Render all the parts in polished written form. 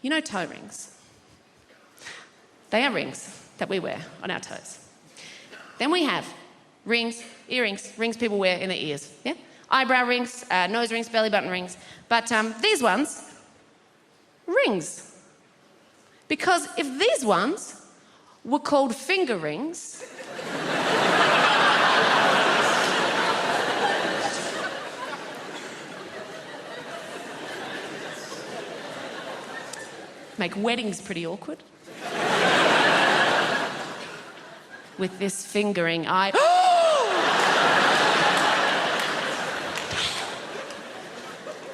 You know toe rings? They are rings that we wear on our toes. Then we have rings, earrings, rings people wear in their ears, yeah? Eyebrow rings, nose rings, belly button rings. But these ones, rings. Because if these ones were called finger rings, make weddings pretty awkward. With this fingering,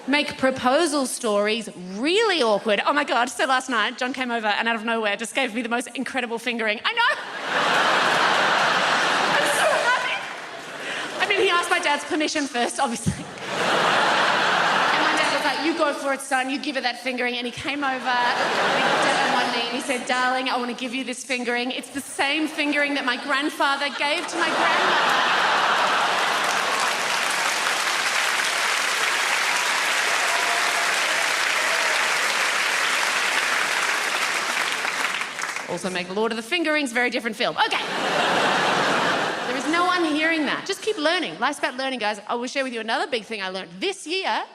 make proposal stories really awkward. Oh my God, so last night, John came over and out of nowhere just gave me the most incredible fingering. I know! I'm so happy. I mean, he asked my dad's permission first, obviously. And my dad was like, you go for it, son, you give her that fingering. And he came over, and he looked at her on one knee, and he said, darling, I want to give you this fingering. It's the same fingering that my grandfather gave to my grandmother. Also make Lord of the Fingerings, very different film. Okay. There is no one hearing that. Just keep learning. Life's about learning, guys. I will share with you another big thing I learned this year.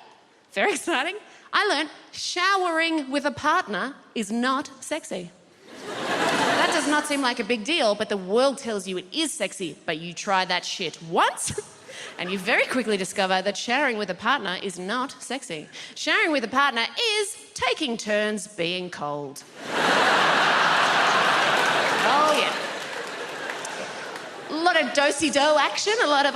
Very exciting. I learned showering with a partner is not sexy. That does not seem like a big deal, but the world tells you it is sexy. But you try that shit once, and you very quickly discover that showering with a partner is not sexy. Showering with a partner is taking turns being cold. Oh, yeah. A lot of do-si-do action, a lot of,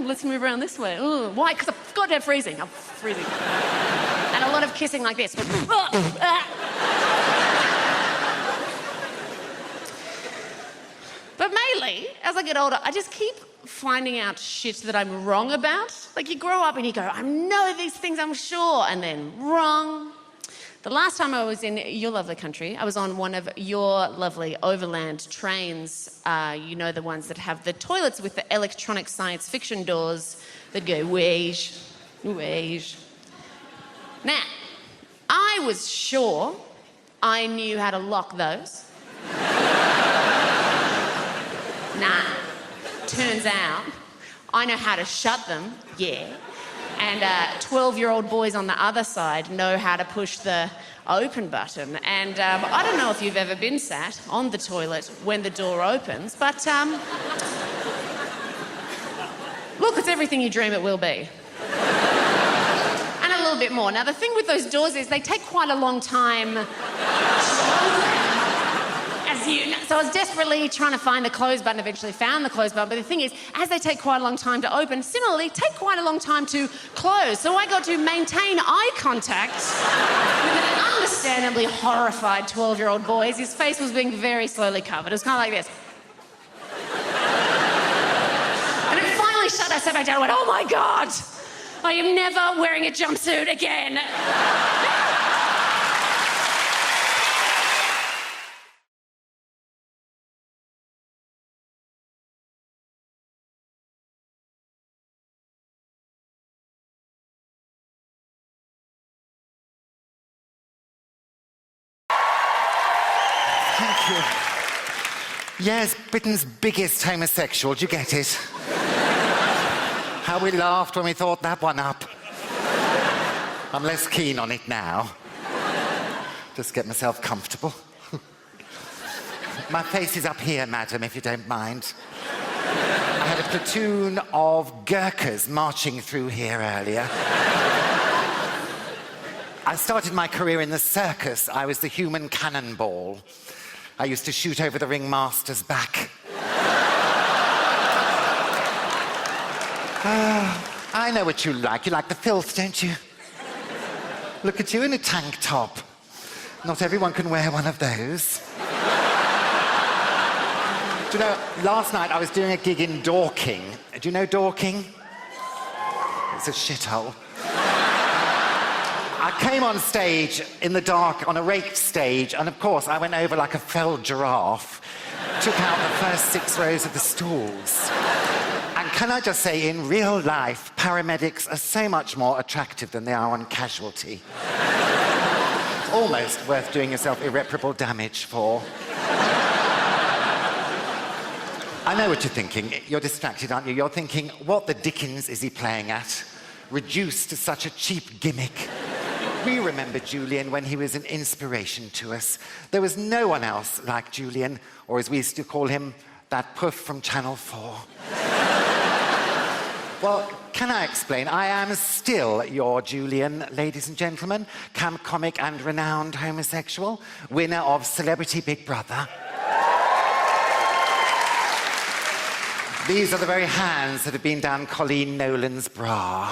let's move around this way. Ooh, why? Because I'm goddamn freezing. I'm freezing. And a lot of kissing like this. But mainly, as I get older, I just keep finding out shit that I'm wrong about. Like, you grow up and you go, I know these things, I'm sure, and then wrong. The last time I was in your lovely country, I was on one of your lovely overland trains. You know, the ones that have the toilets with the electronic science fiction doors that go wage, wage. Now, I was sure I knew how to lock those. Nah, turns out I know how to shut them, yeah. And 12-year-old boys on the other side know how to push the open button. And I don't know if you've ever been sat on the toilet when the door opens, but look, it's everything you dream it will be. And a little bit more. Now, the thing with those doors is they take quite a long time to open. So I was desperately trying to find the close button, eventually found the close button, but the thing is, as they take quite a long time to open, similarly, take quite a long time to close. So I got to maintain eye contact with an understandably horrified 12-year-old boy as his face was being very slowly covered. It was kind of like this. And it finally shut. I sat back down and went, oh my God, I am never wearing a jumpsuit again. Thank you. Yes, Britain's biggest homosexual. Do you get it? How we laughed when we thought that one up. I'm less keen on it now. Just get myself comfortable. My face is up here, madam, if you don't mind. I had a platoon of Gurkhas marching through here earlier. I started my career in the circus. I was the human cannonball. I used to shoot over the ringmaster's back. I know what you like. You like the filth, don't you? Look at you in a tank top. Not everyone can wear one of those. Do you know, last night I was doing a gig in Dorking. Do you know Dorking? It's a shithole. I came on stage in the dark on a raked stage, and of course I went over like a felled giraffe, took out the first 6 rows of the stalls. And can I just say, in real life, paramedics are so much more attractive than they are on Casualty. almost worth doing yourself irreparable damage for. I know what you're thinking. You're distracted, aren't you? You're thinking, what the dickens is he playing at? Reduced to such a cheap gimmick. We remember Julian when he was an inspiration to us. There was no one else like Julian, or as we used to call him, that puff from Channel 4. Well, can I explain? I am still your Julian, ladies and gentlemen, camp comic and renowned homosexual, winner of Celebrity Big Brother. These are the very hands that have been down Colleen Nolan's bra.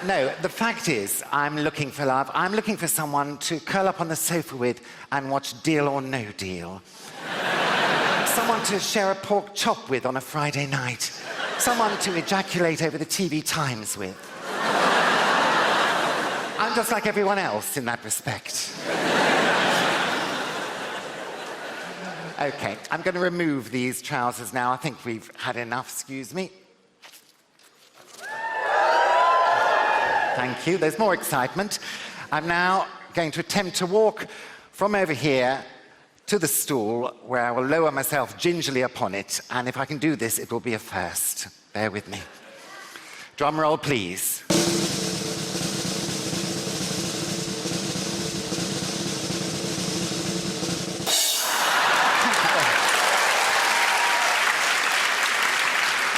No, the fact is, I'm looking for love. I'm looking for someone to curl up on the sofa with and watch Deal or No Deal. Someone to share a pork chop with on a Friday night. Someone to ejaculate over the TV Times with. I'm just like everyone else in that respect. Okay, I'm going to remove these trousers now. I think we've had enough, excuse me. Thank you. There's more excitement. I'm now going to attempt to walk from over here to the stool where I will lower myself gingerly upon it, and if I can do this, it will be a first. Bear with me. Drum roll, please.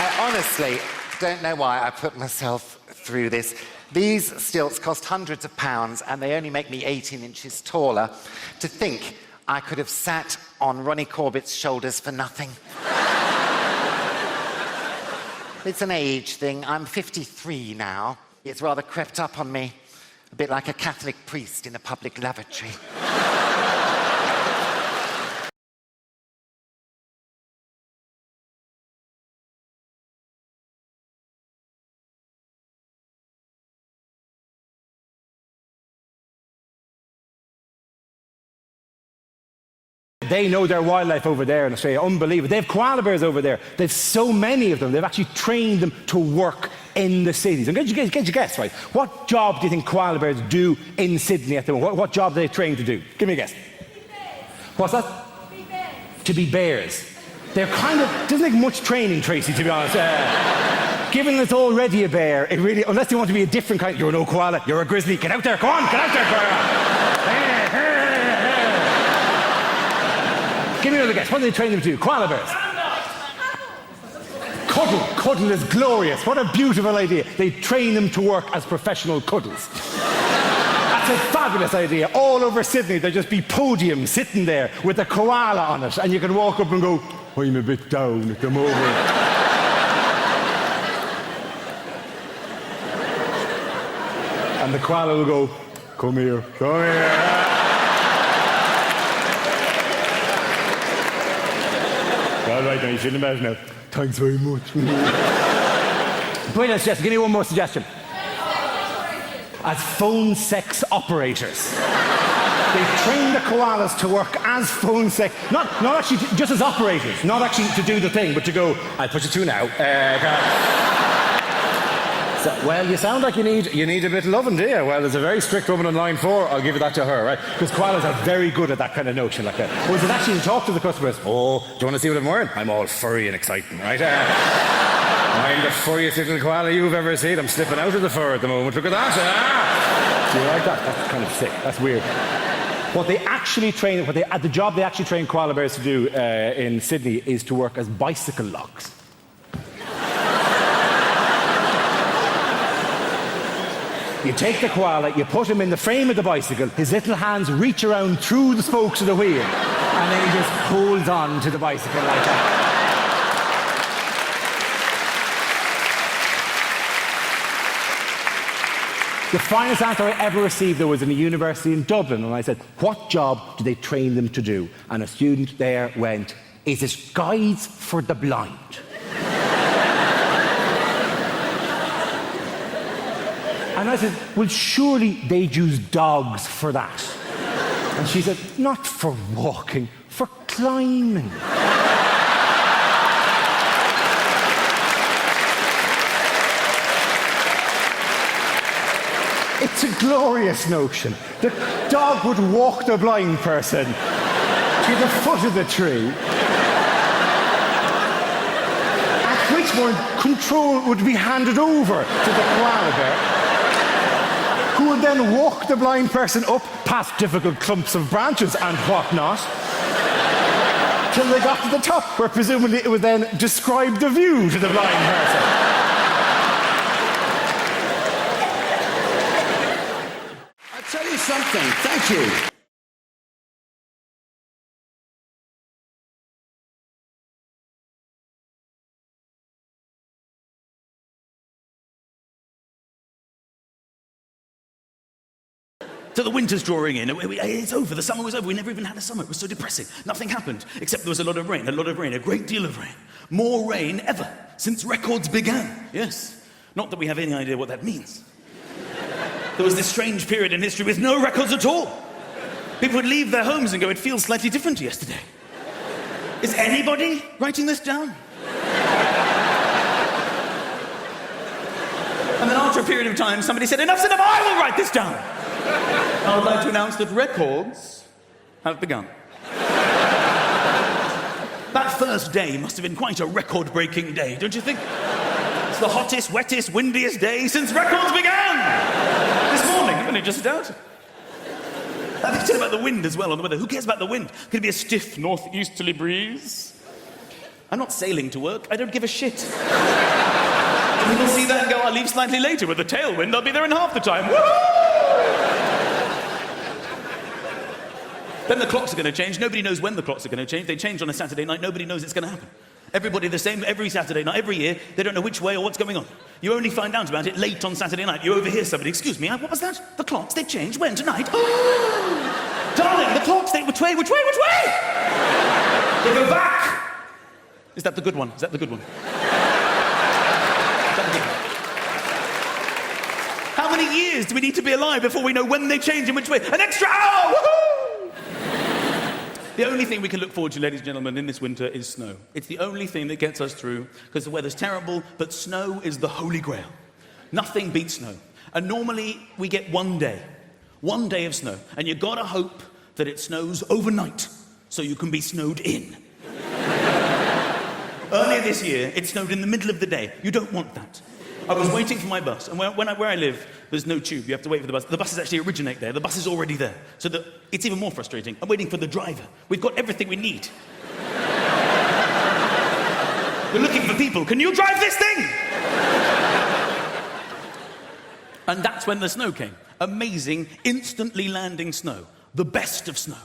I honestly don't know why I put myself through this. These stilts cost hundreds of pounds, and they only make me 18 inches taller. To think I could have sat on Ronnie Corbett's shoulders for nothing. It's an age thing. I'm 53 now. It's rather crept up on me, a bit like a Catholic priest in a public lavatory. They know their wildlife over there in Australia, unbelievable. They have koala bears over there. They've so many of them, they've actually trained them to work in the cities. And get your guess, right? What job do you think koala bears do in Sydney at the moment? What job are they trained to do? Give me a guess. What's that? To be bears. To be bears. They're kind of, doesn't take much training, Tracy, to be honest. Given it's already a bear, it really, unless you want to be a different kind, you're no koala, you're a grizzly, get out there, go on, get out there, koala. Give me another guess. What do they train them to do? Koala bears. Cuddle. Cuddle is glorious. What a beautiful idea. They train them to work as professional cuddles. That's a fabulous idea. All over Sydney, there'll just be podiums sitting there with a koala on it, and you can walk up and go, I'm a bit down at the moment. And the koala will go, come here, come here. All right, now you're feeling better now. Thanks very much. Brilliant suggestion. Give me one more suggestion. As phone sex operators. They train the koalas to work as phone sex, not actually just as operators, not actually to do the thing, but to go, I'll put you through now. So, well, you sound like you need a bit of loving, do you? Well, there's a very strict woman on line 4. I'll give you that to her, right? Because koalas are very good at that kind of notion like that. Or is it actually to talk to the customers? Oh, do you want to see what I'm wearing? I'm all furry and exciting, right? I'm the furriest little koala you've ever seen. I'm slipping out of the fur at the moment. Look at that. Do you like that? That's kind of sick. That's weird. What they actually train, the job they actually train koala bears to do in Sydney is to work as bicycle locks. You take the koala, you put him in the frame of the bicycle, his little hands reach around through the spokes of the wheel, and then he just holds on to the bicycle like that. The finest answer I ever received, though, was in a university in Dublin, and I said, what job do they train them to do? And a student there went, is it guides for the blind? And I said, well, surely they'd use dogs for that. And she said, not for walking, for climbing. It's a glorious notion. The dog would walk the blind person to the foot of the tree, at which point control would be handed over to the koala bear, who would then walk the blind person up past difficult clumps of branches and whatnot, till they got to the top, where presumably it would then describe the view to the blind person. I'll tell you something. Thank you. So the winter's drawing in. It's over. The summer was over. We never even had a summer. It was so depressing. Nothing happened, except there was a lot of rain, a great deal of rain. More rain ever since records began. Yes. Not that we have any idea what that means. There was this strange period in history with no records at all. People would leave their homes and go, it feels slightly different to yesterday. Is anybody writing this down? And then after a period of time, somebody said, enough's enough, I will write this down. I would like to announce that records have begun. That first day must have been quite a record-breaking day, don't you think? It's the hottest, wettest, windiest day since records began! This morning, I've only just started. They said about the wind as well on the weather. Who cares about the wind? Could it be a stiff northeasterly breeze? I'm not sailing to work. I don't give a shit. People see that and go, I'll leave slightly later with a tailwind. I'll be there in half the time. Woo-hoo! Then the clocks are going to change. Nobody knows when the clocks are going to change. They change on a Saturday night. Nobody knows it's going to happen. Everybody the same every Saturday night, every year. They don't know which way or what's going on. You only find out about it late on Saturday night. You overhear somebody, excuse me, what was that? The clocks, they changed. When? Tonight? Oh! Darling, the clocks, they which way? They go back. Is that the good one? Is that the good one? How many years do we need to be alive before we know when they change and which way? An extra hour! Woohoo! The only thing we can look forward to, ladies and gentlemen, in this winter is snow. It's the only thing that gets us through, because the weather's terrible, but snow is the holy grail. Nothing beats snow. And normally we get one day of snow, and you've got to hope that it snows overnight so you can be snowed in. Earlier this year, it snowed in the middle of the day. You don't want that. I was waiting for my bus, and where I live, there's no tube. You have to wait for the bus. The buses actually originate there. The bus is already there. So it's even more frustrating. I'm waiting for the driver. We've got everything we need. We're looking for people. Can you drive this thing? And that's when the snow came. Amazing, instantly landing snow. The best of snow.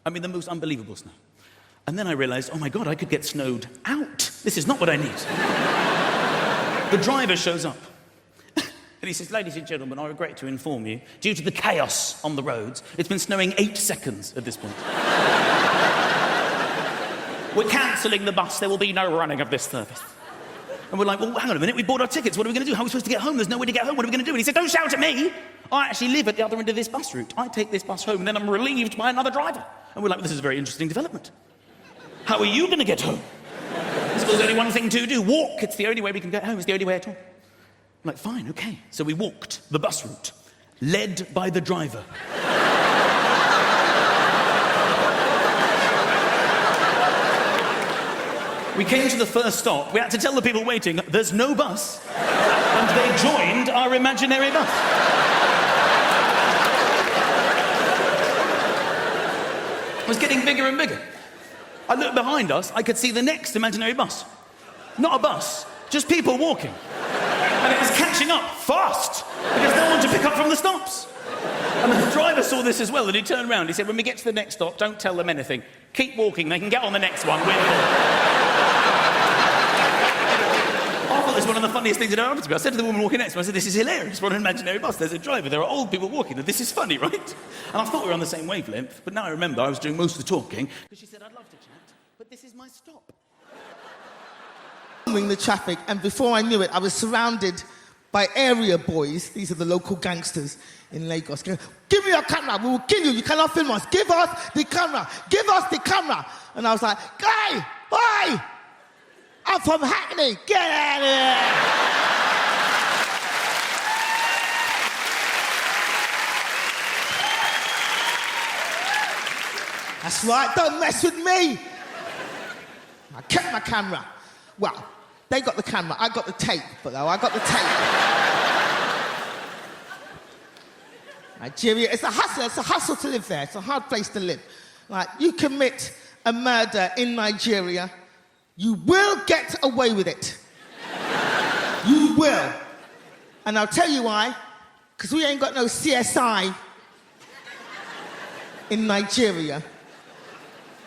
I mean, the most unbelievable snow. And then I realized, oh my God, I could get snowed out. This is not what I need. The driver shows up. And he says, ladies and gentlemen, I regret to inform you, due to the chaos on the roads, it's been snowing 8 seconds at this point. We're cancelling the bus. There will be no running of this service. And we're like, well, hang on a minute. We bought our tickets. What are we going to do? How are we supposed to get home? There's no way to get home. What are we going to do? And he said, don't shout at me. I actually live at the other end of this bus route. I take this bus home, and then I'm relieved by another driver. And we're like, well, this is a very interesting development. How are you going to get home? There's only one thing to do. Walk. It's the only way we can get home. It's the only way at all. I'm like, fine, okay. So we walked the bus route, led by the driver. We came to the first stop. We had to tell the people waiting, there's no bus. And they joined our imaginary bus. It was getting bigger and bigger. I looked behind us, I could see the next imaginary bus. Not a bus, just people walking. And it was catching up fast, because no one to pick up from the stops. And the driver saw this as well, and he turned around. He said, when we get to the next stop, don't tell them anything. Keep walking, they can get on the next one. I thought this was one of the funniest things that ever happened to me. I said to the woman walking next to me, I said, this is hilarious. We're on an imaginary bus. There's a driver. There are old people walking. And this is funny, right? And I thought we were on the same wavelength. But now I remember I was doing most of the talking. Because she said, I'd love to chat, but this is my stop. The traffic, and before I knew it, I was surrounded by area boys. These are the local gangsters in Lagos. Give me your camera. We will kill you. You cannot film us. Give us the camera. Give us the camera. And I was like, guy, boy, I'm from Hackney. Get out of here. That's right, don't mess with me. I kept my camera. Well, they got the camera, I got the tape, but I got the tape. Nigeria, it's a hustle to live there. It's a hard place to live. Like, you commit a murder in Nigeria, you will get away with it. You will. And I'll tell you why. Because we ain't got no CSI in Nigeria.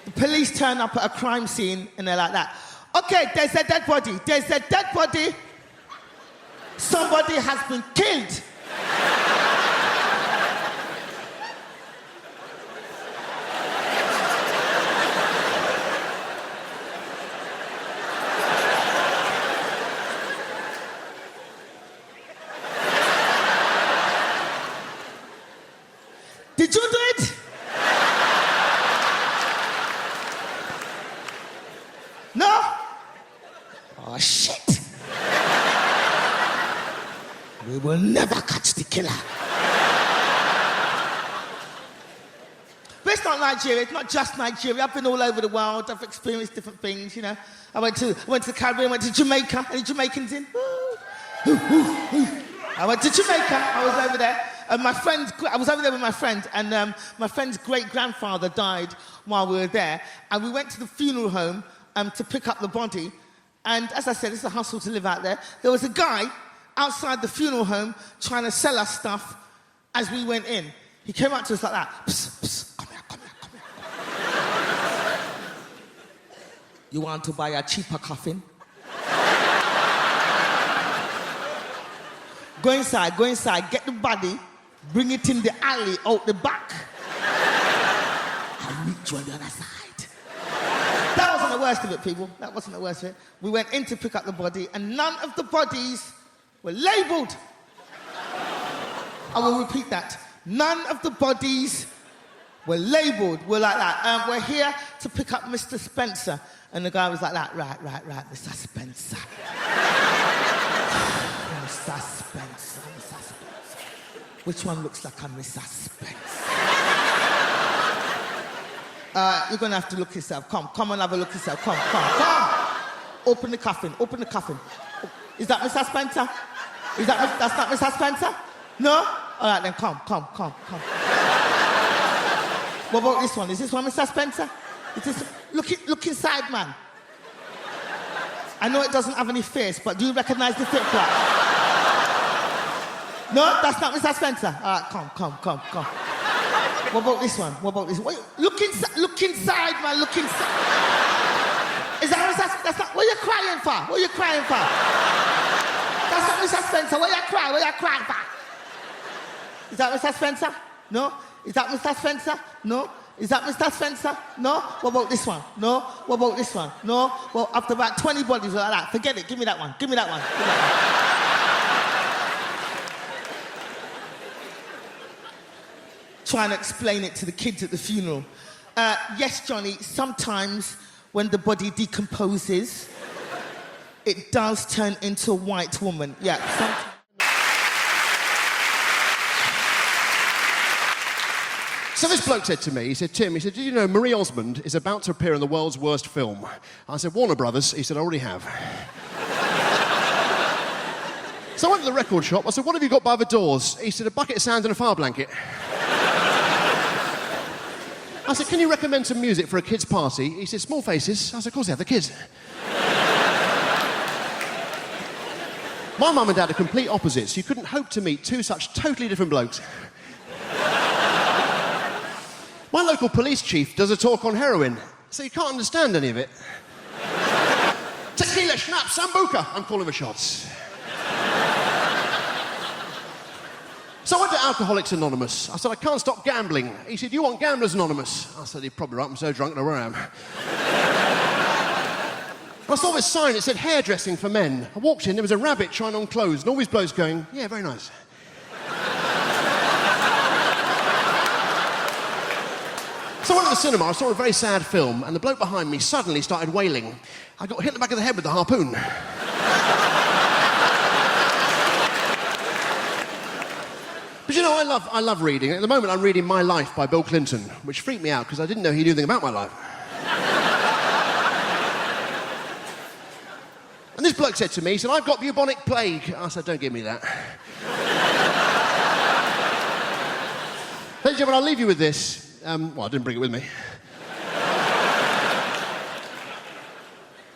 The police turn up at a crime scene and they're like that. Okay, there's a dead body. There's a dead body. Somebody has been killed. Did you do it? No? Oh, shit. We will never catch the killer. But it's not Nigeria, it's not just Nigeria. I've been all over the world, I've experienced different things, you know. I went to the Caribbean, went to Jamaica. Any Jamaicans in? I went to Jamaica, I was over there. And I was over there with my friend, and my friend's great-grandfather died while we were there. And we went to the funeral home to pick up the body. And as I said, it's a hustle to live out there. There was a guy outside the funeral home trying to sell us stuff as we went in. He came up to us like that. Psst, psst, come here, come here, come here. You want to buy a cheaper coffin? Go inside, get the body, bring it in the alley out the back. I'll meet you on the other side. That wasn't the worst of it, people. That wasn't the worst of it. We went in to pick up the body, and none of the bodies were labeled. I will repeat that. None of the bodies were labeled. We're like that. We're here to pick up Mr. Spencer. And the guy was like that. Right, Mr. Spencer. Mr. Spencer. Which one looks like a Mr. Spencer? You're going to have to look yourself. Come and have a look yourself. Come. Open the coffin. Is that Mr. Spencer? That's not Mr. Spencer? No? All right, then come. What about this one? Is this one Mr. Spencer? Look inside, man. I know it doesn't have any face, but do you recognize the flip flap? No, that's not Mr. Spencer. All right, come. What about this one? Look inside, man. Look inside. Is that Mr. That's not. What are you crying for? That's not Mr. Spencer. What are you crying for? Is that Mr. Spencer? No. Is that Mr. Spencer? No. Is that Mr. Spencer? No. What about this one? No. What about this one? No. Well, after about 20 bodies like that, forget it. Give me that one. Trying to explain it to the kids at the funeral. Yes, Johnny, sometimes when the body decomposes, it does turn into a white woman. Yeah, sometimes. So this bloke said to me, he said, Tim, did you know Marie Osmond is about to appear in the world's worst film? I said, Warner Brothers. He said, I already have. So I went to the record shop. I said, what have you got by the doors? He said, a bucket of sand and a fire blanket. I said, can you recommend some music for a kid's party? He said, Small Faces. I said, of course they have, the kids. My mum and dad are complete opposites. You couldn't hope to meet two such totally different blokes. My local police chief does a talk on heroin, so you can't understand any of it. Tequila, schnapps, sambuca. I'm calling the shots. So I went to Alcoholics Anonymous. I said, I can't stop gambling. He said, you want Gamblers Anonymous? I said, you're probably right, I'm so drunk, I know where I am. I saw this sign, it said hairdressing for men. I walked in, there was a rabbit trying on clothes, and all these blokes going, yeah, very nice. So I went to the cinema, I saw a very sad film, and the bloke behind me suddenly started wailing. I got hit in the back of the head with the harpoon. But you know, I love reading. At the moment, I'm reading My Life by Bill Clinton, which freaked me out because I didn't know he knew anything about my life. And this bloke said to me, he said, I've got bubonic plague. I said, don't give me that. Ladies and gentlemen, I'll leave you with this. Well, I didn't bring it with me.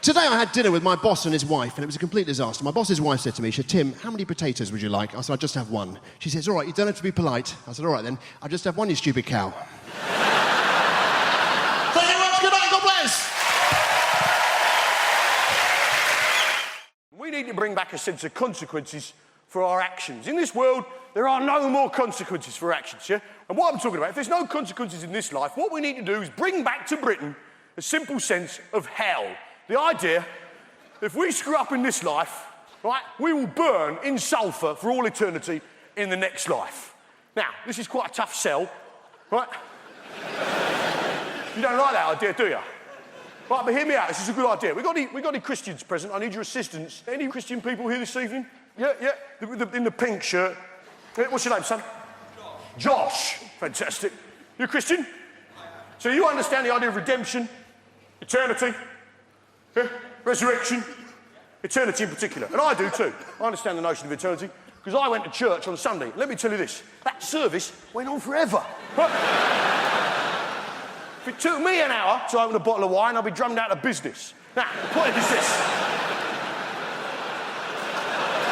Today I had dinner with my boss and his wife, and it was a complete disaster. My boss's wife said to me, she said, Tim, how many potatoes would you like? I said, I'll just have one. She says, all right, you don't have to be polite. I said, all right then, I'll just have one, you stupid cow. Thank you very much, good night, God bless. We need to bring back a sense of consequences for our actions. In this world, there are no more consequences for actions, yeah? And what I'm talking about, if there's no consequences in this life, what we need to do is bring back to Britain a simple sense of hell. The idea, if we screw up in this life, right, we will burn in sulphur for all eternity in the next life. Now, this is quite a tough sell, right? You don't like that idea, do you? Right, but hear me out, this is a good idea. We got any Christians present? I need your assistance. Any Christian people here this evening? Yeah, in the pink shirt. Yeah, what's your name, son? Josh. Fantastic. You're a Christian? So you understand the idea of redemption, eternity, yeah? Resurrection, eternity in particular. And I do too. I understand the notion of eternity because I went to church on Sunday. Let me tell you this, that service went on forever. If it took me an hour to open a bottle of wine, I'd be drummed out of business. Now, the point is this.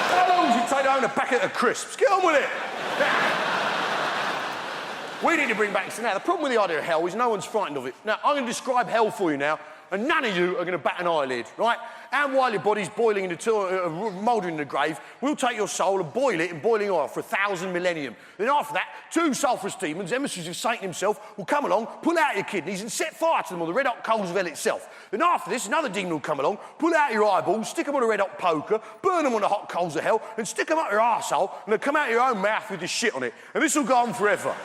How long does it take to own a packet of crisps? Get on with it. Now, we need to bring back this. Now, the problem with the idea of hell is no one's frightened of it. Now, I'm going to describe hell for you now, and none of you are going to bat an eyelid, right? And while your body's boiling mouldering in the grave, we'll take your soul and boil it in boiling oil for 1,000 millennium. Then after that, 2 sulphurous demons, emissaries of Satan himself, will come along, pull out your kidneys and set fire to them on the red-hot coals of hell itself. Then after this, another demon will come along, pull out your eyeballs, stick them on a red-hot poker, burn them on the hot coals of hell, and stick them up your arsehole, and they'll come out your own mouth with this shit on it. And this will go on forever.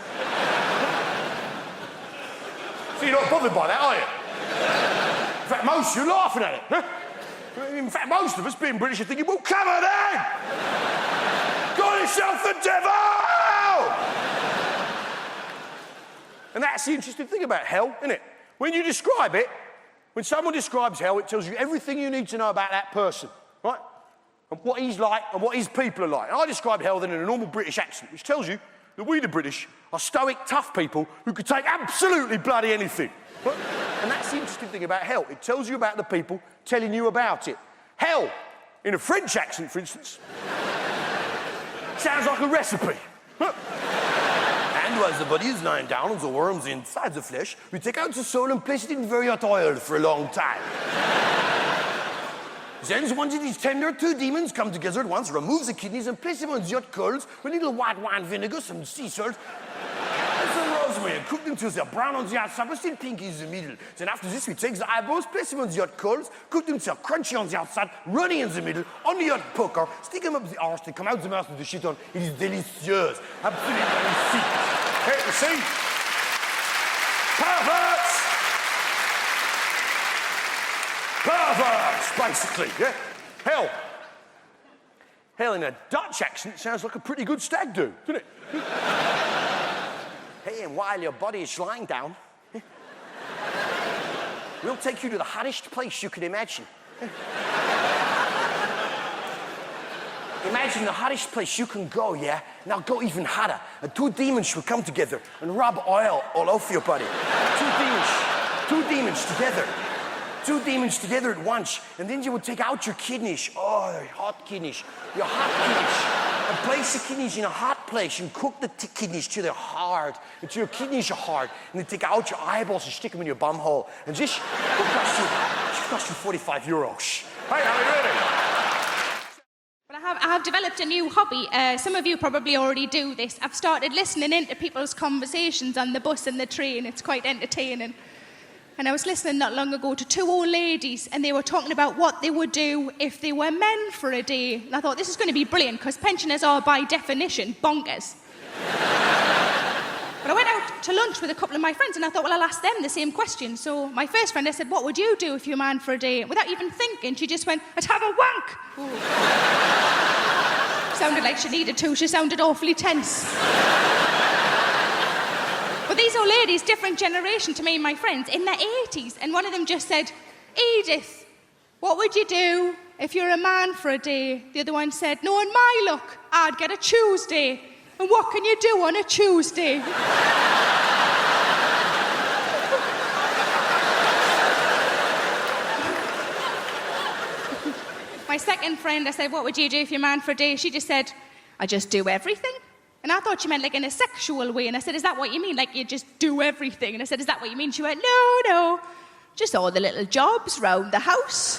So you're not bothered by that, are you? In fact, most of you are laughing at it. Huh? In fact, most of us, being British, are thinking, well, come on then! Call yourself the devil! And that's the interesting thing about hell, isn't it? When you describe it, when someone describes hell, it tells you everything you need to know about that person, right? And what he's like and what his people are like. And I describe hell then in a normal British accent, which tells you that we, the British, are stoic, tough people who could take absolutely bloody anything. Right? And that's the interesting thing about hell. It tells you about the people telling you about it. Hell, in a French accent, for instance, sounds like a recipe. And while the body is lying down and the worms inside the flesh, we take out the soul and place it in very hot oil for a long time. Then, once it is tender, 2 demons come together at once, remove the kidneys and place them on the hot coals with a little white wine vinegar, some sea salt, and some rosemary, and cook them till they're brown on the outside, but still pink in the middle. Then after this, we take the eyeballs, place them on the hot coals, cook them till they're crunchy on the outside, runny in the middle, on the hot poker, stick them up the arse, they come out the mouth with the shit on. It is delicious. Absolutely delicious. Hey, you see? Perverts! Perverts, basically, yeah? Hell. Hell in a Dutch accent sounds like a pretty good stag do, doesn't it? Hey, and while your body is lying down, we'll take you to the hottest place you can imagine. Imagine the hottest place you can go, yeah? Now go even hotter. And 2 demons will come together and rub oil all over your body. 2 demons together. 2 demons together at once, and then you would take out your kidneys. Oh, your hot kidneys. Your hot kidneys. And place the kidneys in a hot place and cook the kidneys till they're hard, until your kidneys are hard. And then take out your eyeballs and stick them in your bum hole. And this will cost you 45 euros. Hey, are you ready? But I have developed a new hobby. Some of you probably already do this. I've started listening into people's conversations on the bus and the train. It's quite entertaining. And I was listening not long ago to 2 old ladies, and they were talking about what they would do if they were men for a day. And I thought, this is going to be brilliant, because pensioners are, by definition, bonkers. But I went out to lunch with a couple of my friends, and I thought, well, I'll ask them the same question. So my first friend, I said, what would you do if you were a man for a day? Without even thinking, she just went, I'd have a wank. Sounded like she needed to. She sounded awfully tense. But these old ladies, different generation to me and my friends, in their 80s, and one of them just said, Edith, what would you do if you're a man for a day? The other one said, no, in my luck, I'd get a Tuesday. And what can you do on a Tuesday? My second friend, I said, what would you do if you're a man for a day? She just said, I just do everything. And I thought she meant like in a sexual way. And I said, is that what you mean? Like you just do everything? And I said, is that what you mean? She went, no, just all the little jobs round the house.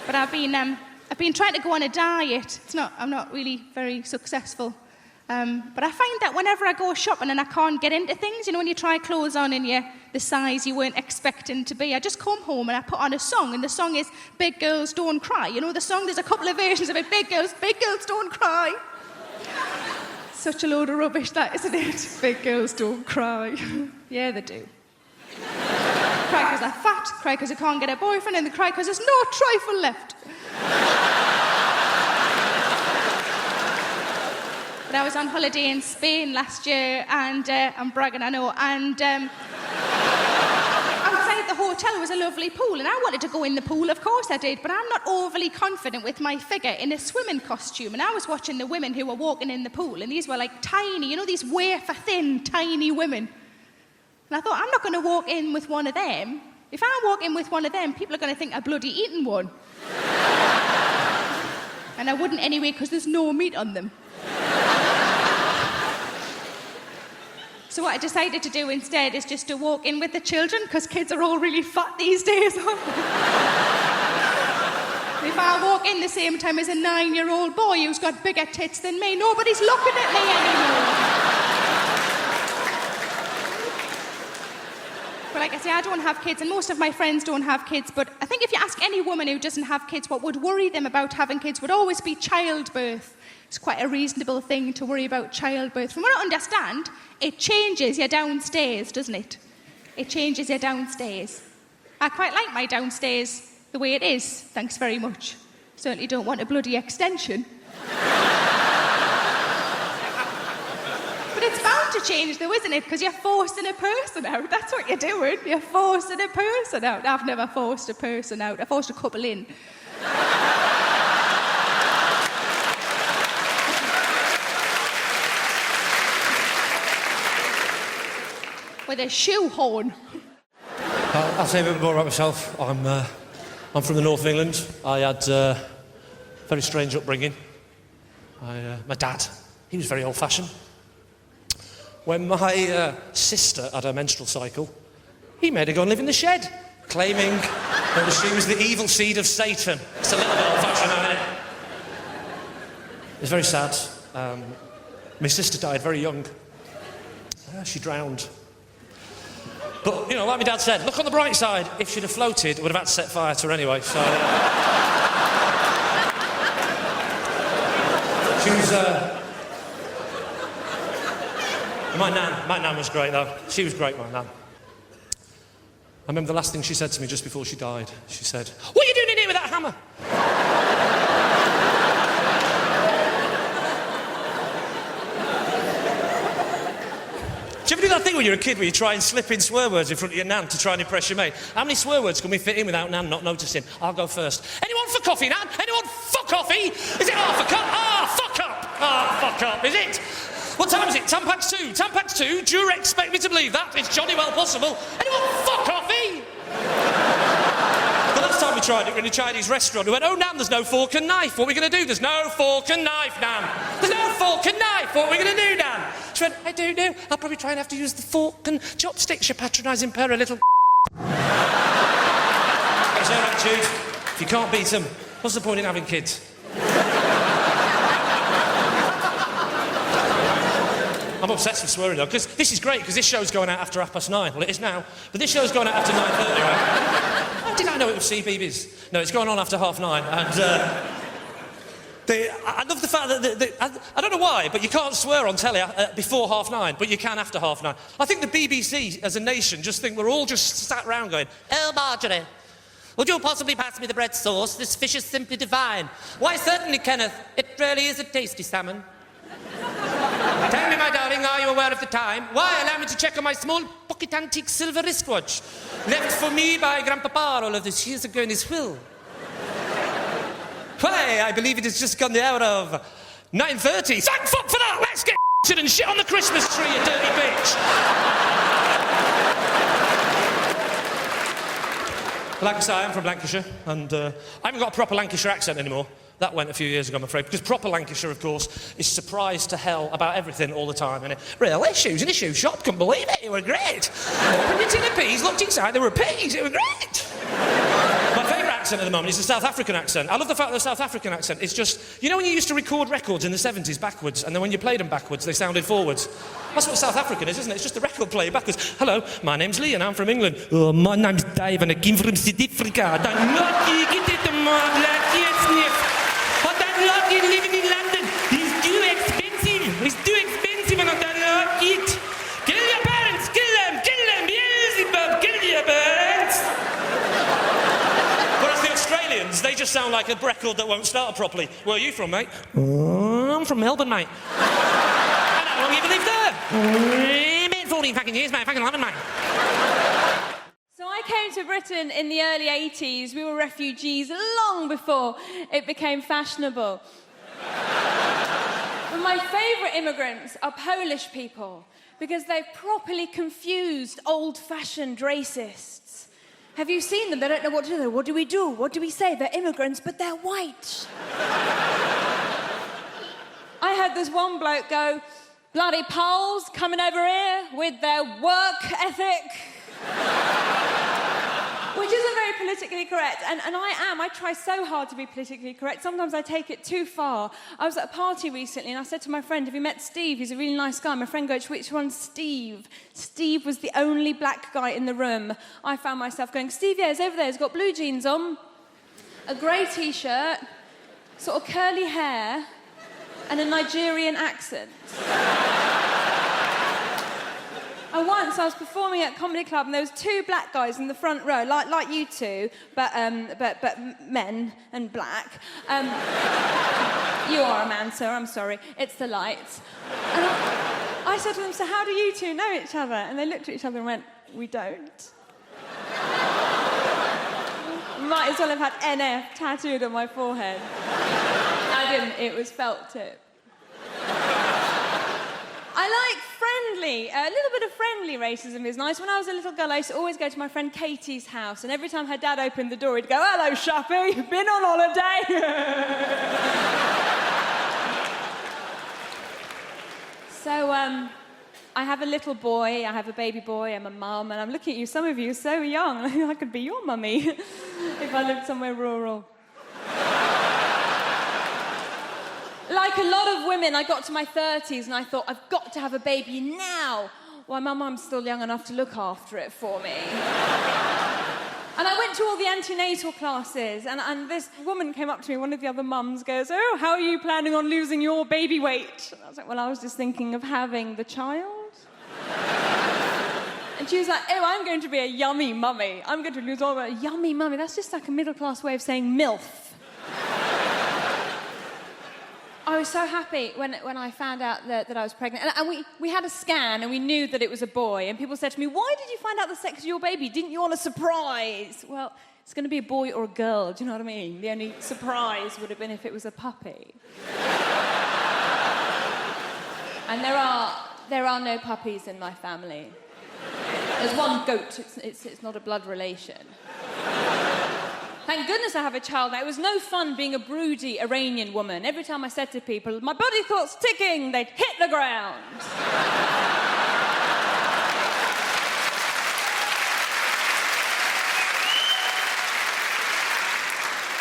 But I've been trying to go on a diet. I'm not really very successful. But I find that whenever I go shopping and I can't get into things, you know, when you try clothes on and you're the size you weren't expecting to be, I just come home and I put on a song, and the song is Big Girls Don't Cry. You know the song? There's a couple of versions of it. Big girls don't cry. Such a load of rubbish, that, isn't it? Big girls don't cry. Yeah, they do. Cry because they're fat, cry because they can't get a boyfriend, and they cry because there's no trifle left. But I was on holiday in Spain last year, and I'm bragging, I know, and outside the hotel was a lovely pool, and I wanted to go in the pool, of course I did, but I'm not overly confident with my figure in a swimming costume, and I was watching the women who were walking in the pool, and these were like tiny, you know, these wafer-thin, tiny women. And I thought, I'm not going to walk in with one of them. If I walk in with one of them, people are going to think I've bloody eaten one. And I wouldn't anyway, because there's no meat on them. So what I decided to do instead is just to walk in with the children, because kids are all really fat these days. If I walk in the same time as a 9-year-old boy who's got bigger tits than me, nobody's looking at me anymore. But like I say, I don't have kids, and most of my friends don't have kids, but I think if you ask any woman who doesn't have kids what would worry them about having kids would always be childbirth. It's quite a reasonable thing to worry about childbirth. From what I understand, it changes you downstairs, doesn't it? It changes you downstairs. I quite like my downstairs the way it is, thanks very much. Certainly don't want a bloody extension. But it's bound to change though, isn't it? Because you're forcing a person out. That's what you're doing. You're forcing a person out. I've never forced a person out. I forced a couple in. With a shoehorn. I'll say a bit more about myself. I'm from the north of England. I had a very strange upbringing. My dad, he was very old-fashioned. When my sister had her menstrual cycle, he made her go and live in the shed, claiming that she was the evil seed of Satan. It's a little bit old-fashioned, isn't it? It was very sad. My sister died very young. She drowned. But, you know, like my dad said, look on the bright side. If she'd have floated, I would have had to set fire to her anyway, so... She was, My nan was great, though. She was great, my nan. I remember the last thing she said to me just before she died. She said, what are you doing in here with that hammer? Do you ever do that thing when you're a kid where you try and slip in swear words in front of your nan to try and impress your mate? How many swear words can we fit in without nan not noticing? I'll go first. Anyone for coffee, nan? Anyone for coffee? Is it half a cup? Fuck up! Fuck up, is it? What time is it? 10 past 2. 10 past 2? Do you expect me to believe that? It's jolly well possible. Anyone for coffee? The last time we tried it, we were in a Chinese restaurant. We went, oh, nan, there's no fork and knife. What are we going to do? There's no fork and knife, nan. There's no fork and knife. What are we going to do, nan? She went, I don't know. I'll probably try and have to use the fork and chopsticks, you patronising pair of little... That's her attitude. If you can't beat them, what's the point in having kids? I'm obsessed with swearing, though, because this is great, because this show's going out after 9:30. Well, it is now, but this show's going out after 9:30, right? How did I know it was CBeebies? No, it's going on after 9:30, and... I love the fact that... I don't know why, but you can't swear on telly before 9:30, but you can after 9:30. I think the BBC, as a nation, just think we're all just sat around going, oh, Marjorie, Would you possibly pass me the bread sauce? This fish is simply divine. Why, certainly, Kenneth. It really is a tasty salmon. Tell me, my darling, are you aware of the time? Why, allow me to check on my small pocket antique silver wristwatch, left for me by Grandpapa all of these years ago in his will. Why, I believe it has just gone the hour of 9:30. Thank fuck for that! Let's get and shit on the Christmas tree, you dirty bitch! Like I say, I am from Lancashire, and I haven't got a proper Lancashire accent anymore. That went a few years ago, I'm afraid, because proper Lancashire, of course, is surprised to hell about everything all the time. And real issues in a shoe shop, couldn't believe it, it were great. Opened a tin of peas, looked inside, there were peas, it were great. My favourite accent at the moment is the South African accent. I love the fact that the South African accent is just... You know when you used to record records in the 70s backwards, and then when you played them backwards, they sounded forwards? That's what South African is, isn't it? It's just a record player backwards. Hello, my name's Lee, and I'm from England. Oh, my name's Dave, and I came from South Africa. I don't know, get it to my black sniff. I don't like it living in London. It's too expensive. It's too expensive, and I don't like it. Kill your parents, kill them, Beelzebub, kill your parents. Whereas the Australians, they just sound like a record that won't start properly. Where are you from, mate? Oh, I'm from Melbourne, mate. And how long have you lived there? About 14 fucking years, mate. Fucking love it, mate. So I came to Britain in the early 80s. We were refugees long before it became fashionable. But my favourite immigrants are Polish people because they've properly confused old-fashioned racists. Have you seen them? They don't know what to do. What do we do? What do we say? They're immigrants, but they're white. I heard this one bloke go, bloody Poles coming over here with their work ethic. Which isn't very politically correct, and I try so hard to be politically correct. Sometimes I take it too far. I was at a party recently and I said to my friend, have you met Steve? He's a really nice guy. My friend goes, which one's Steve? Steve was the only black guy in the room. I found myself going, Steve, yeah, he's over there. He's got blue jeans on, a grey T-shirt, sort of curly hair, and a Nigerian accent. And once I was performing at a comedy club and there was two black guys in the front row, like you two, but men and black. You are a man, sir, I'm sorry. It's the lights. And I said to them, so how do you two know each other? And they looked at each other and went, we don't. Might as well have had NF tattooed on my forehead. I didn't, it was felt tip. I like friendly. A little bit of friendly racism is nice. When I was a little girl, I used to always go to my friend Katie's house, and every time her dad opened the door, he'd go, hello, Shappy, been on holiday? So, I have a little boy, I have a baby boy, I'm a mum, and I'm looking at you, some of you are so young, I could be your mummy if I lived somewhere rural. Like a lot of women, I got to my 30s and I thought, I've got to have a baby now. Why, my mum's still young enough to look after it for me. And I went to all the antenatal classes, and this woman came up to me, one of the other mums goes, oh, how are you planning on losing your baby weight? And I was like, well, I was just thinking of having the child. And she was like, oh, I'm going to be a yummy mummy. I'm going to lose all my... Yummy mummy, that's just like a middle-class way of saying MILF. I was so happy when I found out that I was pregnant. And we had a scan and we knew that it was a boy. And people said to me, why did you find out the sex of your baby? Didn't you want a surprise? Well, it's going to be a boy or a girl, do you know what I mean? The only surprise would have been if it was a puppy. And there are no puppies in my family. There's one goat, it's not a blood relation. Thank goodness I have a child now. It was no fun being a broody Iranian woman. Every time I said to people, my body clock's ticking, they'd hit the ground.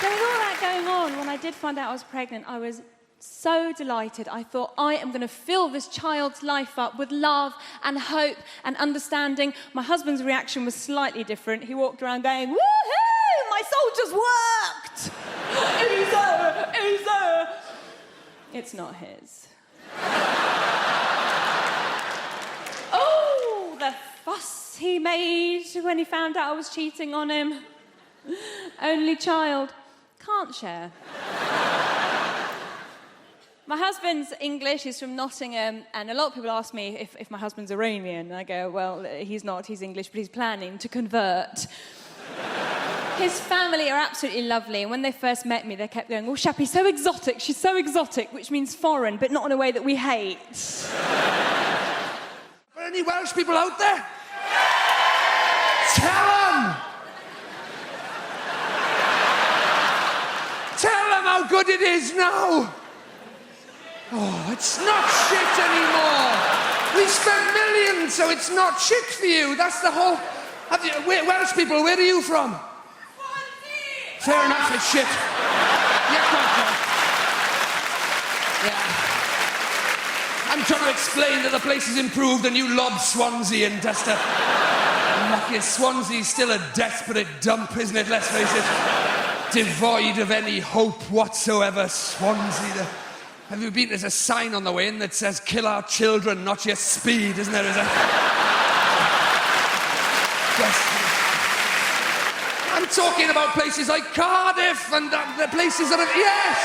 So with all that going on, when I did find out I was pregnant, I was so delighted. I thought, I am going to fill this child's life up with love and hope and understanding. My husband's reaction was slightly different. He walked around going, woohoo, my soul just worked. Easy. It's not his. Oh, the fuss he made when he found out I was cheating on him. Only child. Can't share. My husband's English, he's from Nottingham, and a lot of people ask me if my husband's Iranian. And I go, well, he's not, he's English, but he's planning to convert. His family are absolutely lovely, and when they first met me, they kept going, oh, Shappy's so exotic, she's so exotic, which means foreign, but not in a way that we hate. Are any Welsh people out there? Tell them! Tell them how good it is now! Oh, it's not shit anymore! We spent millions, so it's not shit for you. That's the whole... Welsh people, where are you from? Fair enough, it's shit. Yeah, come on. Yeah. I'm trying to explain that the place has improved and you lob Swansea in just to... Lucky Swansea's still a desperate dump, isn't it? Let's face it. Devoid of any hope whatsoever, Swansea. Have you been? There's a sign on the way in that says, kill our children, not your speed, isn't there? I'm talking about places like Cardiff and the places that have... Yes!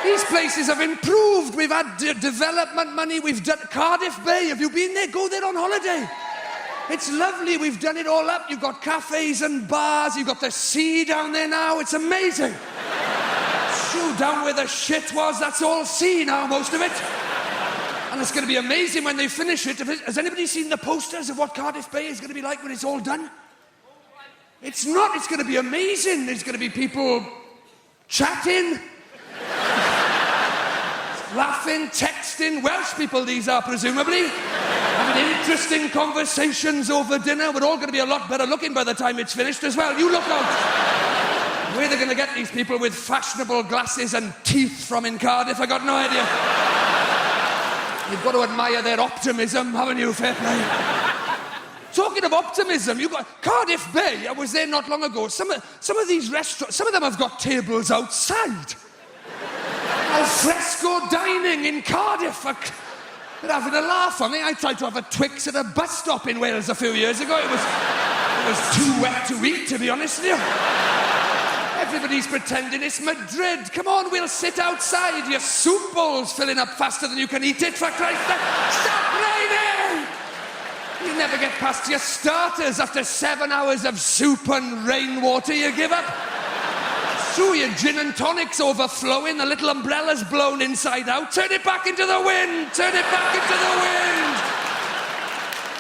These places have improved. We've had development money. We've done... Cardiff Bay, have you been there? Go there on holiday. It's lovely. We've done it all up. You've got cafes and bars. You've got the sea down there now. It's amazing. Shoot, down where the shit was, that's all sea now, most of it. And it's going to be amazing when they finish it. Has anybody seen the posters of what Cardiff Bay is going to be like when it's all done? It's not. It's going to be amazing. There's going to be people chatting, laughing, texting. Welsh people, these are presumably. Having interesting conversations over dinner. We're all going to be a lot better looking by the time it's finished as well. You look out. Where they're going to get these people with fashionable glasses and teeth from in Cardiff, I got no idea. You've got to admire their optimism, haven't you? Fair play. Talking of optimism, you've got Cardiff Bay. I was there not long ago. Some of these restaurants, some of them have got tables outside. Al fresco dining in Cardiff. They're having a laugh on me. I tried to have a Twix at a bus stop in Wales a few years ago. It was too wet to eat, to be honest with you. Everybody's pretending it's Madrid. Come on, we'll sit outside. Your soup bowl's filling up faster than you can eat it, for Christ's sake. Stop raining! You never get past your starters after 7 hours of soup and rainwater. You give up. So your gin and tonic's overflowing. The little umbrella's blown inside out. Turn it back into the wind. Turn it back into the wind.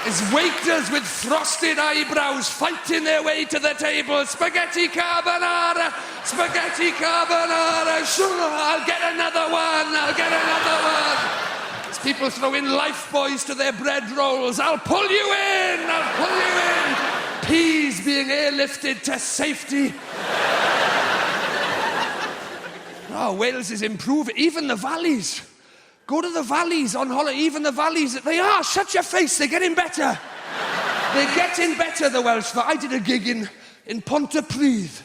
There's waiters with frosted eyebrows fighting their way to the table. Spaghetti carbonara, spaghetti carbonara. Sure, I'll get another one. I'll get another one. There's people throwing life buoys to their bread rolls. I'll pull you in. I'll pull you in. Peas being airlifted to safety. Oh, Wales is improving. Even the valleys. Go to the valleys on holiday, even the valleys. They are, shut your face, they're getting better. They're getting better, the Welsh. I did a gig in Pontypridd,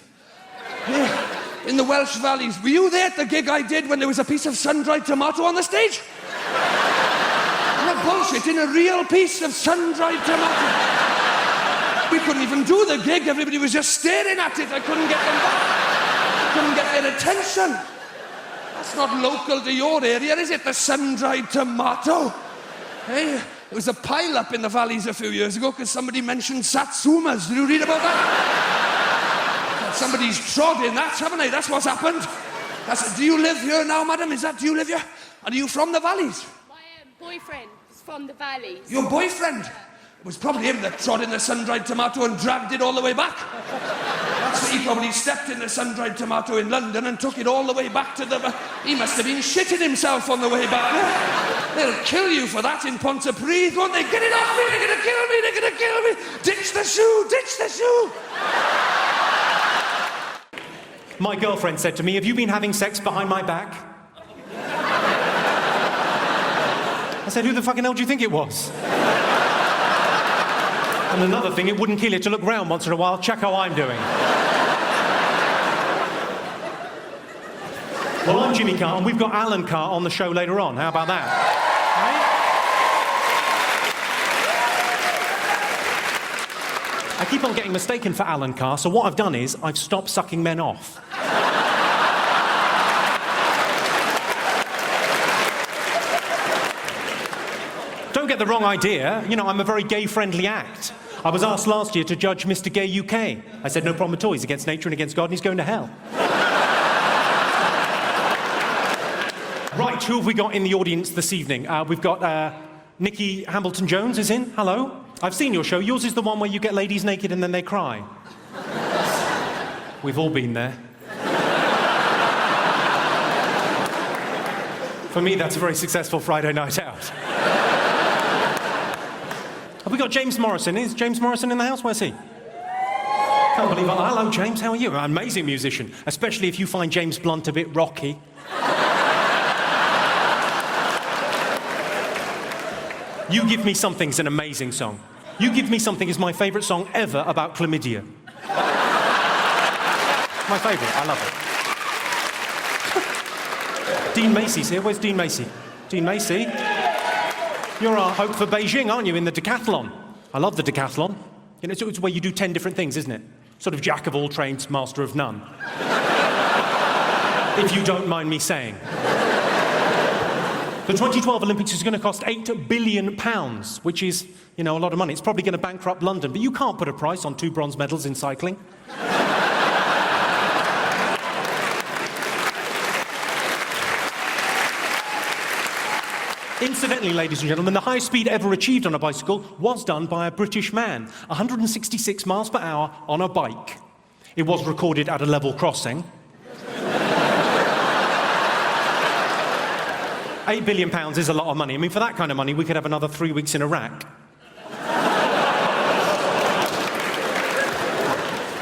in the Welsh valleys. Were you there at the gig I did when there was a piece of sun-dried tomato on the stage? Not bullshit, in a real piece of sun-dried tomato. We couldn't even do the gig, everybody was just staring at it. I couldn't get them back. I couldn't get their attention. That's not local to your area, is it? The sun-dried tomato. Hey, there was a pile-up in the valleys a few years ago because somebody mentioned satsumas. Did you read about that? Somebody's trod in that, haven't they? That's what's happened. Do you live here now, madam? Do you live here? Are you from the valleys? My boyfriend is from the valleys. Your boyfriend? It was probably him that trod in the sun-dried tomato and dragged it all the way back. That's what he probably stepped in the sun-dried tomato in London and took it all the way back to the... He must have been shitting himself on the way back. They'll kill you for that in Pontypridd, won't they? Get it off me, they're gonna kill me, they're gonna kill me. Ditch the shoe, ditch the shoe. My girlfriend said to me, have you been having sex behind my back? I said, who the fucking hell do you think it was? And another thing, it wouldn't kill you to look round once in a while, check how I'm doing. Well, I'm Jimmy Carr, and we've got Alan Carr on the show later on. How about that? I keep on getting mistaken for Alan Carr, so what I've done is I've stopped sucking men off. Don't get the wrong idea. You know, I'm a very gay-friendly act. I was asked last year to judge Mr. Gay UK. I said, no problem at all. He's against nature and against God, and he's going to hell. Right, who have we got in the audience this evening? We've got Nikki Hamilton-Jones is in. Hello. I've seen your show. Yours is the one where you get ladies naked and then they cry. We've all been there. For me, that's a very successful Friday night out. Have we got James Morrison? Is James Morrison in the house? Where's he? Can't believe it. Hello, James. How are you? An amazing musician, especially if you find James Blunt a bit rocky. You Give Me Something's an amazing song. You Give Me Something is my favourite song ever about chlamydia. My favourite. I love it. Dean Macy's here. Where's Dean Macy? Dean Macy? You're our hope for Beijing, aren't you, in the decathlon? I love the decathlon. You know, it's where you do 10 different things, isn't it? Sort of jack of all trades, master of none. If you don't mind me saying. The 2012 Olympics is going to cost £8 billion, which is, you know, a lot of money. It's probably going to bankrupt London, but you can't put a price on 2 bronze medals in cycling. Incidentally, ladies and gentlemen, the highest speed ever achieved on a bicycle was done by a British man, 166 miles per hour on a bike. It was recorded at a level crossing. £8 billion is a lot of money. I mean, for that kind of money, we could have another 3 weeks in Iraq.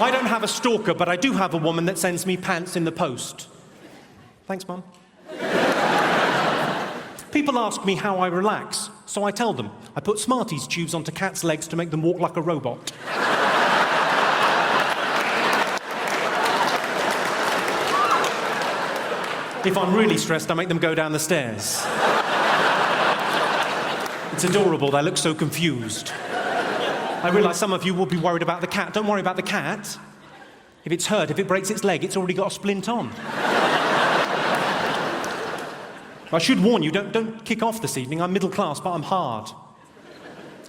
I don't have a stalker, but I do have a woman that sends me pants in the post. Thanks, Mum. People ask me how I relax, so I tell them. I put Smarties tubes onto cats' legs to make them walk like a robot. If I'm really stressed, I make them go down the stairs. It's adorable, they look so confused. I realise some of you will be worried about the cat. Don't worry about the cat. If it's hurt, if it breaks its leg, it's already got a splint on. I should warn you, don't kick off this evening. I'm middle class, but I'm hard.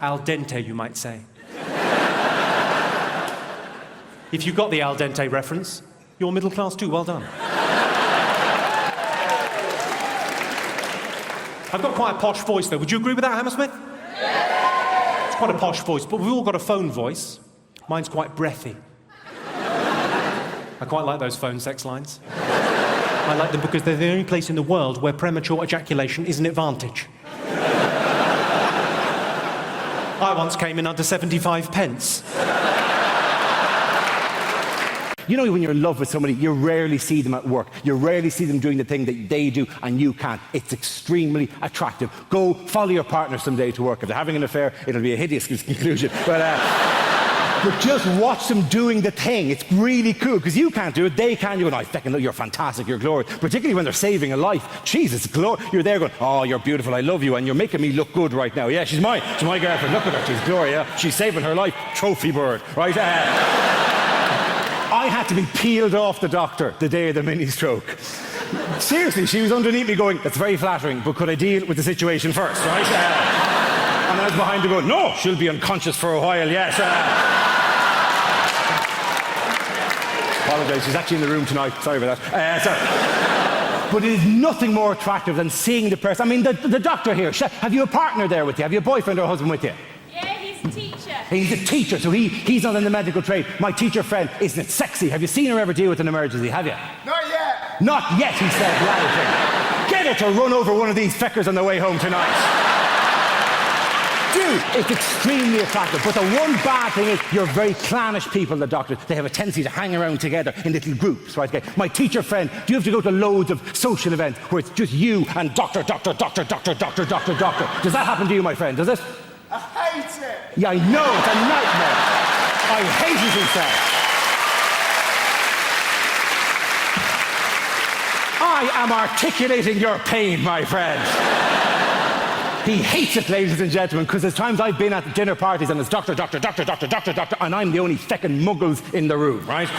Al dente, you might say. If you got the al dente reference, you're middle class too. Well done. I've got quite a posh voice, though. Would you agree with that, Hammersmith? It's quite a posh voice, but we've all got a phone voice. Mine's quite breathy. I quite like those phone sex lines. I like them because they're the only place in the world where premature ejaculation is an advantage. I once came in under 75 pence. You know, when you're in love with somebody, you rarely see them at work. You rarely see them doing the thing that they do and you can't. It's extremely attractive. Go follow your partner someday to work. If they're having an affair, it'll be a hideous conclusion. But just watch them doing the thing. It's really cool, because you can't do it, they can. You go, I fucking look, you're fantastic, you're glorious. Particularly when they're saving a life. Jesus, you're there going, oh, you're beautiful, I love you, and you're making me look good right now. Yeah, she's my girlfriend, look at her, she's Gloria. She's saving her life, trophy bird, right? I had to be peeled off the doctor the day of the mini-stroke. Seriously, she was underneath me going, that's very flattering, but could I deal with the situation first, right? And I was behind her going, no, she'll be unconscious for a while, yes. Apologise, she's actually in the room tonight, sorry about that. But it is nothing more attractive than seeing the person. I mean, the doctor here, have you a partner there with you? Have you a boyfriend or a husband with you? Yeah, he's a teacher. He's a teacher, so he's not in the medical trade. My teacher friend, isn't it sexy? Have you seen her ever deal with an emergency, have you? Not yet. Not yet, he said loudly. Get her to run over one of these feckers on the way home tonight. Dude, it's extremely attractive, but the one bad thing is you're very clannish people, the doctors. They have a tendency to hang around together in little groups, right? Okay. My teacher friend, do you have to go to loads of social events where it's just you and doctor? Does that happen to you, my friend? Does it? I hate it. Yeah, I know, it's a nightmare. I hate it, he said. I am articulating your pain, my friend. He hates it, ladies and gentlemen, because there's times I've been at dinner parties and it's doctor, and I'm the only feckin' muggles in the room, right?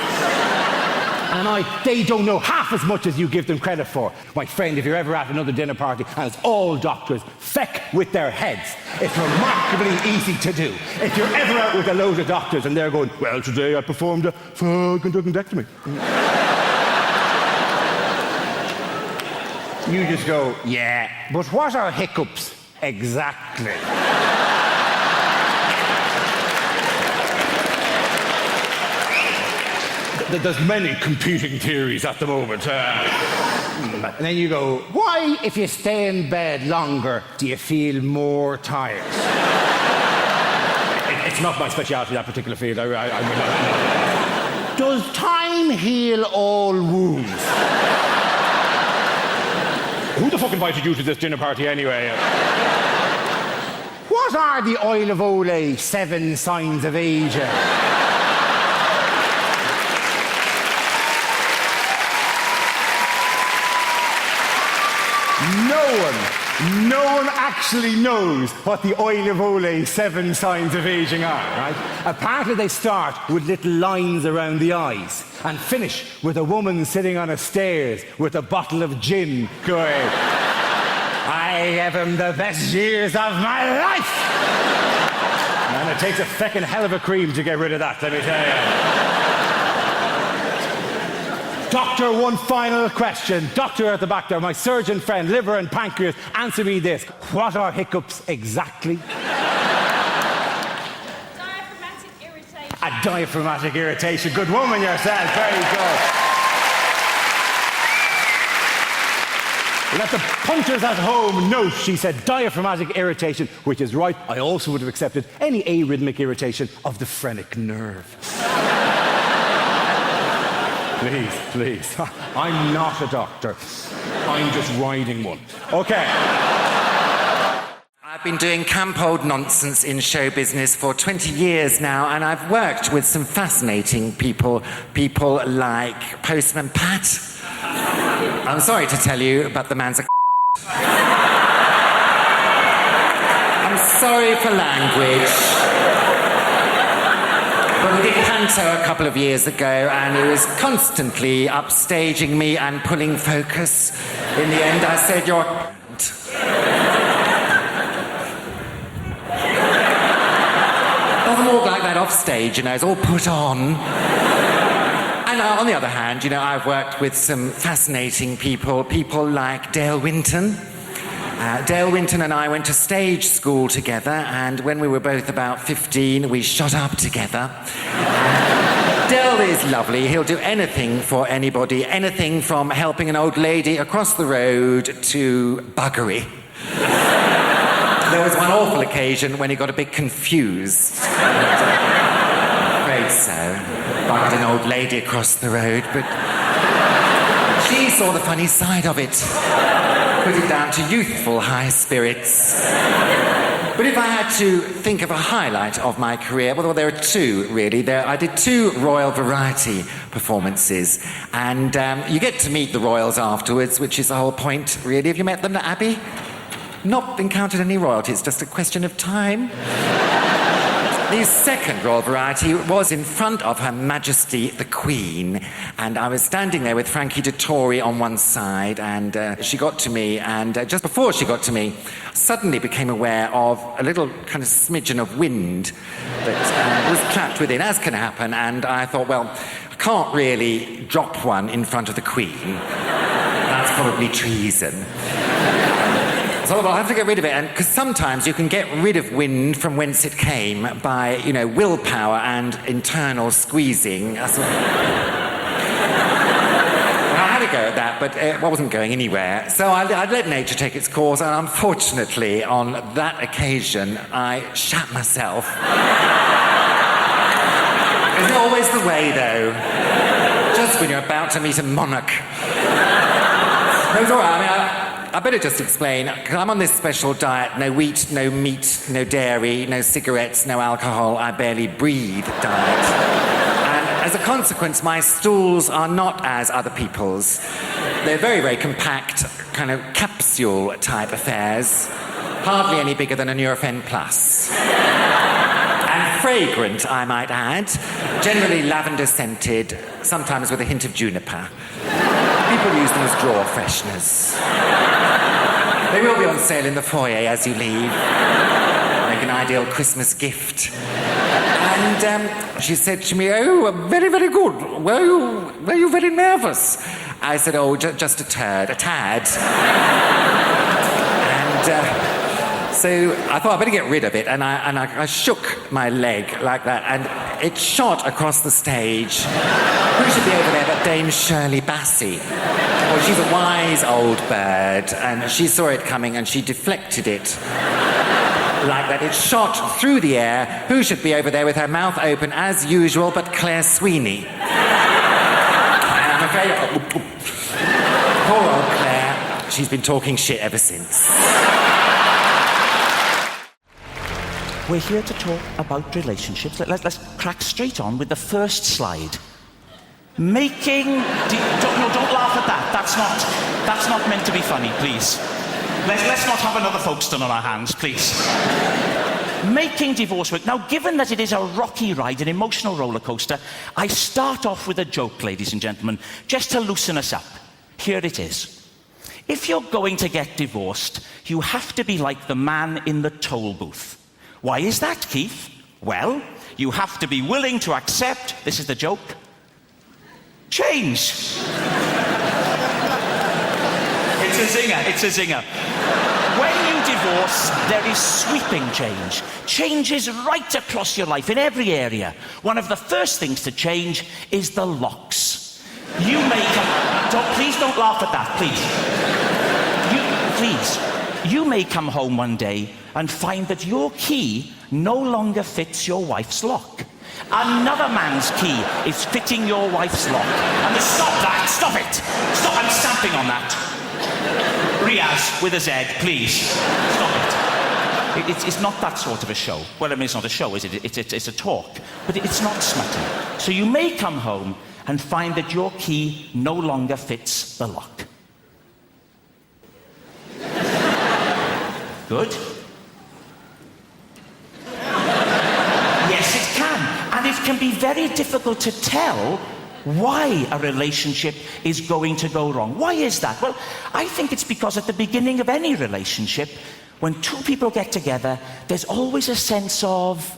And they don't know half as much as you give them credit for. My friend, if you're ever at another dinner party and it's all doctors, feck with their heads. It's remarkably easy to do. If you're ever out with a load of doctors and they're going, well, today I performed a conductectomy. You just go, yeah, but what are hiccups exactly? There's many competing theories at the moment. And then you go, why, if you stay in bed longer, do you feel more tired? It's not my speciality, that particular field. Does time heal all wounds? Who the fuck invited you to this dinner party anyway? What are the Oil of Olay 7 signs of aging? No one actually knows what the Oil of Olay 7 signs of aging are, right? Apparently they start with little lines around the eyes and finish with a woman sitting on a stairs with a bottle of gin going, I gave him the best years of my life! And it takes a feckin' hell of a cream to get rid of that, let me tell you. Doctor, one final question. Doctor at the back there, my surgeon friend, liver and pancreas, answer me this. What are hiccups exactly? Diaphragmatic irritation. A diaphragmatic irritation. Good woman yourself. Very good. Let the punters at home note, she said diaphragmatic irritation, which is right. I also would have accepted any arrhythmic irritation of the phrenic nerve. Please. I'm not a doctor. I'm just riding one. Okay. I've been doing camp old nonsense in show business for 20 years now, and I've worked with some fascinating people like Postman Pat. I'm sorry to tell you, but the man's a I'm sorry for language. But we did Panto a couple of years ago, and he was constantly upstaging me and pulling focus. In the end, I said, you're doesn't walk like that off stage, you know, it's all put on. And on the other hand, you know, I've worked with some fascinating people like Dale Winton. Dale Winton and I went to stage school together, and when we were both about 15, we shot up together. Dale is lovely. He'll do anything for anybody, anything from helping an old lady across the road to buggery. There was one awful occasion when he got a bit confused. Afraid so. Bugged an old lady across the road, but she saw the funny side of it. Put it down to youthful high spirits. But if I had to think of a highlight of my career, well, there are two, really. I did 2 Royal Variety performances, and you get to meet the royals afterwards, which is the whole point, really. Have you met them, Abby? Not encountered any royalties, just a question of time. The second Royal Variety was in front of Her Majesty the Queen, and I was standing there with Frankie Dettori on one side, and she got to me, and just before she got to me, suddenly became aware of a little kind of smidgen of wind that was trapped within, as can happen, and I thought, well, I can't really drop one in front of the Queen. That's probably treason. So I'll have to get rid of it, and because sometimes you can get rid of wind from whence it came by, you know, willpower and internal squeezing. I had a go at that, but it wasn't going anywhere. So I let nature take its course, and unfortunately, on that occasion, I shat myself. Isn't it always the way, though? Just when you're about to meet a monarch. No, it's all right. I mean, I better just explain, because I'm on this special diet, no wheat, no meat, no dairy, no cigarettes, no alcohol, I barely breathe diet. And as a consequence, my stools are not as other people's. They're very, very compact, kind of capsule-type affairs. hardly any bigger than a Nurofen Plus. And fragrant, I might add. Generally lavender scented, sometimes with a hint of juniper. People use them as drawer fresheners. They will be on sale in the foyer as you leave. Make an ideal Christmas gift. And she said to me, "Oh, very, very good. Were you very nervous?" I said, "Oh, just a tad." And so I thought I'd better get rid of it, and I shook my leg like that, and it shot across the stage. Who should be over there but Dame Shirley Bassey? Well, she's a wise old bird, and she saw it coming, and she deflected it. Like that, it shot through the air. Who should be over there with her mouth open as usual but Claire Sweeney? And I'm afraid... Poor old Claire. She's been talking shit ever since. We're here to talk about relationships. Let's crack straight on with the first slide. Making... Don't laugh at that. That's not meant to be funny, please. Let's not have another Folkestone on our hands, please. Making divorce work. Now, given that it is a rocky ride, an emotional roller coaster, I start off with a joke, ladies and gentlemen, just to loosen us up. Here it is. If you're going to get divorced, you have to be like the man in the toll booth. Why is that, Keith? Well, you have to be willing to accept, this is the joke, change. It's a zinger. When you divorce, there is sweeping change. Changes right across your life in every area. One of the first things to change is the locks. You may come... Please don't laugh at that, please. You may come home one day and find that your key no longer fits your wife's lock. Another man's key is fitting your wife's lock. And stop that! Stop it! Stop! I'm stamping on that. Riaz, with a Z, please. Stop it. It's not that sort of a show. Well, I mean, it's not a show, is it? It's a talk. But it's not smutty. So you may come home and find that your key no longer fits the lock. Good. Yes, it can. And it can be very difficult to tell why a relationship is going to go wrong. Why is that? Well, I think it's because at the beginning of any relationship, when two people get together, there's always a sense of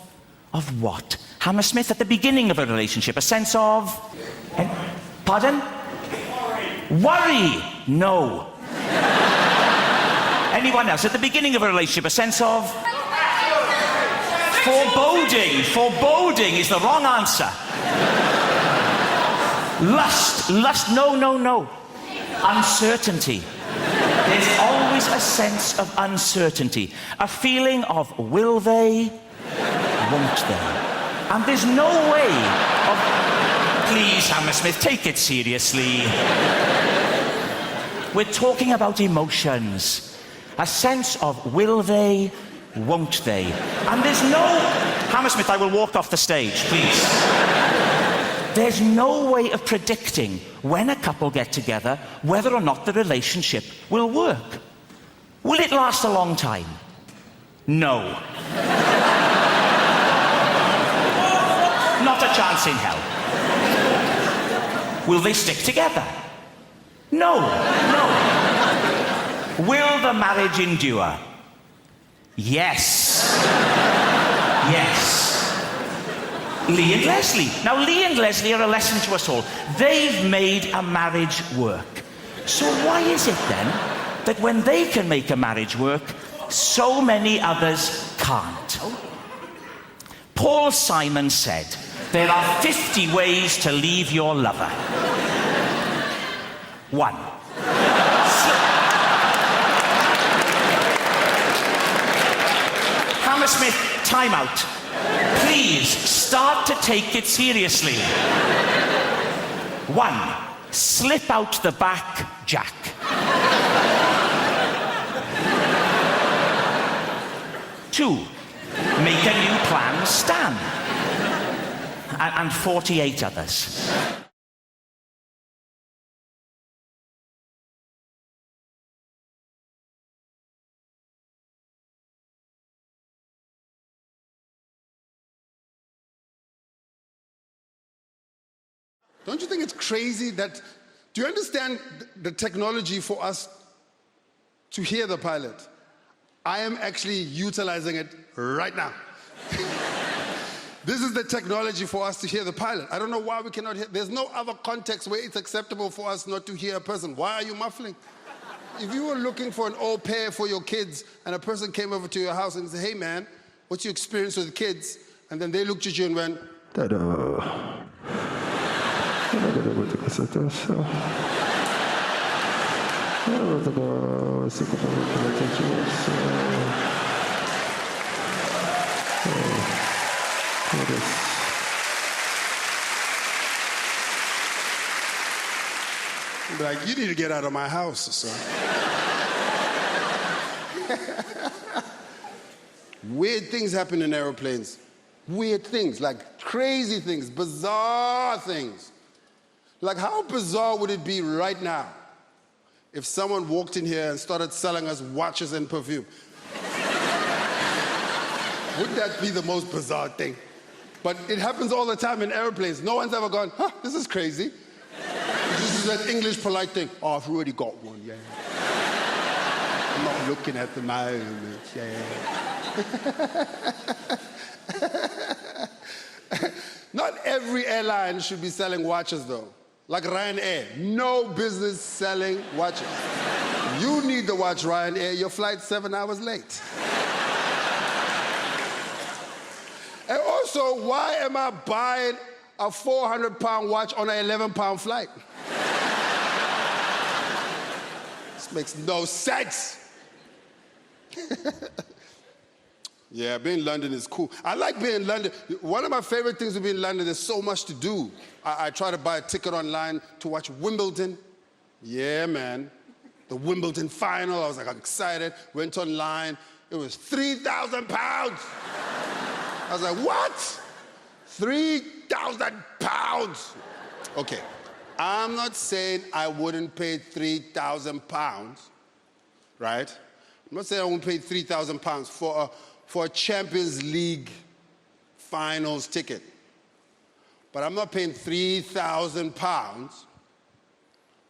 what? Hammersmith, at the beginning of a relationship, a sense of... Pardon? Worry. No. Anyone else? At the beginning of a relationship, a sense of... Foreboding. Foreboding is the wrong answer. Lust, no. Uncertainty. There's always a sense of uncertainty. A feeling of will they, won't they? And there's no way of... Please, Hammersmith, take it seriously. We're talking about emotions. A sense of will they, won't they? And there's no... Hammersmith, I will walk off the stage, please. There's no way of predicting when a couple get together whether or not the relationship will work. Will it last a long time? No. Not a chance in hell. Will they stick together? No. Will the marriage endure? Yes. Lee and Leslie. Now, Lee and Leslie are a lesson to us all. They've made a marriage work. So why is it then that when they can make a marriage work, so many others can't? Paul Simon said, there are 50 ways to leave your lover. 1. Hammersmith, time out. Please, start to take it seriously. 1. Slip out the back, Jack. 2. Make a new plan, Stan. And 48 others. Don't you think it's crazy that... Do you understand the technology for us to hear the pilot? I am actually utilizing it right now. This is the technology for us to hear the pilot. I don't know why we cannot hear. There's no other context where it's acceptable for us not to hear a person. Why are you muffling? If you were looking for an au pair for your kids and a person came over to your house and said, hey man, what's your experience with kids? And then they looked at you and went, ta-da. Like, you need to get out of my house, son. Weird things happen in airplanes. Weird things, like crazy things, bizarre things. Like, how bizarre would it be right now if someone walked in here and started selling us watches and perfume? Wouldn't that be the most bizarre thing? But it happens all the time in airplanes. No one's ever gone, huh, this is crazy. This is that English polite thing. Oh, I've already got one, yeah. I'm not looking at the moment, yeah. Not every airline should be selling watches, though. Like Ryanair, no business selling watches. You need the watch, Ryanair. Your flight's 7 hours late. And also, why am I buying a 400-pound watch on an 11-pound flight? This makes no sense. Yeah, being in London is cool. I like being in London. One of my favorite things to be in London, there's so much to do. I try to buy a ticket online to watch Wimbledon. Yeah, man. The Wimbledon final, I was like, I'm excited. Went online, it was £3,000. I was like, what? £3,000. Okay, I'm not saying I wouldn't pay £3,000, right? I'm not saying I wouldn't pay £3,000 for a Champions League finals ticket. But I'm not paying £3,000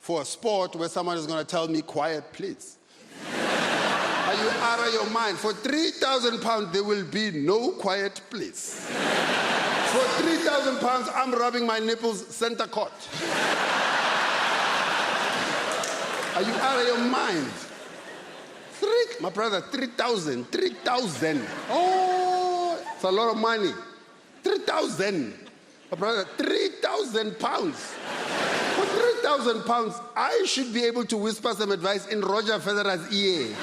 for a sport where someone is going to tell me, quiet, please. Are you out of your mind? For £3,000, there will be no quiet, please. For £3,000, I'm rubbing my nipples center court. Are you out of your mind? My brother, 3,000. Oh, it's a lot of money. 3,000. My brother, £3,000. For £3,000, I should be able to whisper some advice in Roger Federer's ear.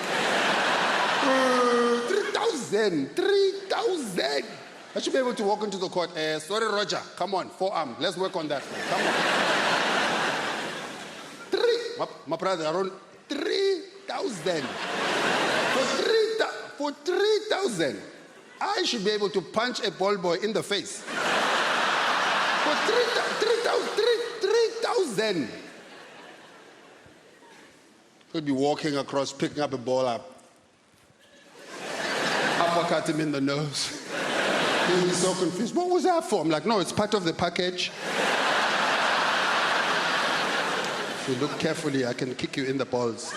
3,000. I should be able to walk into the court. Sorry, Roger. Come on, forearm. Let's work on that. Come on. My brother, around 3,000. For 3,000, I should be able to punch a ball boy in the face. For 3,000. Could be walking across, picking up a ball up. Uppercut him in the nose. He's so confused. What was that for? I'm like, no, it's part of the package. If you look carefully, I can kick you in the balls.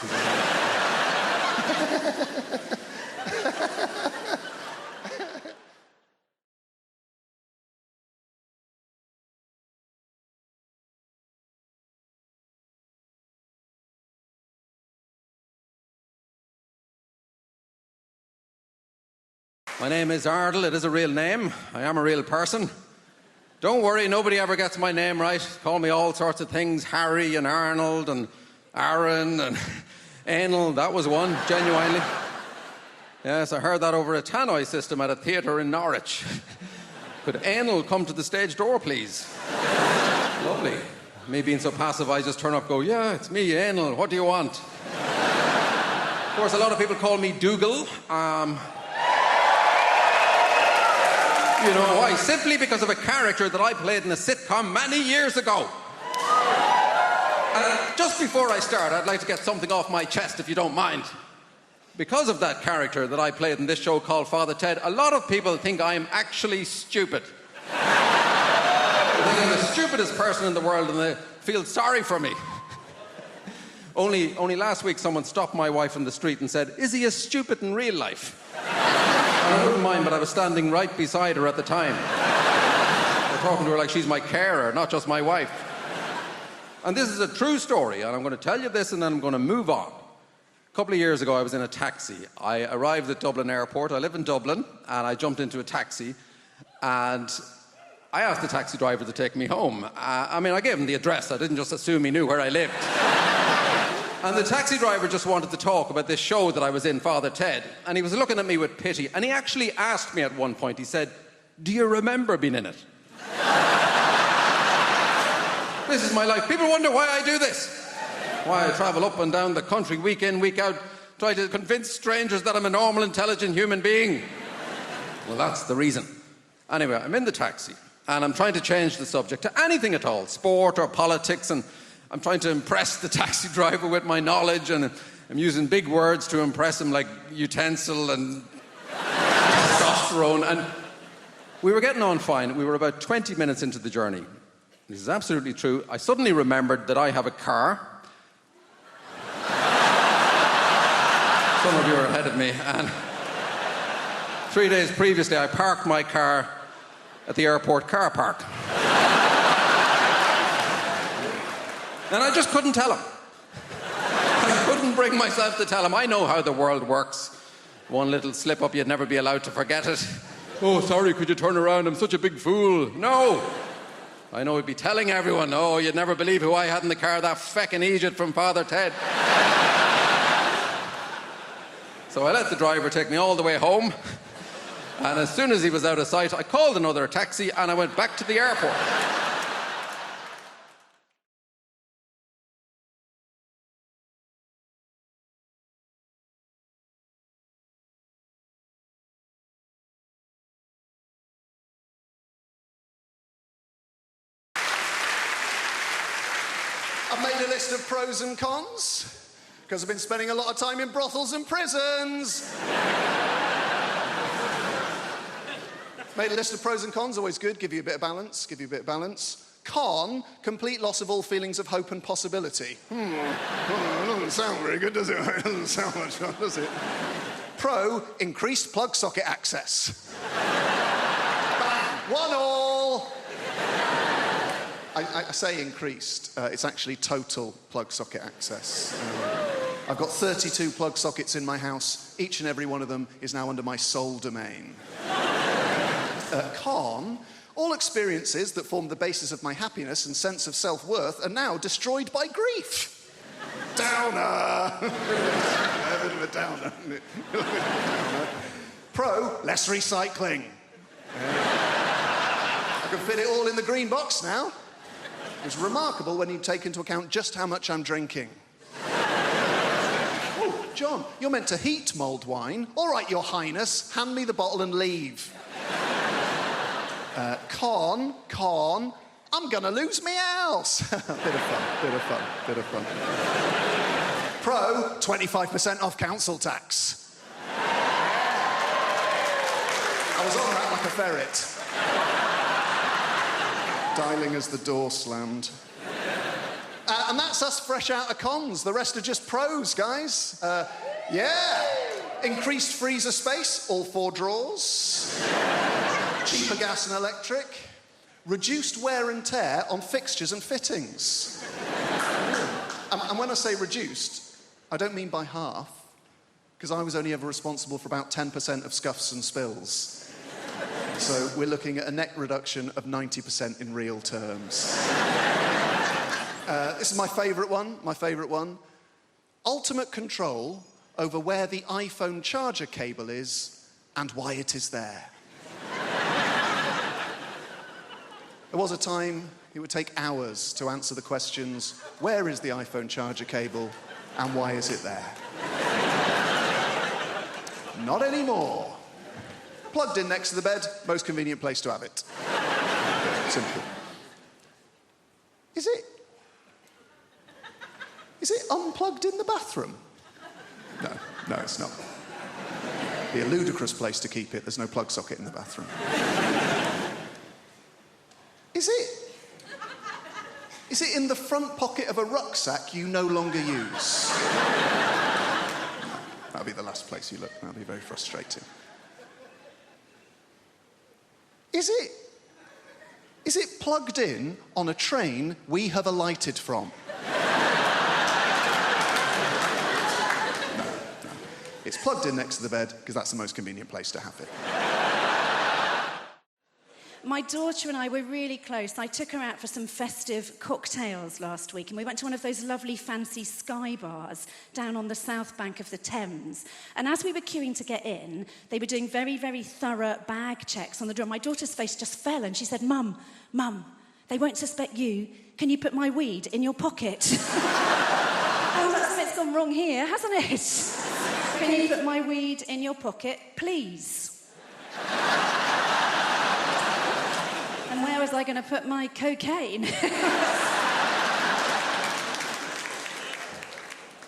My name is Ardle. It is a real name. I am a real person. Don't worry, nobody ever gets my name right. Call me all sorts of things. Harry and Arnold and Aaron and Anal. That was one, genuinely. Yes, I heard that over a tannoy system at a theatre in Norwich. Could Anal come to the stage door, please? Lovely. Me being so passive, I just turn up and go, yeah, it's me, Anal. What do you want? Of course, a lot of people call me Dougal. You know why? Simply because of a character that I played in a sitcom many years ago. And just before I start, I'd like to get something off my chest, if you don't mind. Because of that character that I played in this show called Father Ted, a lot of people think I'm actually stupid. think I'm the stupidest person in the world and they feel sorry for me. Only last week someone stopped my wife in the street and said, "Is he as stupid in real life?" And I wouldn't mind, but I was standing right beside her at the time. I'm talking to her like she's my carer, not just my wife. And this is a true story, and I'm going to tell you this and then I'm going to move on. A couple of years ago, I was in a taxi. I arrived at Dublin Airport. I live in Dublin, and I jumped into a taxi, and I asked the taxi driver to take me home. I gave him the address. I didn't just assume he knew where I lived. And the taxi driver just wanted to talk about this show that I was in, Father Ted, and he was looking at me with pity, and he actually asked me at one point, he said, "Do you remember being in it?" This is my life. People wonder why I do this. Why I travel up and down the country week in, week out, try to convince strangers that I'm a normal, intelligent human being. Well, that's the reason. Anyway, I'm in the taxi, and I'm trying to change the subject to anything at all, sport or politics, and I'm trying to impress the taxi driver with my knowledge, and I'm using big words to impress him, like utensil and testosterone, and we were getting on fine. We were about 20 minutes into the journey. This is absolutely true. I suddenly remembered that I have a car. Some of you are ahead of me. And 3 days previously, I parked my car at the airport car park. And I just couldn't tell him. I couldn't bring myself to tell him. I know how the world works. One little slip up, you'd never be allowed to forget it. "Oh, sorry, could you turn around? I'm such a big fool." No. I know he'd be telling everyone, "Oh, you'd never believe who I had in the car, that feckin' Egypt from Father Ted." So I let the driver take me all the way home. And as soon as he was out of sight, I called another taxi and I went back to the airport. I've made a list of pros and cons, because I've been spending a lot of time in brothels and prisons. Made a list of pros and cons, always good, give you a bit of balance, Con, complete loss of all feelings of hope and possibility. It doesn't sound very good, does it? It doesn't sound much fun, does it? Pro, increased plug socket access. Bang, 1-1. I say increased, it's actually total plug socket access. I've got 32 plug sockets in my house. Each and every one of them is now under my sole domain. Con, all experiences that formed the basis of my happiness and sense of self-worth are now destroyed by grief. Downer. A bit of a downer, isn't it? Pro, less recycling. I can fit it all in the green box now. It's remarkable when you take into account just how much I'm drinking. Oh, John, you're meant to heat mulled wine. All right, Your Highness, hand me the bottle and leave. Con, I'm gonna lose me house. Bit of fun. Pro, 25% off council tax. I was on that like a ferret. Dialing as the door slammed. And that's us fresh out of cons. The rest are just pros, guys. Yeah. Increased freezer space, all 4 drawers. Cheaper gas and electric. Reduced wear and tear on fixtures and fittings. And when I say reduced, I don't mean by half, because I was only ever responsible for about 10% of scuffs and spills. So we're looking at a net reduction of 90% in real terms. This is my favourite one. Ultimate control over where the iPhone charger cable is and why it is there. There was a time it would take hours to answer the questions, where is the iPhone charger cable and why is it there? Not anymore. Plugged in next to the bed, most convenient place to have it. Simple. Is it unplugged in the bathroom? No, it's not. It'd be a ludicrous place to keep it. There's no plug socket in the bathroom. Is it Is it in the front pocket of a rucksack you no longer use? That'll be the last place you look. That'll be very frustrating. Is it plugged in on a train we have alighted from? No. It's plugged in next to the bed because that's the most convenient place to have it. My daughter and I were really close. I took her out for some festive cocktails last week, and we went to one of those lovely fancy sky bars down on the south bank of the Thames. And as we were queuing to get in, they were doing very, very thorough bag checks on the door. My daughter's face just fell, and she said, Mum, they won't suspect you. Can you put my weed in your pocket? Oh, that's it's gone wrong here, hasn't it? Can you put my weed in your pocket, please? And where was I going to put my cocaine?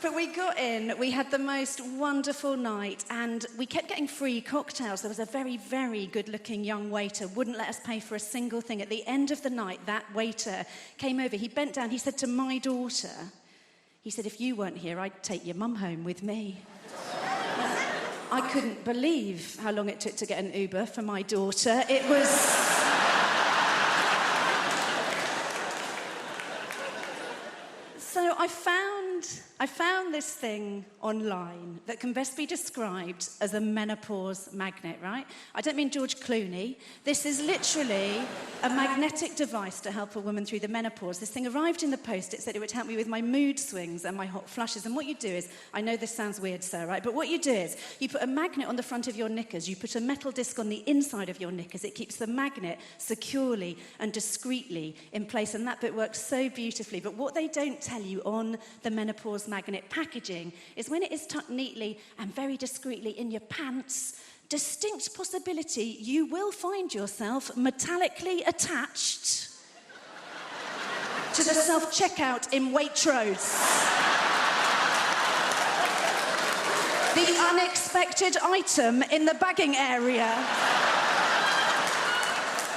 But we got in, we had the most wonderful night, and we kept getting free cocktails. There was a very, very good-looking young waiter, wouldn't let us pay for a single thing. At the end of the night, that waiter came over, he bent down, he said to my daughter, he said, if you weren't here, I'd take your mum home with me. I couldn't believe how long it took to get an Uber for my daughter. It was... So I found this thing online that can best be described as a menopause magnet, right? I don't mean George Clooney. This is literally a magnetic device to help a woman through the menopause. This thing arrived in the post. It said it would help me with my mood swings and my hot flushes. And what you do is, I know this sounds weird, sir, right? But what you do is, you put a magnet on the front of your knickers. You put a metal disc on the inside of your knickers. It keeps the magnet securely and discreetly in place. And that bit works so beautifully. But what they don't tell you on the menopause magnet packaging is when it is tucked neatly and very discreetly in your pants, distinct possibility you will find yourself metallically attached to the self-checkout in Waitrose. The unexpected item in the bagging area.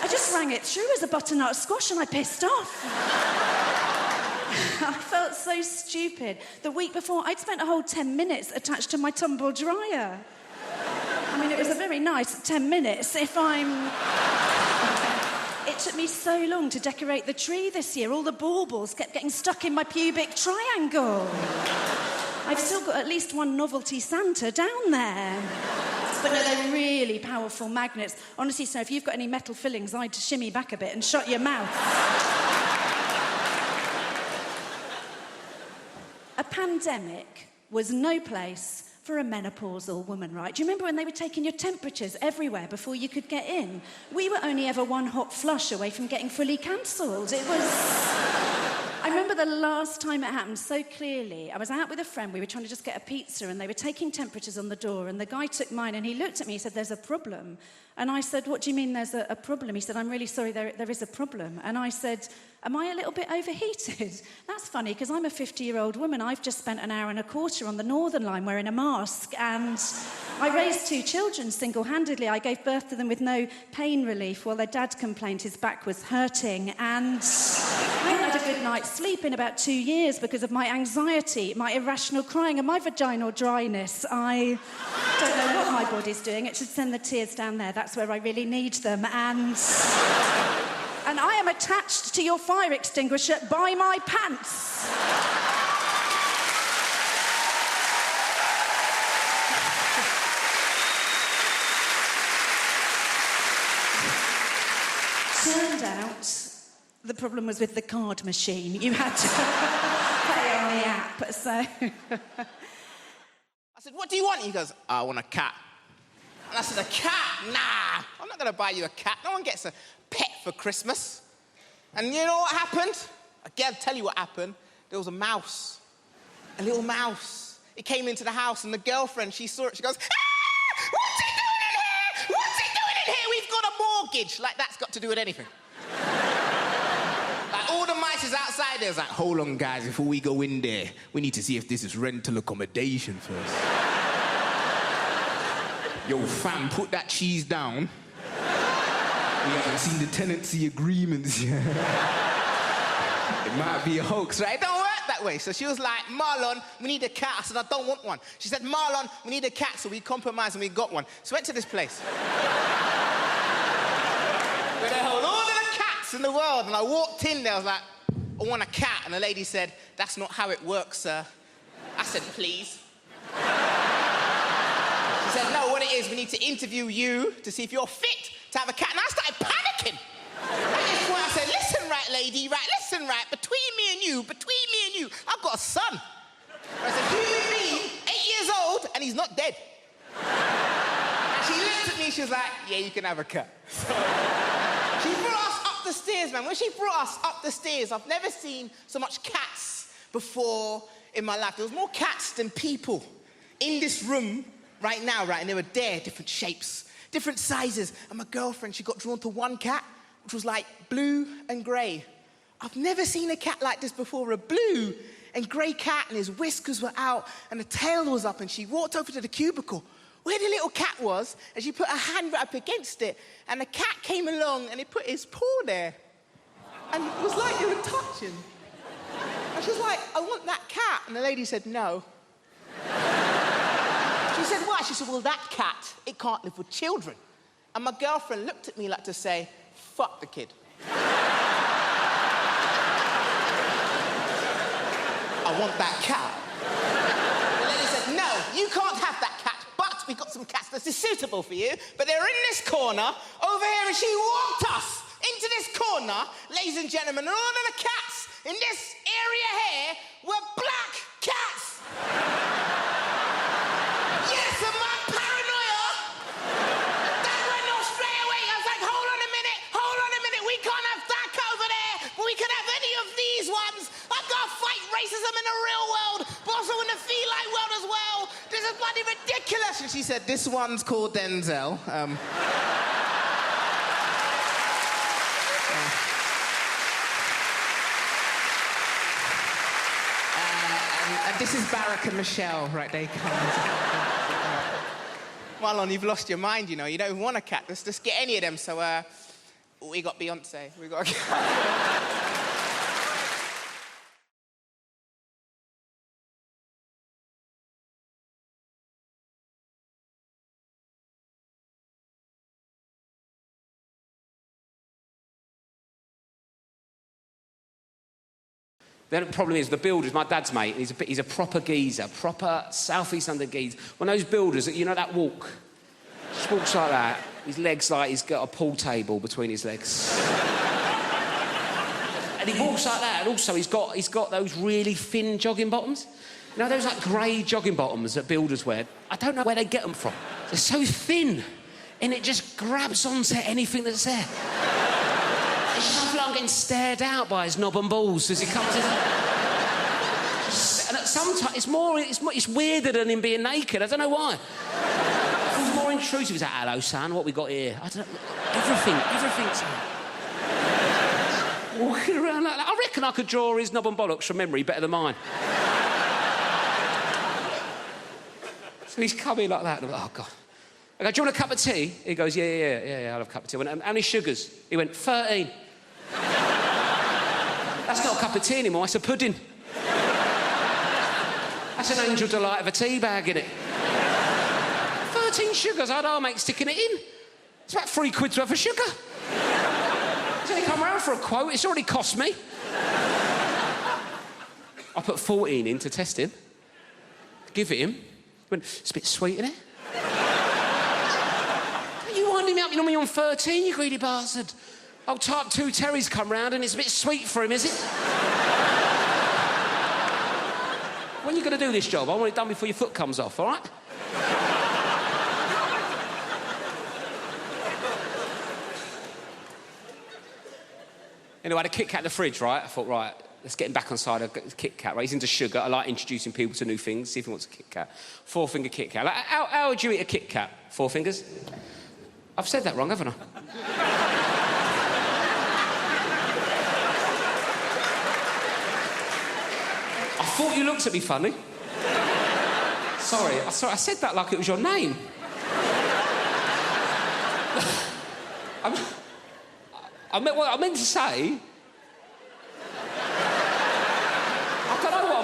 I just rang it through as a butternut squash and I pissed off. I felt so stupid. The week before, I'd spent a whole 10 minutes attached to my tumble dryer. I mean, it was a very nice 10 minutes if I'm... It took me so long to decorate the tree this year. All the baubles kept getting stuck in my pubic triangle. I've still got at least one novelty Santa down there. But no, they're really powerful magnets. Honestly, so if you've got any metal fillings, I'd shimmy back a bit and shut your mouth. A pandemic was no place for a menopausal woman, right? Do you remember when they were taking your temperatures everywhere before you could get in? We were only ever one hot flush away from getting fully cancelled. It was... I remember the last time it happened so clearly. I was out with a friend, we were trying to just get a pizza, and they were taking temperatures on the door, and the guy took mine, and he looked at me, he said, there's a problem. And I said, what do you mean there's a problem? He said, I'm really sorry, there is a problem. And I said, am I a little bit overheated? That's funny, because I'm a 50-year-old woman. I've just spent an hour and a quarter on the Northern Line wearing a mask, and I raised 2 children single-handedly. I gave birth to them with no pain relief while their dad complained his back was hurting, and I hadn't had a good night's sleep in about 2 years because of my anxiety, my irrational crying, and my vaginal dryness. I don't know what my body's doing. It should send the tears down there. That's where I really need them, and I am attached to your fire extinguisher by my pants. Turned out the problem was with the card machine. You had to pay on the app, so... I said, what do you want? He goes, I want a cat. And I said, a cat? Nah, I'm not going to buy you a cat. No one gets a pet for Christmas. And you know what happened? I'll tell you what happened. There was a mouse, a little mouse. It came into the house, and the girlfriend, she saw it. She goes, ah, what's he doing in here? What's he doing in here? We've got a mortgage. Like, that's got to do with anything. Like, all the mice is outside there. It's like, hold on, guys, before we go in there, we need to see if this is rental accommodation first. Yo, fam, put that cheese down. We haven't seen the tenancy agreements yet. It might be a hoax, right? It don't work that way. So she was like, Marlon, we need a cat. I said, I don't want one. She said, Marlon, we need a cat. So we compromised and we got one. So we went to this place. Where they hold all of the cats in the world. And I walked in there, I was like, I want a cat. And the lady said, that's not how it works, sir. I said, please. She said, no, what it is, we need to interview you to see if you're fit to have a cat. And I started panicking. At this point, I said, listen, right, lady, right, listen, right, between me and you, I've got a son. I said, human being, 8 years old, and he's not dead. And she looked at me, she was like, yeah, you can have a cat. She brought us up the stairs, man. When she brought us up the stairs, I've never seen so much cats before in my life. There was more cats than people in this room right now, right? And they were there, different shapes, different sizes. And my girlfriend, she got drawn to one cat, which was like blue and grey. I've never seen a cat like this before, a blue and grey cat, and his whiskers were out, and the tail was up, and she walked over to the cubicle where the little cat was, and she put her hand right up against it, and the cat came along, and he put his paw there. And it was like they were touching. And she was like, I want that cat. And the lady said, no. She said, why? She said, well, that cat, it can't live with children. And my girlfriend looked at me like to say, fuck the kid. I want that cat. The lady said, no, you can't have that cat, but we've got some cats that is suitable for you, but they're in this corner over here, and she walked us into this corner, ladies and gentlemen, and all of the cats in this area here were black cats. Yes, and my paranoia, that went off straight away. I was like, hold on a minute, we can't have that cat over there, but we can have any of these ones. I've got to fight racism in the real world, but also in the feline world as well. This is bloody ridiculous. And she said, this one's called Denzel. And this is Barack and Michelle, right? They come. Marlon, you've lost your mind, you know. You don't even want a cat. Let's just get any of them. So, we got Beyonce. We got a cat. The problem is the builders, my dad's mate, he's a proper geezer, proper South East London geezer. One of those builders, you know that walk? Just walks like that. His legs like he's got a pool table between his legs. And he walks like that, and also he's got those really thin jogging bottoms. You know those like grey jogging bottoms that builders wear? I don't know where they get them from. They're so thin, and it just grabs onto anything that's there. It's just like I'm getting stared out by his knob and balls as he comes in. And sometimes it's weirder than him being naked. I don't know why. It feels more intrusive. He's like, hello, son, what we got here? I don't know. Everything's walking around like that. I reckon I could draw his knob and bollocks from memory better than mine. So he's coming like that, and I'm like, oh, God. I go, do you want a cup of tea? He goes, yeah, I'll have a cup of tea. I went, how many sugars? He went, 13. That's not a cup of tea anymore, it's a pudding. That's an Angel Delight of a tea bag, innit? 13 sugars, I'd our mate sticking it in. It's about 3 quid's worth of sugar. He's only come round for a quote, it's already cost me. I put 14 in to test him. Give it him. He went, it's a bit sweet, isn't it? You winding me up, you know me on 13, you greedy bastard. Old type 2 Terry's come round and it's a bit sweet for him, is it? When are you going to do this job? I want it done before your foot comes off, all right? Anyway, I had a Kit Kat in the fridge, right? I thought, right, let's get him back on side of Kit Kat, right? He's into sugar. I like introducing people to new things, see if he wants a Kit Kat. 4-finger Kit Kat. Like, how would you eat a Kit Kat? 4 fingers? I've said that wrong, haven't I? I thought you looked at me funny. Sorry, I said that like it was your name. I meant to say...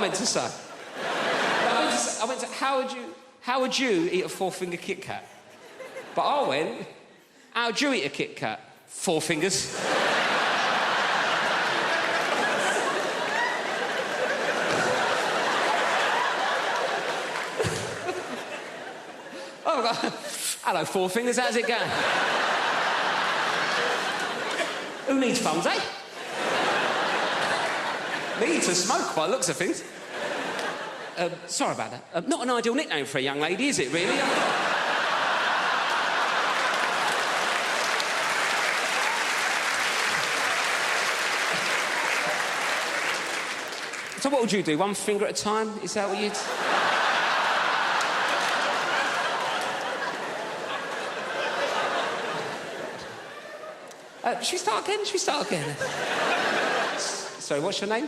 meant to say. I went to how would you eat a 4-finger Kit Kat? But I went, how would you eat a Kit Kat? 4 fingers. Hello, 4 fingers, how's it going? Who needs thumbs, eh? Me to smoke by the looks of things. Sorry about that. Not an ideal nickname for a young lady, is it, really? So what would you do? 1 finger at a time? Is that what you'd... Should we start again? Sorry, what's your name?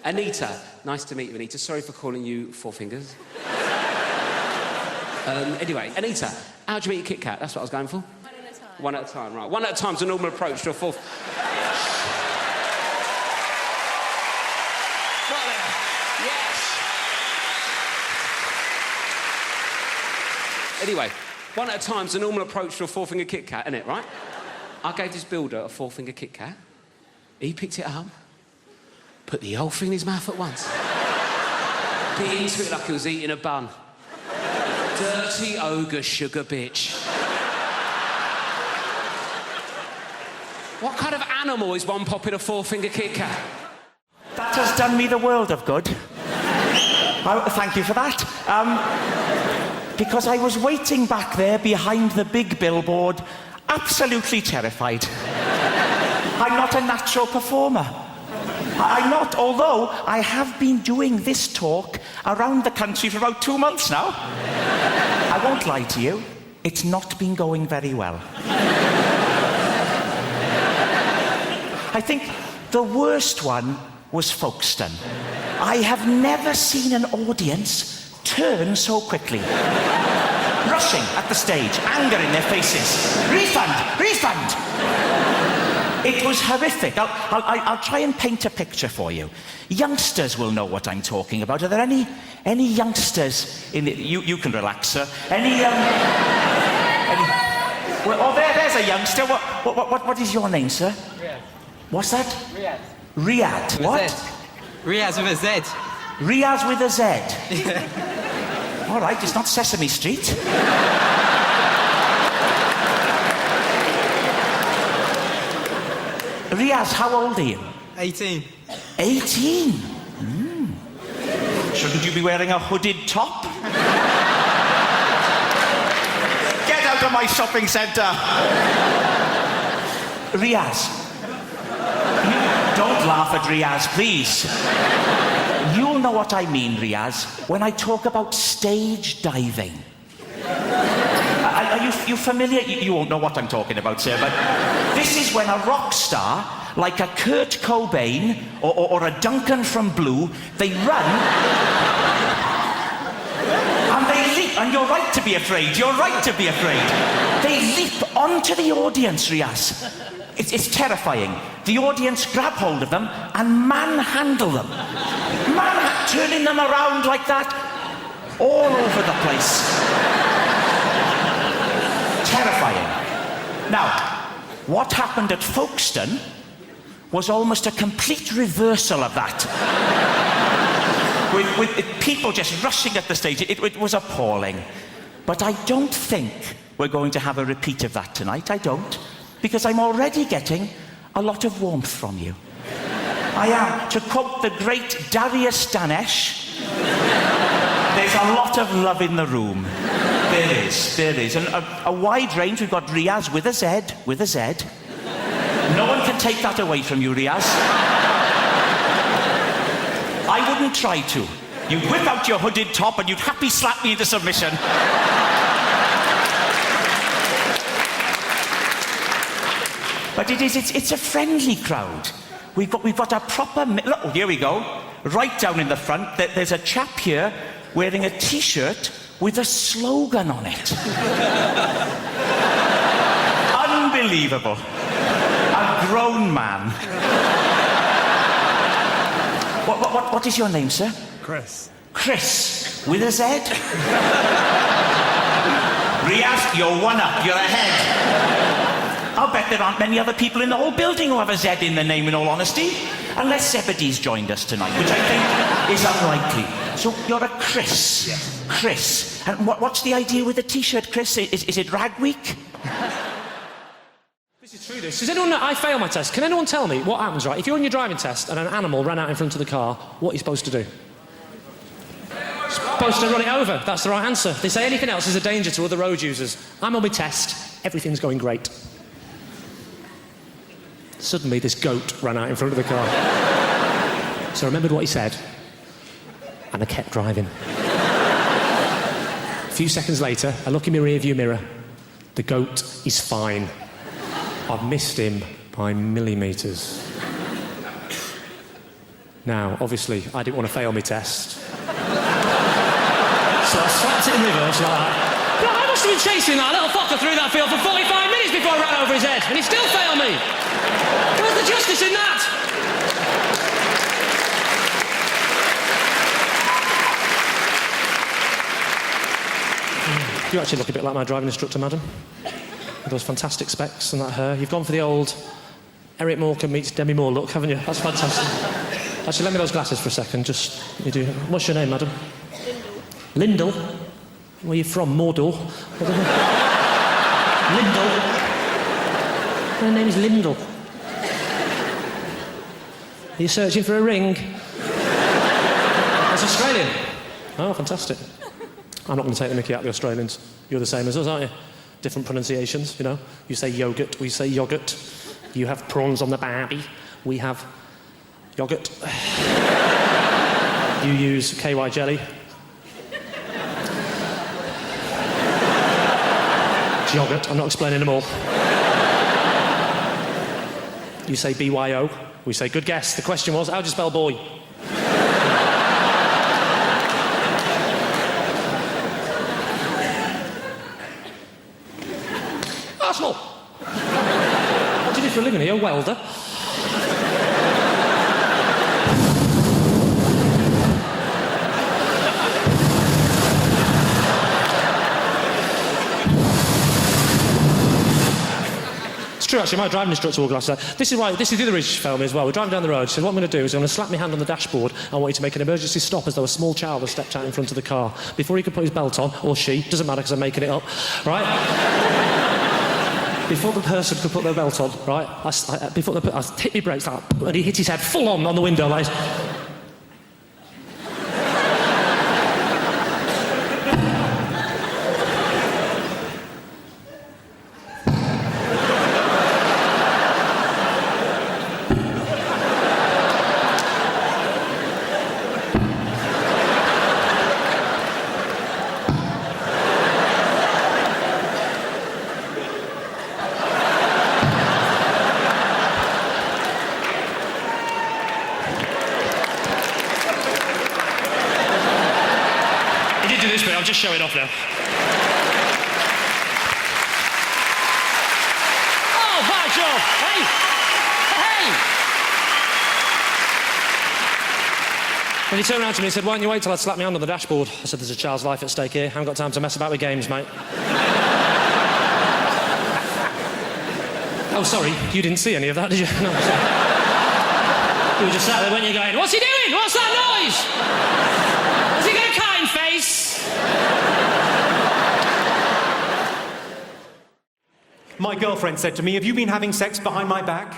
Anita. Nice to meet you, Anita. Sorry for calling you 4 fingers. Anyway, Anita, how do you eat a Kit Kat? That's what I was going for. 1 at a time. 1 at a time, right. 1 at a time's a normal approach to a 4th. Yes. Anyway, 1 at a time's a normal approach to a 4-finger Kit Kat, isn't it, right? I gave this builder a 4-finger Kit Kat. He picked it up, put the whole thing in his mouth at once. Bit into it like he was eating a bun. Dirty ogre sugar bitch. What kind of animal is one popping a 4-finger Kit Kat? That has done me the world of good. Thank you for that. Because I was waiting back there behind the big billboard, absolutely terrified. I'm not a natural performer. I'm not, although I have been doing this talk around the country for about 2 months now. I won't lie to you, it's not been going very well. I think the worst one was Folkestone. I have never seen an audience turn so quickly. Rushing at the stage, anger in their faces. Refund! Refund! It was horrific. I'll try and paint a picture for you. Youngsters will know what I'm talking about. Are there any youngsters in the... You can relax, sir. Well, oh, there's a youngster. What is your name, sir? Riyadh. What's that? Riyadh. Riyadh. What? Riyadh with a Z. Riyadh with a Z. All right, it's not Sesame Street. Riaz, how old are you? 18. 18? Shouldn't you be wearing a hooded top? Get out of my shopping centre! Riaz. Don't laugh at Riaz, please. You'll know what I mean, Riaz, when I talk about stage diving. Are you familiar? You won't know what I'm talking about, sir, but this is when a rock star, like a Kurt Cobain or a Duncan from Blue, they run and they leap. And you're right to be afraid. You're right to be afraid. They leap onto the audience, Riaz. It's terrifying. The audience grab hold of them and manhandle them. Turning them around like that, all over the place. Terrifying. Now, what happened at Folkestone was almost a complete reversal of that. with people just rushing at the stage. It was appalling. But I don't think we're going to have a repeat of that tonight. I don't. Because I'm already getting a lot of warmth from you. I am. To quote the great Darius Danesh, there's a lot of love in the room. There is. And a wide range. We've got Riaz with a Z. No one can take that away from you, Riaz. I wouldn't try to. You'd whip out your hooded top and you'd happy slap me into submission. But it's a friendly crowd. We've got a proper... Look, here we go. Right down in the front, there's a chap here wearing a T-shirt with a slogan on it. Unbelievable. A grown man. What is your name, sir? Chris. Chris, with a Z? Riaz, you're one up, you're ahead. I'll bet there aren't many other people in the whole building who have a Z in their name, in all honesty. Unless Zebedee's joined us tonight, which I think is unlikely. So you're a Chris. Yes. Chris. And what's the idea with the T-shirt, Chris? Is it Rag Week? This is true, this. Does anyone know? I fail my test. Can anyone tell me what happens, right? If you're on your driving test and an animal ran out in front of the car, what are you supposed to do? Supposed to run it over. That's the right answer. If they say anything else is a danger to other road users. I'm on my test. Everything's going great. Suddenly, this goat ran out in front of the car. So I remembered what he said, and I kept driving. A few seconds later, I look in my rearview mirror. The goat is fine. I've missed him by millimetres. Now, obviously, I didn't want to fail my test. So I slapped it in reverse like that. God, I must have been chasing that little fucker through that field for 45 minutes before I ran over his head, and he still failed me. Where's the justice in that? You actually look a bit like my driving instructor, madam. With those fantastic specs and that hair. You've gone for the old Eric Morecambe meets Demi Moore look, haven't you? That's fantastic. Actually, let me those glasses for a second. Just, you do. What's your name, madam? Lyndall. Where are you from? Mordor? Lyndall. My name's Lyndall. Are you searching for a ring? That's Australian. Oh, fantastic. I'm not going to take the mickey out of the Australians. You're the same as us, aren't you? Different pronunciations, you know. You say yogurt, we say yoghurt. You have prawns on the barbie, we have yoghurt. You use KY jelly. It's yoghurt, I'm not explaining them all. You say BYO, we say good guess. The question was, how do you spell boy? Arsenal! What do you do for a living? Are you a welder? It's true, actually, my driving instructor wore glasses. This is the other reason she failed me as well. We're driving down the road. She said, what I'm going to do is I'm going to slap my hand on the dashboard. I want you to make an emergency stop as though a small child has stepped out in front of the car. Before he could put his belt on, or she, doesn't matter because I'm making it up, right? Before the person could put their belt on, right, I hit my brakes like, and he hit his head full on the window like... I'll just show it off now. Oh, bad job! Hey! Hey! And he turned around to me and said, why don't you wait till I slap my hand on the dashboard? I said, there's a child's life at stake here. I haven't got time to mess about with games, mate. Oh, sorry, you didn't see any of that, did you? No, sorry. You were just sat there, weren't you, going, what's he doing? What's that noise? Has he got a kind face? My girlfriend said to me, have you been having sex behind my back?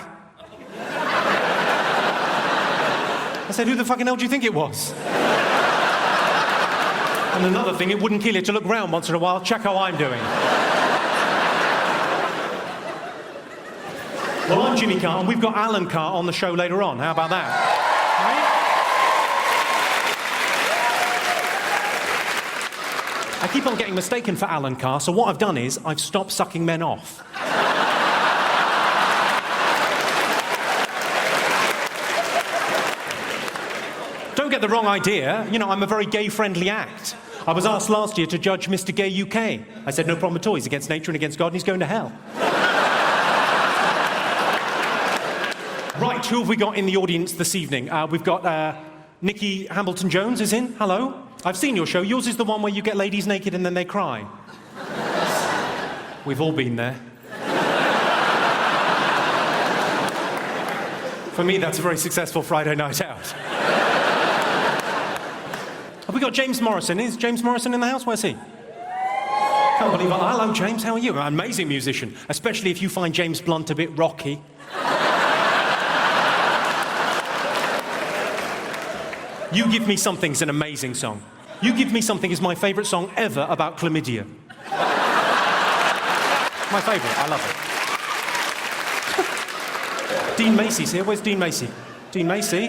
I said, who the fucking hell do you think it was? And another thing, it wouldn't kill you to look round once in a while, check how I'm doing. Well, I'm Jimmy Carr, and we've got Alan Carr on the show later on. How about that? I keep on getting mistaken for Alan Carr, so what I've done is I've stopped sucking men off. Don't get the wrong idea. You know, I'm a very gay-friendly act. I was asked last year to judge Mr. Gay UK. I said, no problem at all. He's against nature and against God, and he's going to hell. Right, who have we got in the audience this evening? We've got Nikki Hamilton-Jones is in. Hello. I've seen your show. Yours is the one where you get ladies naked and then they cry. We've all been there. For me, that's a very successful Friday night out. Have we got James Morrison? Is James Morrison in the house? Where's he? Can't believe it. Hello, James. How are you? An amazing musician, especially if you find James Blunt a bit rocky. You Give Me Something is an amazing song. You Give Me Something is my favourite song ever about chlamydia. My favourite. I love it. Dean Macy's here. Where's Dean Macy? Dean Macy?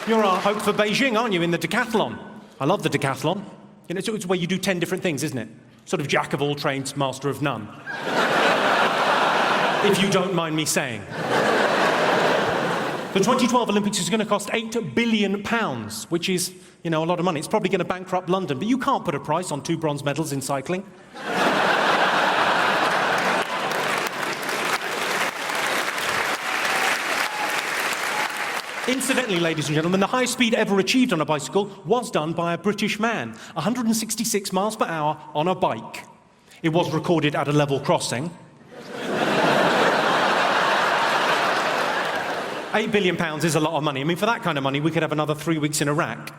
You're our hope for Beijing, aren't you, in the decathlon? I love the decathlon. You know, it's where you do 10 different things, isn't it? Sort of jack of all trades, master of none. If you don't mind me saying. The 2012 Olympics is going to cost £8 billion, which is, you know, a lot of money. It's probably going to bankrupt London, but you can't put a price on 2 bronze medals in cycling. Incidentally, ladies and gentlemen, the highest speed ever achieved on a bicycle was done by a British man, 166 miles per hour on a bike. It was recorded at a level crossing. £8 billion is a lot of money. I mean, for that kind of money, we could have another 3 weeks in Iraq.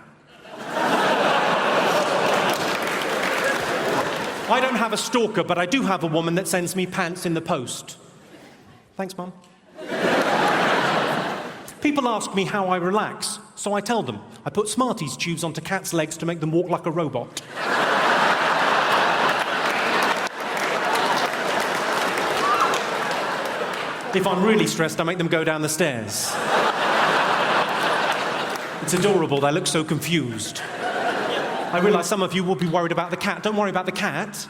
I don't have a stalker, but I do have a woman that sends me pants in the post. Thanks, Mum. People ask me how I relax, so I tell them. I put Smarties tubes onto cats' legs to make them walk like a robot. If I'm really stressed, I make them go down the stairs. It's adorable, they look so confused. I realise some of you will be worried about the cat. Don't worry about the cat.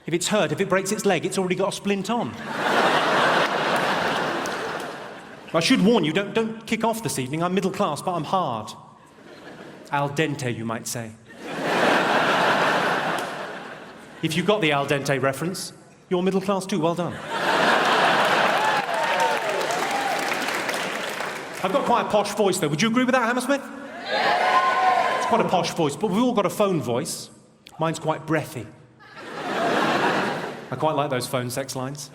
If it's hurt, if it breaks its leg, it's already got a splint on. I should warn you, don't kick off this evening. I'm middle class, but I'm hard. Al dente, you might say. If you got the al dente reference, you're middle class too. Well done. I've got quite a posh voice, though. Would you agree with that, Hammersmith? It's quite a posh voice, but we've all got a phone voice. Mine's quite breathy. I quite like those phone sex lines.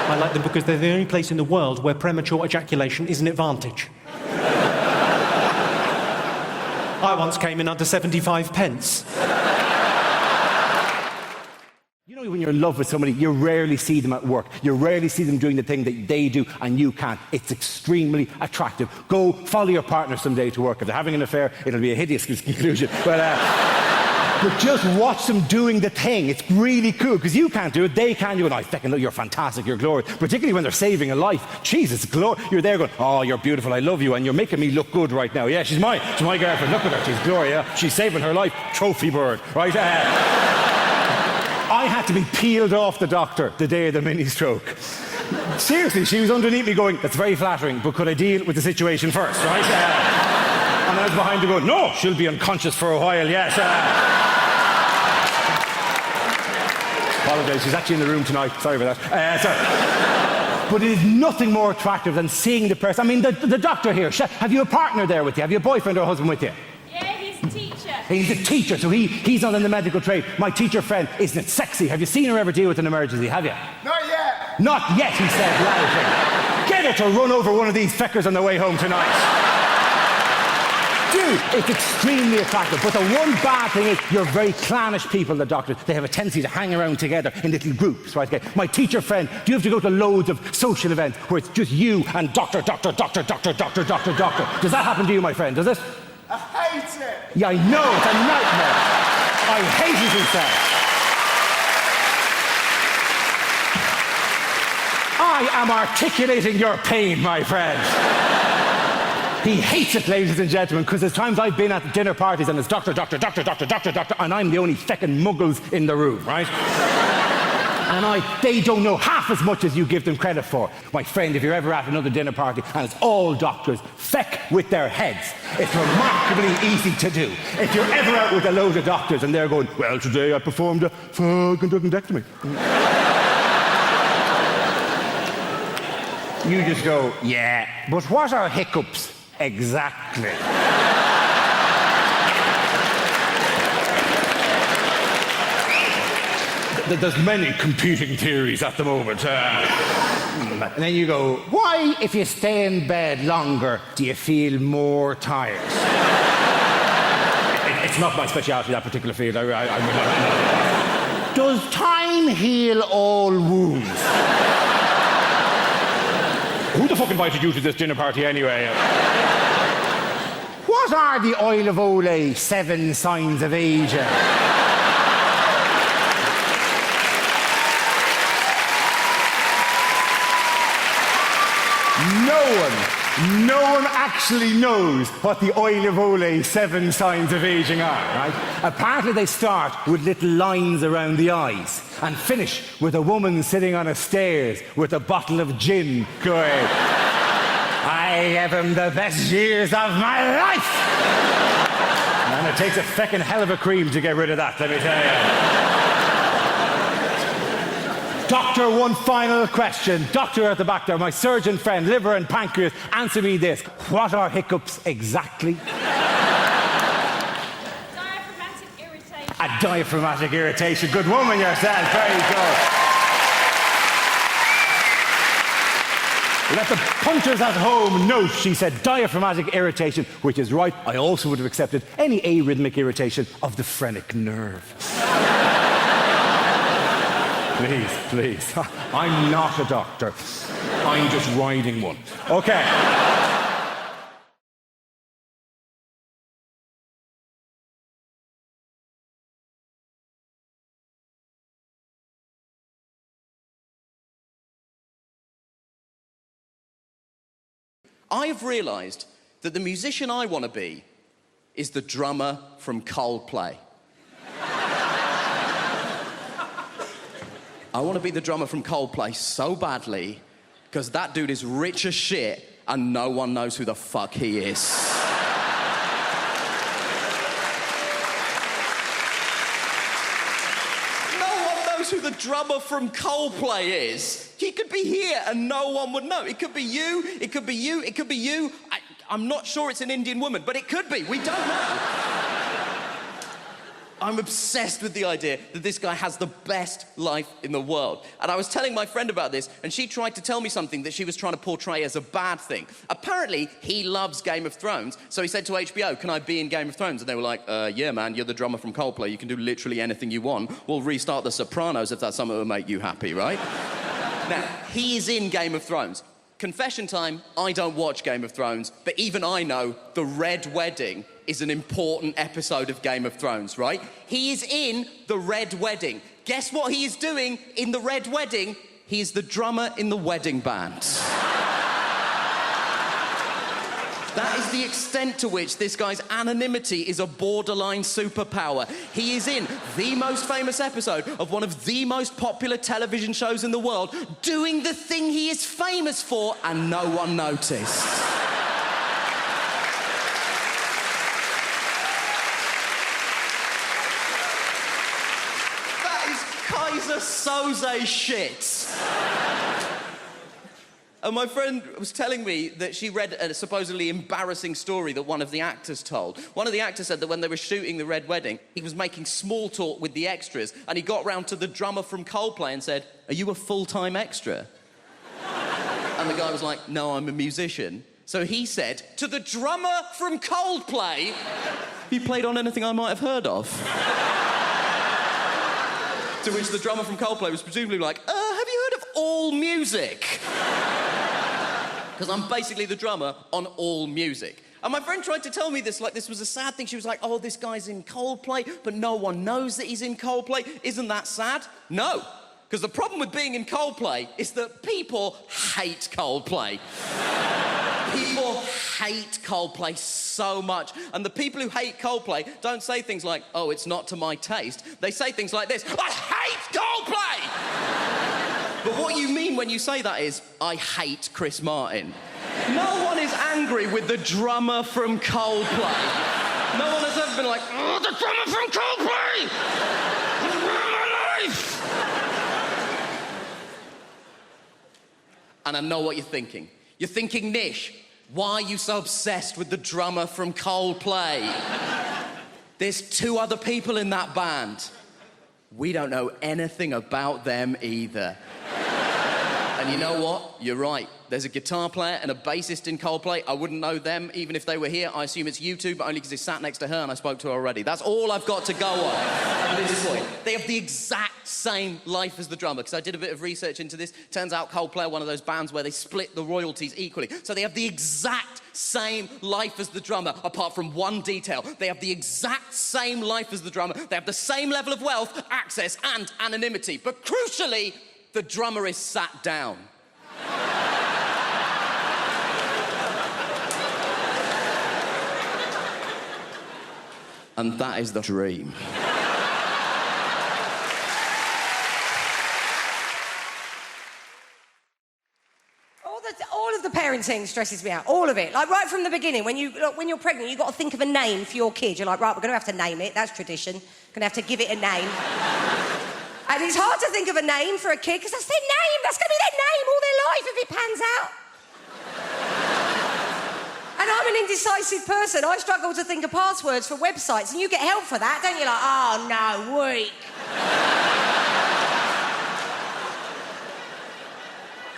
I like them because they're the only place in the world where premature ejaculation is an advantage. I once came in under 75 pence. You know, when you're in love with somebody, you rarely see them at work. You rarely see them doing the thing that they do and you can't. It's extremely attractive. Go follow your partner someday to work. If they're having an affair, it'll be a hideous conclusion. But just watch them doing the thing. It's really cool, because you can't do it, they can do it. I fucking know, you're fantastic, you're glorious. Particularly when they're saving a life. Jesus, glorious. You're there going, oh, you're beautiful, I love you, and you're making me look good right now. Yeah, she's my girlfriend, look at her, she's Gloria. She's saving her life, trophy bird, right? I had to be peeled off the doctor the day of the mini-stroke. Seriously, she was underneath me going, that's very flattering, but could I deal with the situation first, right? And I was behind her going, no, she'll be unconscious for a while, yes. Apologise, she's actually in the room tonight. Sorry about that. But it is nothing more attractive than seeing the person. I mean, the doctor here, have you a partner there with you? Have you a boyfriend or a husband with you? Yeah, he's a teacher. He's a teacher, so he's not in the medical trade. My teacher friend, isn't it sexy? Have you seen her ever deal with an emergency, have you? Not yet. Not yet, he said, laughing. Get her to run over one of these feckers on the way home tonight. Dude, it's extremely attractive, but the one bad thing is you're very clannish people, the doctors. They have a tendency to hang around together in little groups, right? Okay. My teacher friend, do you have to go to loads of social events where it's just you and doctor? Does that happen to you, my friend? Does it? I hate it. Yeah, I know, it's a nightmare. I hate it, he said. I am articulating your pain, my friend. He hates it, ladies and gentlemen, because there's times I've been at dinner parties and it's doctor, and I'm the only feckin' muggles in the room, right? And they don't know half as much as you give them credit for. My friend, if you're ever at another dinner party and it's all doctors, feck with their heads. It's remarkably easy to do. If you're ever out with a load of doctors and they're going, well, today I performed a fucking duodectomy. You just go, yeah, but what are hiccups? Exactly. There's many competing theories at the moment. And then you go, why, if you stay in bed longer, do you feel more tired? It's not my speciality, that particular field. Does time heal all wounds? Who the fuck invited you to this dinner party anyway? What are the Oil of Olay 7 signs of aging? No one actually knows what the Oil of Olay 7 signs of aging are, right? Apparently they start with little lines around the eyes and finish with a woman sitting on a stairs with a bottle of gin going, I gave him the best years of my life! And it takes a feckin' hell of a cream to get rid of that, let me tell you. Doctor, one final question. Doctor at the back there, my surgeon friend, liver and pancreas, answer me this. What are hiccups exactly? Diaphragmatic irritation. A diaphragmatic irritation. Good woman yourself. Very good. Let the punters at home note she said diaphragmatic irritation, which is right. I also would have accepted any arrhythmic irritation of the phrenic nerve. Please. I'm not a doctor. I'm just riding one. Okay. I've realised that the musician I want to be is the drummer from Coldplay. I want to be the drummer from Coldplay so badly because that dude is rich as shit and no one knows who the fuck he is. No one knows who the drummer from Coldplay is. He could be here and no one would know. It could be you, it could be you, it could be you. I'm not sure it's an Indian woman, but it could be. We don't know. I'm obsessed with the idea that this guy has the best life in the world. And I was telling my friend about this, and she tried to tell me something that she was trying to portray as a bad thing. Apparently, he loves Game of Thrones, so he said to HBO, can I be in Game of Thrones? And they were like, yeah, man, you're the drummer from Coldplay. You can do literally anything you want. We'll restart The Sopranos if that's something that will make you happy, right? Now, he is in Game of Thrones. Confession time, I don't watch Game of Thrones, but even I know the Red Wedding is an important episode of Game of Thrones, right? He is in the Red Wedding. Guess what he is doing in the Red Wedding? He is the drummer in the wedding band. That is the extent to which this guy's anonymity is a borderline superpower. He is in the most famous episode of one of the most popular television shows in the world, doing the thing he is famous for, and no one noticed. That is Kaiser Soze shit. And my friend was telling me that she read a supposedly embarrassing story that one of the actors told. One of the actors said that when they were shooting the Red Wedding, he was making small talk with the extras, and he got round to the drummer from Coldplay and said, are you a full-time extra? And the guy was like, no, I'm a musician. So he said, to the drummer from Coldplay, have you played on anything I might have heard of? To which the drummer from Coldplay was presumably like, have you heard of All Music? Because I'm basically the drummer on All Music. And my friend tried to tell me this, like this was a sad thing. She was like, oh, this guy's in Coldplay, but no one knows that he's in Coldplay. Isn't that sad? No. Because the problem with being in Coldplay is that people hate Coldplay. People hate Coldplay so much. And the people who hate Coldplay don't say things like, oh, it's not to my taste. They say things like this, I hate Coldplay! But what you mean when you say that is, I hate Chris Martin. No one is angry with the drummer from Coldplay. No one has ever been like, oh, the drummer from Coldplay! He's ruined my life! And I know what you're thinking. You're thinking, Nish, Why are you so obsessed with the drummer from Coldplay? There's 2 other people in that band. We don't know anything about them either. And you know what? You're right. There's a guitar player and a bassist in Coldplay. I wouldn't know them even if they were here. I assume it's you two, but only because he sat next to her and I spoke to her already. That's all I've got to go on at this point. They have the exact same life as the drummer, because I did a bit of research into this. Turns out Coldplay are one of those bands where they split the royalties equally. So they have the exact same life as the drummer, apart from one detail. They have the exact same life as the drummer. They have the same level of wealth, access, and anonymity. But crucially, the drummer is sat down. And that is the dream. All of the parenting stresses me out. All of it. Like right from the beginning, when you're pregnant, you've got to think of a name for your kid. You're like, right, we're going to have to name it. That's tradition. Going to have to give it a name. And it's hard to think of a name for a kid because that's their name. That's going to be their name all their life if it pans out. And I'm an indecisive person. I struggle to think of passwords for websites, and you get help for that, don't you? Like, oh, no, weak.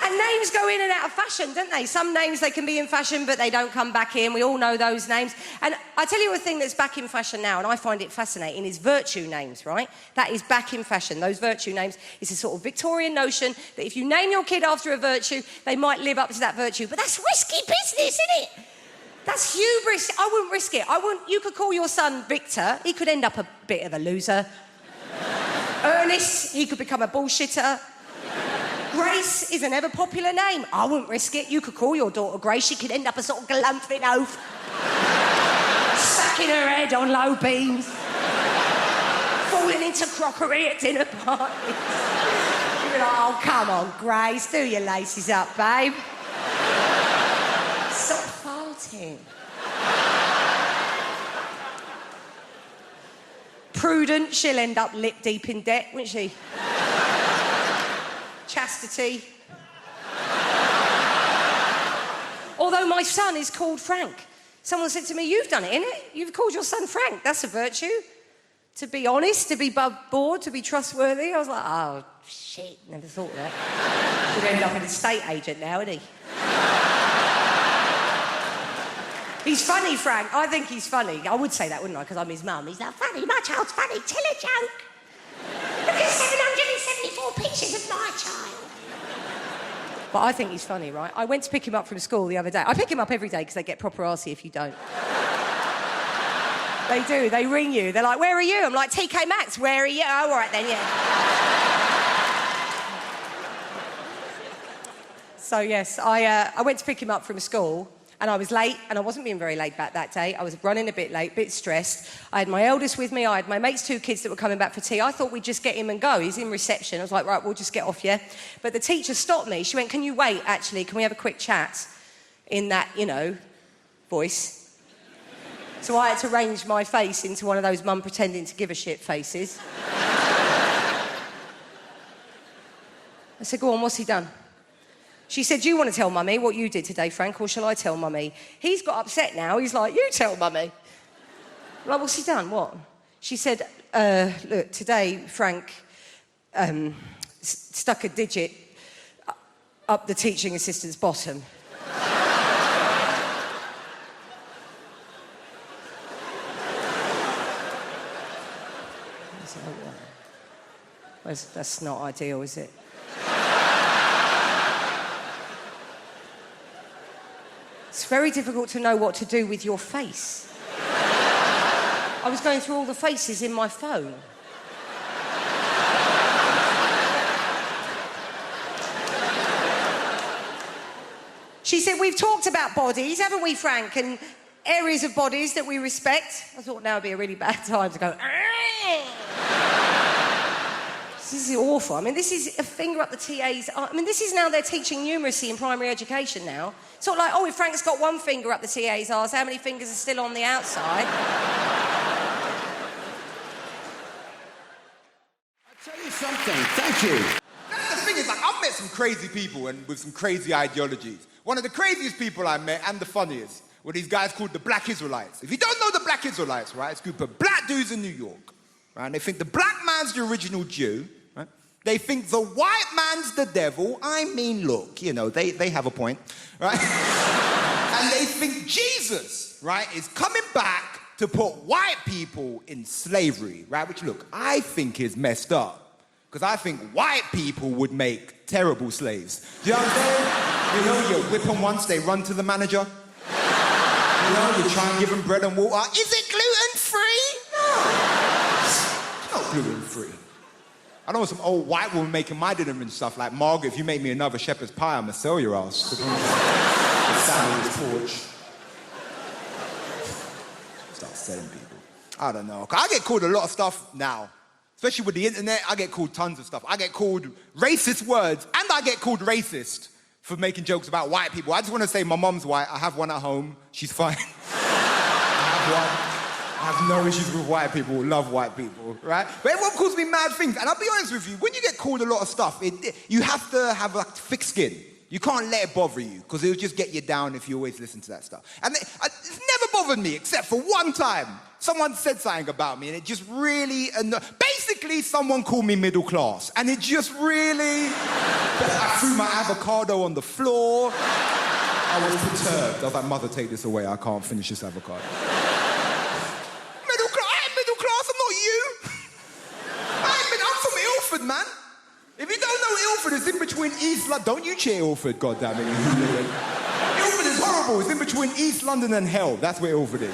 And names go in and out of fashion, don't they? Some names, they can be in fashion, but they don't come back in. We all know those names. And I tell you a thing that's back in fashion now, and I find it fascinating, is virtue names, right? That is back in fashion. Those virtue names is a sort of Victorian notion that if you name your kid after a virtue, they might live up to that virtue. But that's risky business, isn't it? That's hubris. I wouldn't risk it. You could call your son Victor. He could end up a bit of a loser. Ernest, he could become a bullshitter. Grace is an ever-popular name. I wouldn't risk it. You could call your daughter Grace. She could end up a sort of galumphing oaf. Sacking her head on low beams. Falling into crockery at dinner parties. You'd be like, oh, come on, Grace. Do your laces up, babe. Stop farting. Prudent, she'll end up lip deep in debt, won't she? Chastity. Although my son is called Frank. Someone said to me, you've done it, innit? You've called your son Frank. That's a virtue. To be honest, to be bored, to be trustworthy. I was like, oh, shit, never thought of that. Should end up an estate agent now, isn't he? He's funny, Frank. I think he's funny. I would say that, wouldn't I? Because I'm his mum. He's not funny. My child's funny. Tell a joke. Look at 774 pictures of my child. But I think he's funny, right? I went to pick him up from school the other day. I pick him up every day because they get proper arsey if you don't. They do. They ring you. They're like, where are you? I'm like, TK Maxx, where are you? Oh, all right then, yeah. So, yes, I went to pick him up from school. And I was late, and I wasn't being very laid back that day. I was running a bit late, a bit stressed. I had my eldest with me. I had my mate's 2 kids that were coming back for tea. I thought we'd just get him and go. He's in reception. I was like, right, we'll just get off, yeah? But the teacher stopped me. She went, can you wait, actually? Can we have a quick chat? In that, voice. So I had to arrange my face into one of those mum pretending to give a shit faces. I said, go on, what's he done? She said, do you want to tell Mummy what you did today, Frank, or shall I tell Mummy? He's got upset now. He's like, you tell Mummy. I'm like, what's he done? What? She said, look, today, Frank stuck a digit up the teaching assistant's bottom. That's not ideal, is it? It's very difficult to know what to do with your face. I was going through all the faces in my phone. She said, we've talked about bodies, haven't we, Frank? And areas of bodies that we respect. I thought now would be a really bad time to go, This is awful. I mean, this is a finger up the TA's... I mean, this is now they're teaching numeracy in primary education now. It's not like, oh, if Frank's got one finger up the TA's arse, how many fingers are still on the outside? I'll tell you something. Thank you. The thing is, I've met some crazy people and with some crazy ideologies. One of the craziest people I met, and the funniest, were these guys called the Black Israelites. If you don't know the Black Israelites, right, it's a group of black dudes in New York, right, and they think the black man's the original Jew, right? They think the white man's the devil. I mean, look, you know, they have a point, right? And they think Jesus, right, is coming back to put white people in slavery, right? Which, look, I think is messed up. Because I think white people would make terrible slaves. Do you know what I'm saying? You know, you whip them once, they run to the manager. You know, you try and give them bread and water. Is it gluten-free? No. It's not gluten-free. I know some old white woman making my dinner and stuff like, Margaret, if you make me another shepherd's pie, I'm gonna sell your ass. Stand on this porch. Start selling people. I don't know. I get called a lot of stuff now. Especially with the internet, I get called tons of stuff. I get called racist words, and I get called racist for making jokes about white people. I just want to say my mum's white. I have one at home. She's fine. I have no issues with white people. Love white people, right? But everyone calls me mad things. And I'll be honest with you, when you get called a lot of stuff, you have to have like thick skin. You can't let it bother you, because it'll just get you down if you always listen to that stuff. And it's never bothered me, except for one time. Someone said something about me, and it just really basically, someone called me middle class, and it just really... I threw my avocado on the floor. I was perturbed. I was like, Mother, take this away. I can't finish this avocado. Middle class? I ain't middle class. I'm not you. I'm from Ilford, man. If you don't know Ilford, it's in between East London. Don't you cheer Ilford, goddammit. Ilford is horrible. It's in between East London and hell. That's where Ilford is.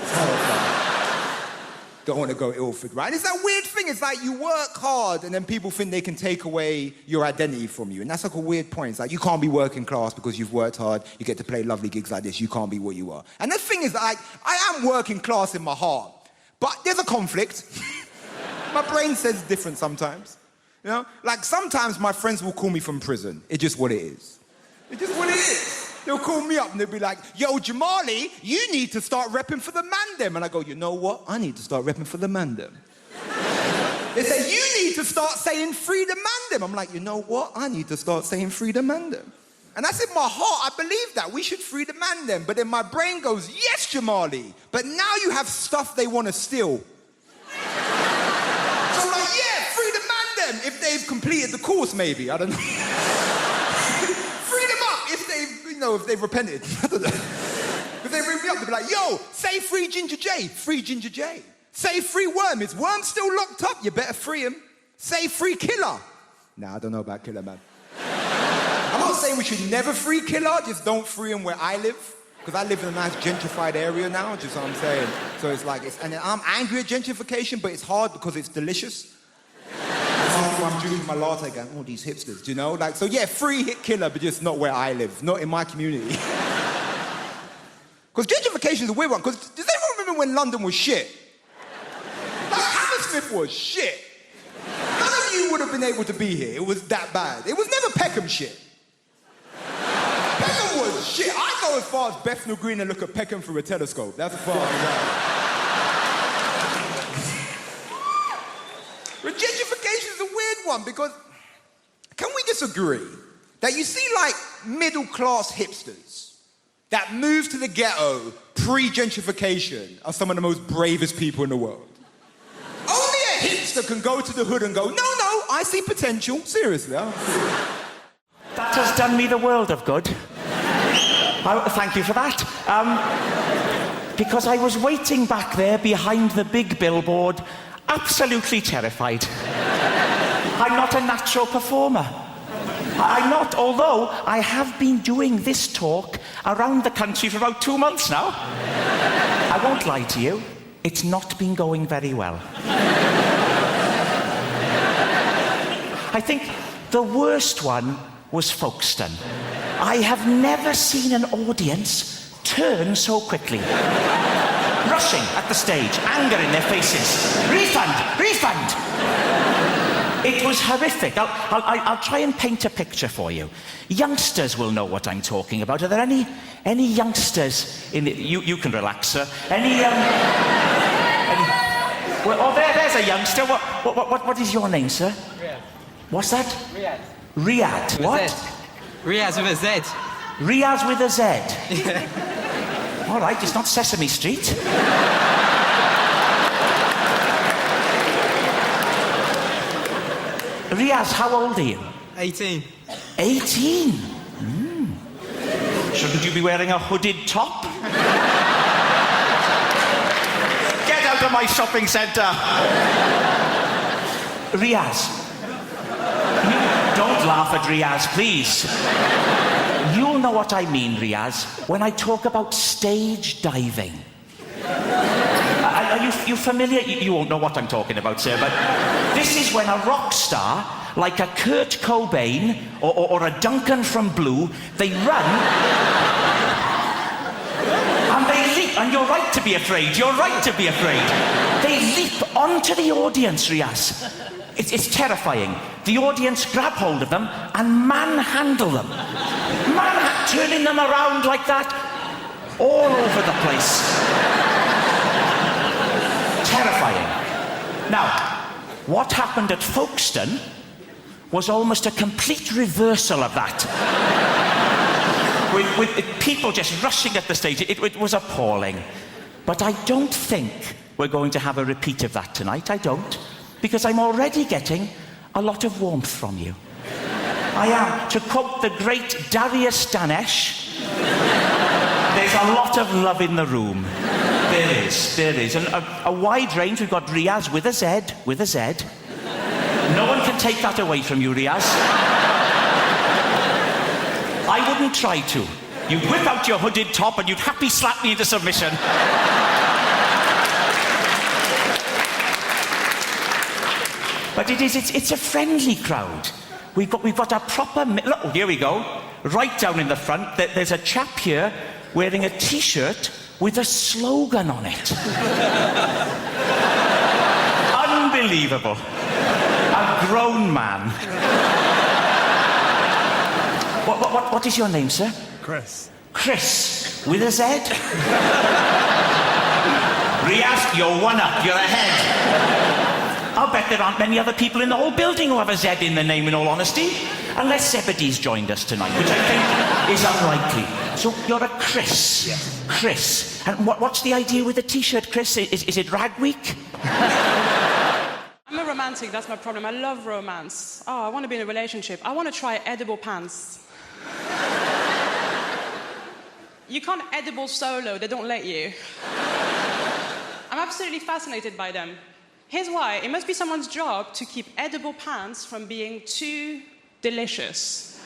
Don't want to go Ilford, right? And it's that weird thing. It's like you work hard and then people think they can take away your identity from you. And that's like a weird point. It's like you can't be working class because you've worked hard. You get to play lovely gigs like this. You can't be what you are. And the thing is, like, I am working class in my heart. But there's a conflict. My brain says different sometimes. You know? Like, sometimes my friends will call me from prison. It's just what it is. It's just what it is. They'll call me up and they'll be like, yo, Jamali, you need to start repping for the mandem. And I go, you know what? I need to start repping for the mandem. They say, you need to start saying free the mandem. I'm like, you know what? I need to start saying free the mandem. And that's in my heart. I believe that. We should free the mandem. But then my brain goes, yes, Jamali. But now you have stuff they want to steal. So I'm like, yeah, free the mandem. If they've completed the course, maybe. I don't know. Free them up if they've repented. I don't know. If they ring me up, they'll be like, yo, say free Ginger J. Free Ginger J. Say free Worm. Is Worm still locked up? You better free him. Say free Killer. Nah, I don't know about Killer, man. I'm not saying we should never free Killer, just don't free him where I live. Because I live in a nice gentrified area now, just what I'm saying. So it's like, and I'm angry at gentrification, but it's hard because it's delicious. I'm drinking my latte going, oh, these hipsters, do you know? Like, so yeah, free hit Killer, but just not where I live, not in my community. Because gentrification is a weird one, because does anyone remember when London was shit? Like, Hammersmith was shit. None of you would have been able to be here. It was that bad. It was never Peckham shit. Peckham was shit. I go as far as Bethnal Green and look at Peckham through a telescope. That's as far as I go. But gentrification is a weird one, because can we disagree that you see, like, middle-class hipsters that moved to the ghetto pre-gentrification are some of the most bravest people in the world? Only a hipster can go to the hood and go, no, I see potential. Seriously. That has done me the world of good. Thank you for that. Because I was waiting back there behind the big billboard, absolutely terrified. I'm not a natural performer. I'm not, although I have been doing this talk around the country for about 2 months now. I won't lie to you, it's not been going very well. I think the worst one was Folkestone. I have never seen an audience turn so quickly. Rushing at the stage, anger in their faces. Refund! Refund! It was horrific. I'll try and paint a picture for you. Youngsters will know what I'm talking about. Are there any youngsters in the... You can relax, sir. Well, oh, there's a youngster. What is your name, sir? Riyadh. What's that? Riyadh. Riyadh. What? Riyadh with a Z. Riaz with a Z. All right, it's not Sesame Street. Riaz, how old are you? 18. 18? Shouldn't you be wearing a hooded top? Get out of my shopping centre! Riaz. Don't laugh at Riaz, please. You'll know what I mean, Riaz, when I talk about stage diving. Are you familiar? You won't know what I'm talking about, sir, but this is when a rock star, like a Kurt Cobain or a Duncan from Blue, they run and they leap. And you're right to be afraid. You're right to be afraid. They leap onto the audience, Riaz. It's terrifying. The audience grab hold of them and manhandle them. Turning them around like that, all over the place. Terrifying. Now, what happened at Folkestone was almost a complete reversal of that. with people just rushing at the stage. It was appalling. But I don't think we're going to have a repeat of that tonight. I don't. Because I'm already getting a lot of warmth from you. I am. To quote the great Darius Danesh, there's a lot of love in the room. There is. And a wide range. We've got Riaz with a Z. No one can take that away from you, Riaz. I wouldn't try to. You'd whip out your hooded top and you'd happy slap me into submission. But it's a friendly crowd. We've got a proper... Look, here we go. Right down in the front, there's a chap here wearing a T-shirt with a slogan on it. Unbelievable. A grown man. What is your name, sir? Chris. Chris, with a Z? Riaz, you're one up. You're ahead. I'll bet there aren't many other people in the whole building who have a Z in their name, in all honesty. Unless Zebedee's joined us tonight, which I think is unlikely. So you're a Chris. Yes. Chris. And what's the idea with the T-shirt, Chris? Is it Rag Week? I'm a romantic, that's my problem. I love romance. Oh, I want to be in a relationship. I want to try edible pants. You can't edible solo, they don't let you. I'm absolutely fascinated by them. Here's why. It must be someone's job to keep edible pants from being too delicious.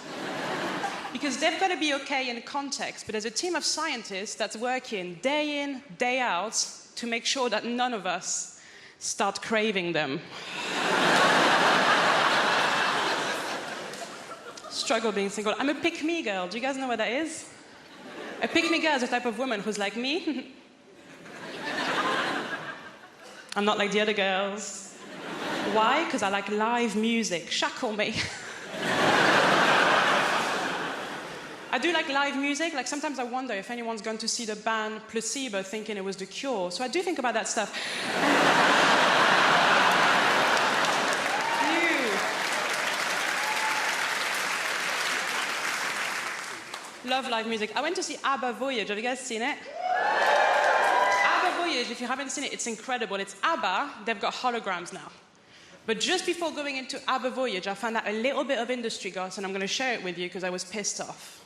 Because they've got to be okay in context, but there's a team of scientists that's working day in, day out to make sure that none of us start craving them. Struggle being single. I'm a pick-me girl. Do you guys know what that is? A pick-me girl is a type of woman who's like me. I'm not like the other girls. Why? Because I like live music. Shackle me. I do like live music. Like, sometimes I wonder if anyone's gone to see the band Placebo thinking it was The Cure. So I do think about that stuff. Love live music. I went to see ABBA Voyage. Have you guys seen it? ABBA Voyage, if you haven't seen it, it's incredible. It's ABBA. They've got holograms now. But just before going into ABBA Voyage, I found out a little bit of industry gossip, and I'm going to share it with you because I was pissed off.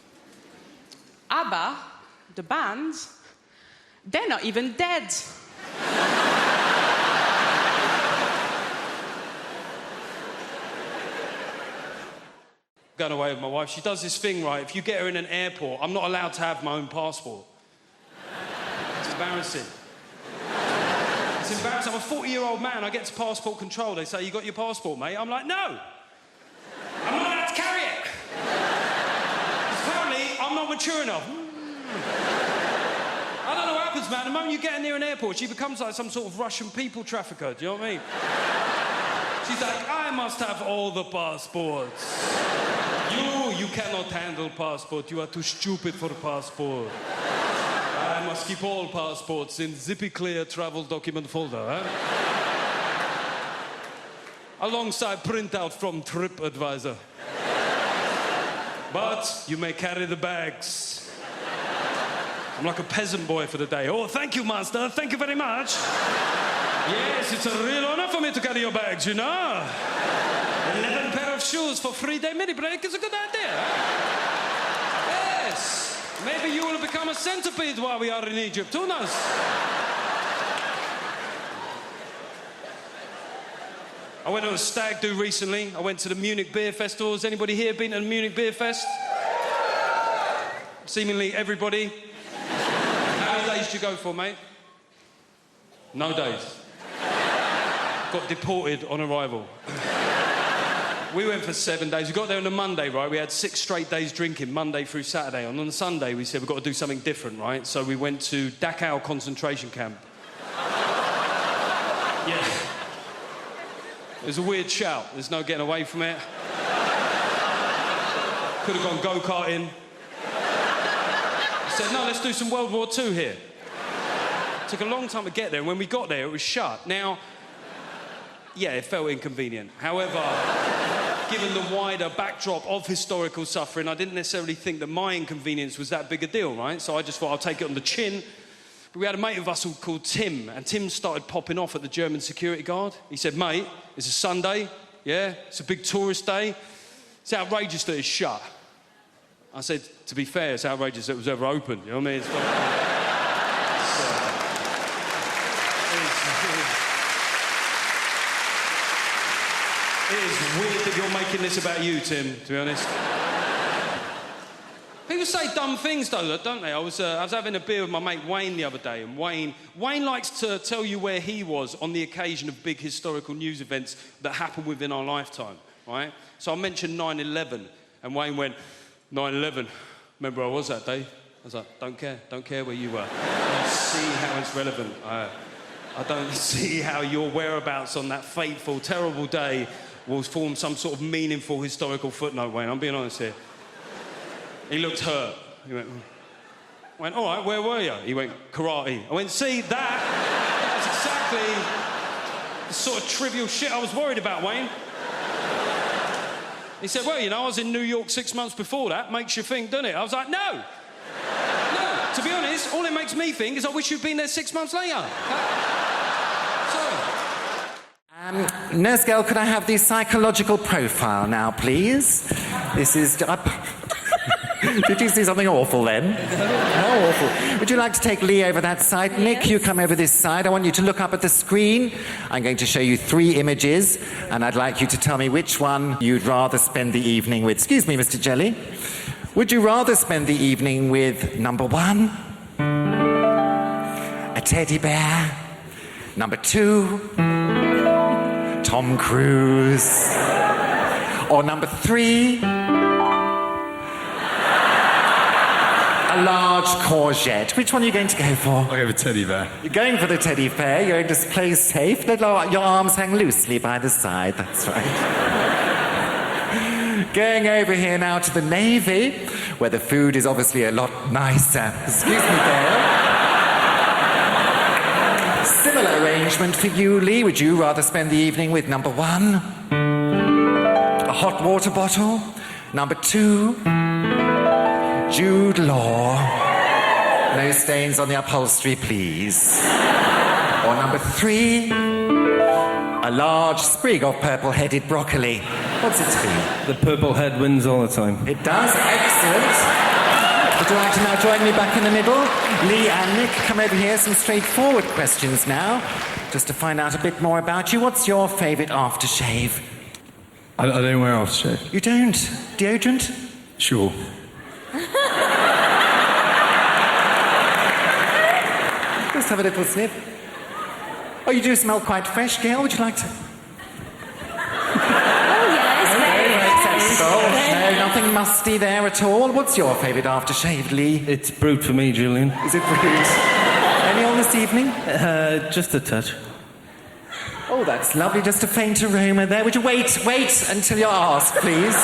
ABBA, the band, they're not even dead. Going away with my wife, she does this thing, right? If you get her in an airport, I'm not allowed to have my own passport. It's embarrassing. It's embarrassing. I'm a 40-year-old man. I get to passport control. They say, "You got your passport, mate?" I'm like, "No. I'm not allowed to carry it." Apparently, I'm not mature enough. I don't know what happens, man. The moment you get near an airport, she becomes like some sort of Russian people trafficker. Do you know what I mean? She's like, "I must have all the passports. You cannot handle passport. You are too stupid for passport. I must keep all passports in zippy clear travel document folder, huh? Alongside printout from TripAdvisor. but you may carry the bags. I'm like a peasant boy for the day. Oh, thank you, master. Thank you very much. Yes, it's a real honor for me to carry your bags, you know. 11 pair of shoes for 3-day mini break is a good idea. Yes. Maybe you will become a centipede while we are in Egypt. Who knows? I went on a stag do recently. I went to the Munich Beer Festival. Has anybody here been to the Munich Beer Fest? Seemingly everybody. How many days did you go for, mate? No days. Got deported on arrival. We went for 7 days. We got there on a Monday, right? We had 6 straight days drinking, Monday through Saturday. And on the Sunday, we said, we've got to do something different, right? So we went to Dachau concentration camp. Yeah. It was a weird shout. There's no getting away from it. Could have gone go-karting. I said, no, let's do some World War II here. It took a long time to get there, and when we got there, it was shut. Now, yeah, it felt inconvenient. However, given the wider backdrop of historical suffering, I didn't necessarily think that my inconvenience was that big a deal, right? So I just thought I'll take it on the chin. But we had a mate of us called Tim, and Tim started popping off at the German security guard. He said, mate, it's a Sunday, yeah? It's a big tourist day. It's outrageous that it's shut. I said, to be fair, it's outrageous that it was ever open, you know what I mean? It is weird that you're making this about you, Tim, to be honest. People say dumb things, though, don't they? I was having a beer with my mate Wayne the other day, and Wayne likes to tell you where he was on the occasion of big historical news events that happened within our lifetime, right? So I mentioned 9/11, and Wayne went, 9/11, remember where I was that day? I was like, don't care where you were. I don't see how it's relevant. I don't see how your whereabouts on that fateful, terrible day will form some sort of meaningful historical footnote, Wayne. I'm being honest here. He looked hurt. He went, I went, all right, where were you? He went, karate. I went, see, that's exactly the sort of trivial shit I was worried about, Wayne. He said, well, you know, I was in New York 6 months before that. Makes you think, doesn't it? I was like, no. No. To be honest, all it makes me think is I wish you'd been there 6 months later. Sorry. Nurse girl, could I have the psychological profile now, please? This is... Did you see something awful then? How awful. Would you like to take Lee over that side? Nick, you come over this side. I want you to look up at the screen. I'm going to show you 3 images, and I'd like you to tell me which one you'd rather spend the evening with. Excuse me, Mr. Jelly. Would you rather spend the evening with number 1, a teddy bear, number 2, Tom Cruise, or number 3, a large courgette? Which one are you going to go for? I'll go for teddy bear. You're going for the teddy bear. You're going to play safe. Let your arms hang loosely by the side. That's right. Going over here now to the Navy, where the food is obviously a lot nicer. Excuse me, Dale. Similar arrangement for you, Lee. Would you rather spend the evening with number 1, a hot water bottle, number 2, Jude Law. No stains on the upholstery, please. Or number 3, a large sprig of purple-headed broccoli. What's it to be? The purple head wins all the time. It does? Excellent. Would you like to now join me back in the middle? Lee and Nick, come over here. Some straightforward questions now, just to find out a bit more about you. What's your favourite aftershave? I don't wear aftershave. You don't? Deodorant? Sure. Let's have a little sniff. Oh, you do smell quite fresh, Gail. Would you like to? Very acceptable. No, nothing musty there at all. What's your favourite aftershave, Lee? It's brewed for me, Julian. Is it brewed? Any on this evening? Just a touch. Oh, that's lovely. Just a faint aroma there. Would you wait until you're asked, please?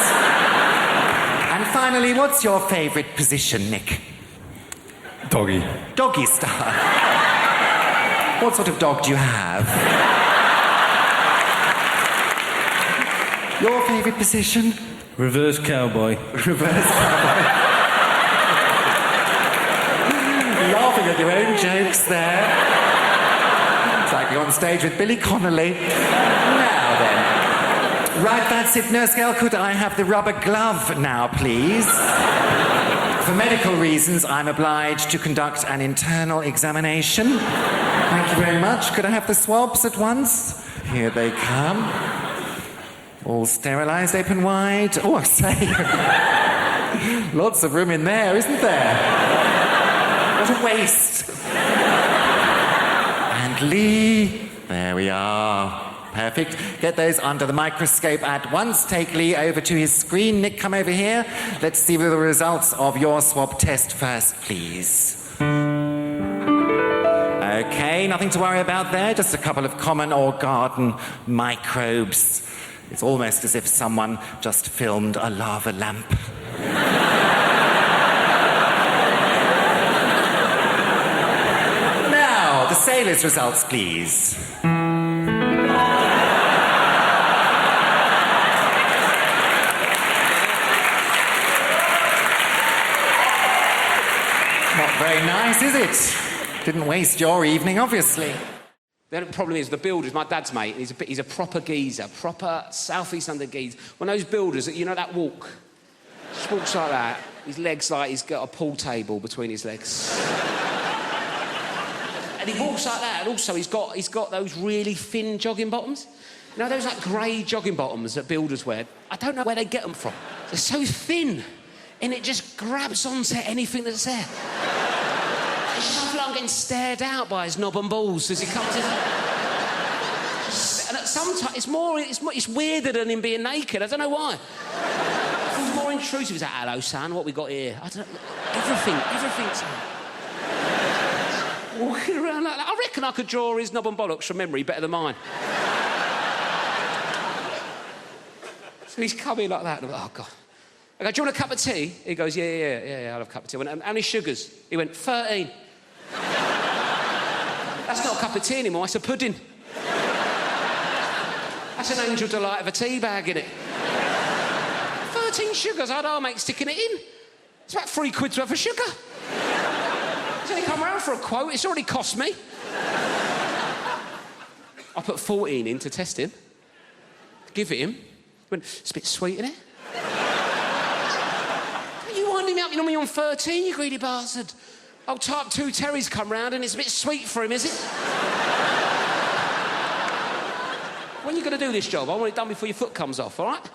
And finally, what's your favourite position, Nick? Doggy. Doggy style. What sort of dog do you have? Your favourite position? Reverse cowboy. Reverse cowboy. Laughing at your own jokes there. It's like you're on stage with Billy Connolly. Now then. Right, that's it. Nurse Girl, could I have the rubber glove now, please? For medical reasons, I'm obliged to conduct an internal examination. Thank you very much. Could I have the swabs at once? Here they come. All sterilised, open wide. Oh, I say. Lots of room in there, isn't there? What a waste. And Lee. There we are. Perfect. Get those under the microscope at once. Take Lee over to his screen. Nick, come over here. Let's see the results of your swab test first, please. Okay, nothing to worry about there. Just a couple of common or garden microbes. It's almost as if someone just filmed a lava lamp. Now, the sailors' results, please. Not very nice, is it? Didn't waste your evening, obviously. The problem is the builders, my dad's mate, he's a proper geezer, proper South East London geezer. One of those builders that, you know, that walk? Just walks like that. His legs like he's got a pool table between his legs. And he walks like that, and also he's got those really thin jogging bottoms. You know, those like grey jogging bottoms that builders wear? I don't know where they get them from. They're so thin, and it just grabs onto anything that's there. I feel like I'm getting stared out by his knob and balls as he comes in. And sometimes it's weirder than him being naked. I don't know why. It's more intrusive. He's like, hello, son, what we got here? I don't know. Everything's walking around like that. I reckon I could draw his knob and bollocks from memory better than mine. So he's coming like that, and I'm like, oh, God. I go, do you want a cup of tea? He goes, yeah, I'll have a cup of tea. I went, how many sugars? He went, 13. That's not a cup of tea anymore, it's a pudding. That's an angel delight of a tea bag, innit? 13 sugars, how'd our mate sticking it in? It's about £3 worth of sugar. He's only come round for a quote, it's already cost me. I put 14 in to test him. Give it him. He went, it's a bit sweet, innit? You winding me up, you know me on 13, you greedy bastard. Old type 2 Terry's come round and it's a bit sweet for him, is it? When are you going to do this job? I want it done before your foot comes off, all right?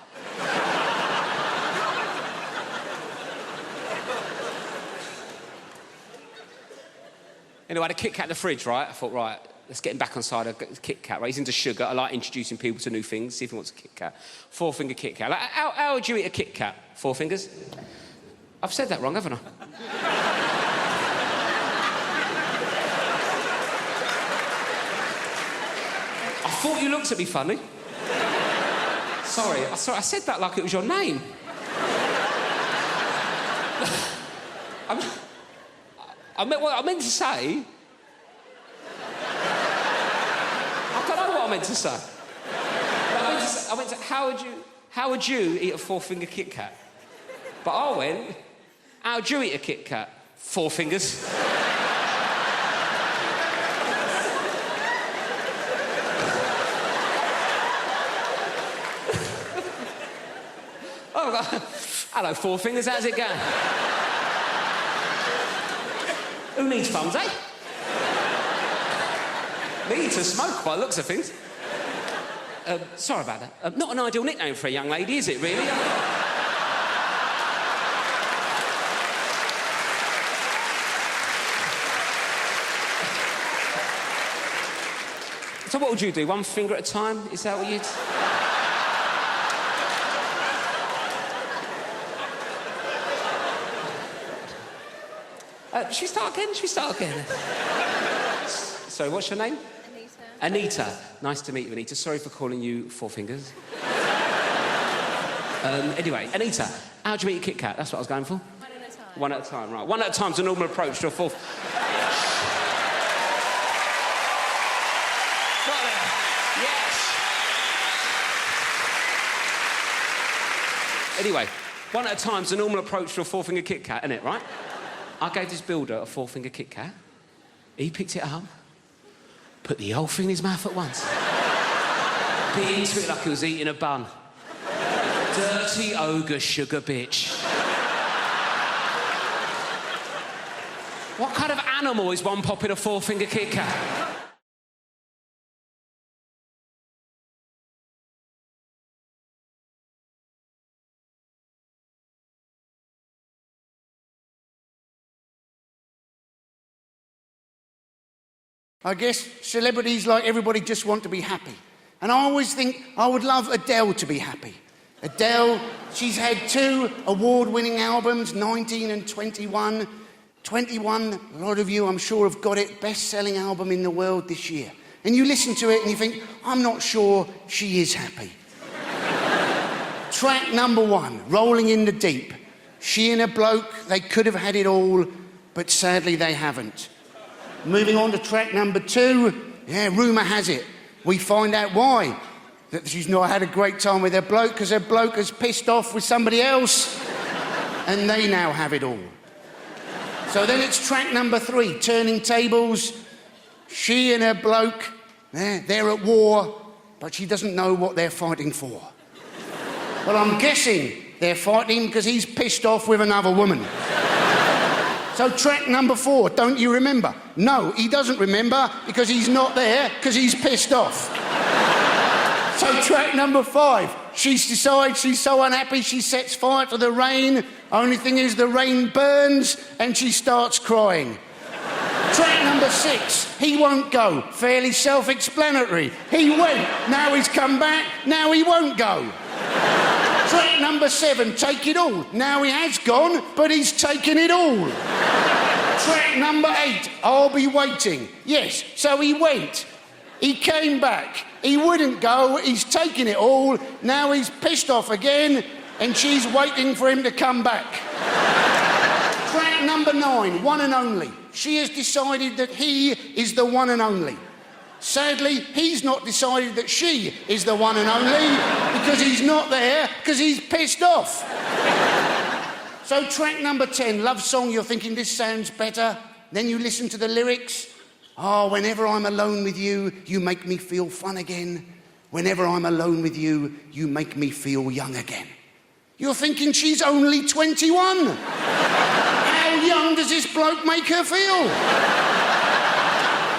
Anyway, I had a Kit Kat in the fridge, right? I thought, right, let's get him back on side of Kit Kat, right? He's into sugar. I like introducing people to new things, see if he wants a Kit Kat. 4-finger Kit Kat. Like, how would you eat a Kit Kat? 4 fingers? I've said that wrong, haven't I? I thought you looked at me funny. Sorry, I said that like it was your name. I meant to say... I don't know what I meant to say. I meant to how would you eat a 4-finger Kit Kat? But I went, how'd you eat a Kit Kat? 4 fingers. Hello, 4 fingers, how's it going? Who needs thumbs, eh? Me to smoke by the looks of things. Sorry about that. Not an ideal nickname for a young lady, is it, really? So what would you do? 1 finger at a time? Is that what you'd... Should we start again? Sorry, what's your name? Anita. Nice to meet you, Anita. Sorry for calling you 4 fingers. Anyway, Anita, how'd you eat a Kit Kat? That's what I was going for. 1 at a time. 1 at a time, right. 1 at a time's a normal approach to a 4th. Anyway, one at a time's a normal approach to a four-finger Kit Kat, isn't it, right? I gave this builder a four-finger Kit Kat. He picked it up, put the whole thing in his mouth at once. Bit into it like he was eating a bun. Dirty ogre sugar bitch. What kind of animal is one popping a four-finger Kit Kat? I guess celebrities, like everybody, just want to be happy. And I always think I would love Adele to be happy. Adele, she's had 2 award-winning albums, 19 and 21. 21, a lot of you, I'm sure, have got it, best-selling album in the world this year. And you listen to it and you think, I'm not sure she is happy. Track number 1, Rolling in the Deep. She and a bloke, they could have had it all, but sadly they haven't. Moving on to track number 2, rumour has it, we find out why. That she's not had a great time with her bloke because her bloke has pissed off with somebody else and they now have it all. So then it's track number 3, Turning Tables. She and her bloke, they're at war, but she doesn't know what they're fighting for. Well, I'm guessing they're fighting because he's pissed off with another woman. So track number 4, don't you remember? No, he doesn't remember because he's not there because he's pissed off. So track number 5, she decides she's so unhappy she sets fire to the rain. Only thing is the rain burns and she starts crying. Track number 6, he won't go. Fairly self-explanatory. He went, now he's come back, now he won't go. Track number 7, Take It All. Now he has gone, but he's taken it all. Track number 8, I'll Be Waiting. Yes, so he went. He came back. He wouldn't go, he's taken it all. Now he's pissed off again, and she's waiting for him to come back. Track number 9, One and Only. She has decided that he is the one and only. Sadly, he's not decided that she is the one and only because he's not there, because he's pissed off. So track number 10, love song, you're thinking this sounds better. Then you listen to the lyrics. Oh, whenever I'm alone with you, you make me feel fun again. Whenever I'm alone with you, you make me feel young again. You're thinking she's only 21. How young does this bloke make her feel?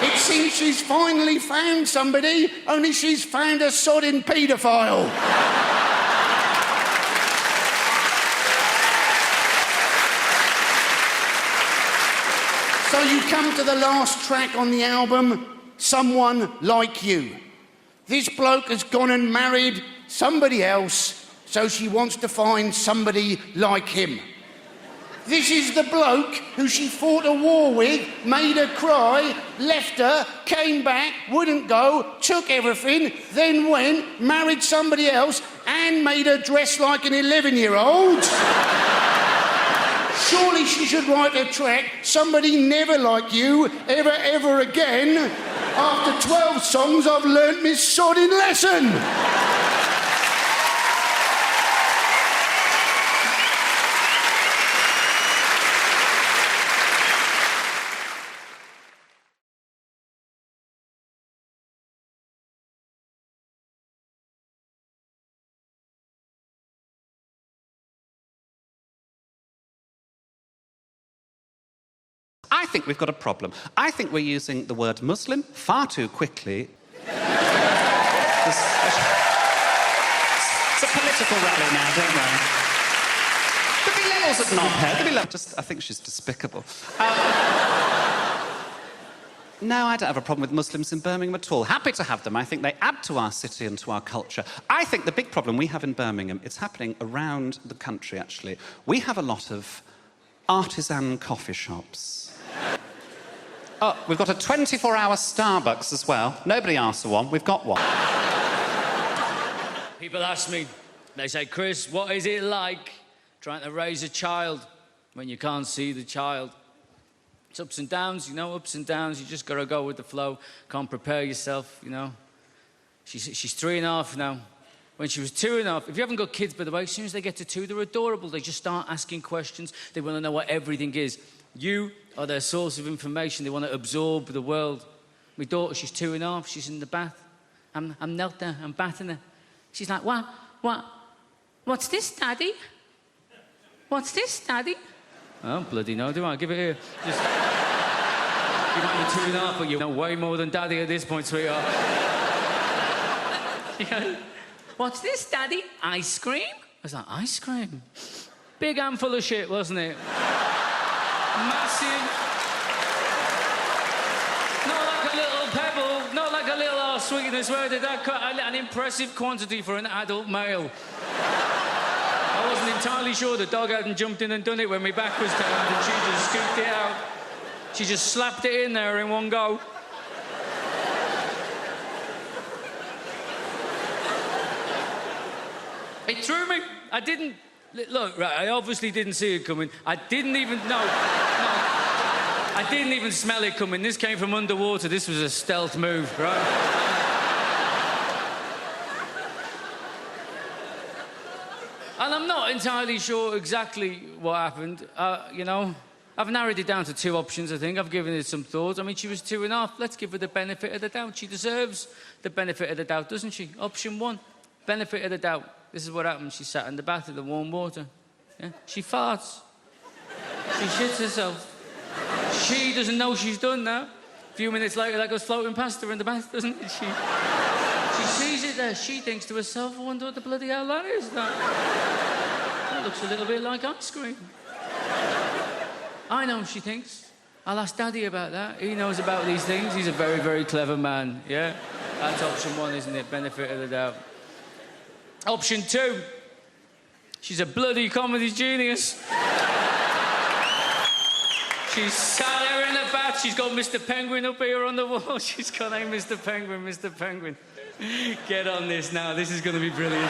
It seems she's finally found somebody, only she's found a sodding paedophile. So you come to the last track on the album, Someone Like You. This bloke has gone and married somebody else, so she wants to find somebody like him. This is the bloke who she fought a war with, made her cry, left her, came back, wouldn't go, took everything, then went, married somebody else, and made her dress like an 11-year-old. Surely she should write a track, Somebody Never Like You, Ever, Ever Again. After 12 songs, I've learnt my sodding lesson. I think we've got a problem. I think we're using the word Muslim far too quickly. It's a political rally now, don't worry. There'll be levels of knobhead. There'll be levels. I think she's despicable. No, I don't have a problem with Muslims in Birmingham at all. Happy to have them. I think they add to our city and to our culture. I think the big problem we have in Birmingham, it's happening around the country, actually. We have a lot of artisan coffee shops. Oh, we've got a 24-hour Starbucks as well. Nobody asked for one. We've got one. People ask me, they say, Chris, what is it like trying to raise a child when you can't see the child? It's ups and downs, you know, ups and downs. You just got to go with the flow. Can't prepare yourself, you know. She's 3.5 now. when she was 2.5. If you haven't got kids, by the way, as soon as they get to 2, they're adorable. They just start asking questions. They want to know what everything is. You are their source of information. They want to absorb the world. My daughter, she's 2.5. She's in the bath. I'm knelt there. I'm bathing her. She's like, what's this, Daddy? What's this, Daddy? I don't bloody know, do I? Give it here. Just... You might be 2.5, but you know way more than Daddy at this point, sweetheart. She goes, what's this, Daddy? Ice cream? I was like, ice cream? Big handful of shit, wasn't it? Massive. Not like a little pebble, not like a little sweetness. Where did that cut? An impressive quantity for an adult male. I wasn't entirely sure the dog hadn't jumped in and done it when my back was turned and she just scooped it out. She just slapped it in there in one go. It threw me. I didn't... Look, right, I obviously didn't see it coming. I didn't even... No. I didn't even smell it coming. This came from underwater. This was a stealth move, right? And I'm not entirely sure exactly what happened, you know. I've narrowed it down to 2 options, I think. I've given it some thought. I mean, she was 2.5. Let's give her the benefit of the doubt. She deserves the benefit of the doubt, doesn't she? Option 1, benefit of the doubt. This is what happened. She sat in the bath in the warm water. Yeah? She farts. She shits herself. She doesn't know she's done that. A few minutes later, that goes floating past her in the bath, doesn't it? She sees it there. She thinks to herself, I wonder what the bloody hell that is. That looks a little bit like ice cream. I know, she thinks. I'll ask Daddy about that. He knows about these things. He's a very, very clever man, yeah? That's option 1, isn't it? Benefit of the doubt. Option 2. She's a bloody comedy genius. She's sat there in the bath. She's got Mr. Penguin up here on the wall. She's got, hey, Mr. Penguin, Mr. Penguin. Get on this now. This is going to be brilliant.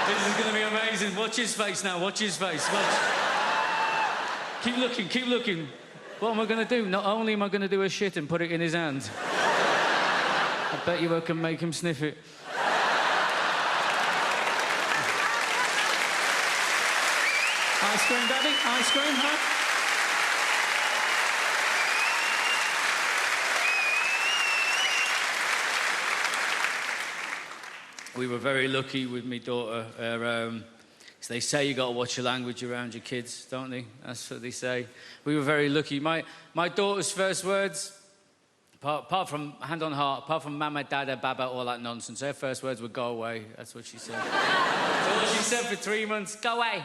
This is going to be amazing. Watch his face now. Watch his face. Watch. Keep looking, keep looking. What am I going to do? Not only am I going to do a shit and put it in his hand, I bet you I can make him sniff it. Ice cream, Daddy? Ice cream, huh? We were very lucky with my daughter. They say you got to watch your language around your kids, don't they? That's what they say. We were very lucky. My daughter's first words, apart from hand on heart, apart from mama, dada, baba, all that nonsense, her first words were go away. That's what she said. That's all she said for 3 months. Go away.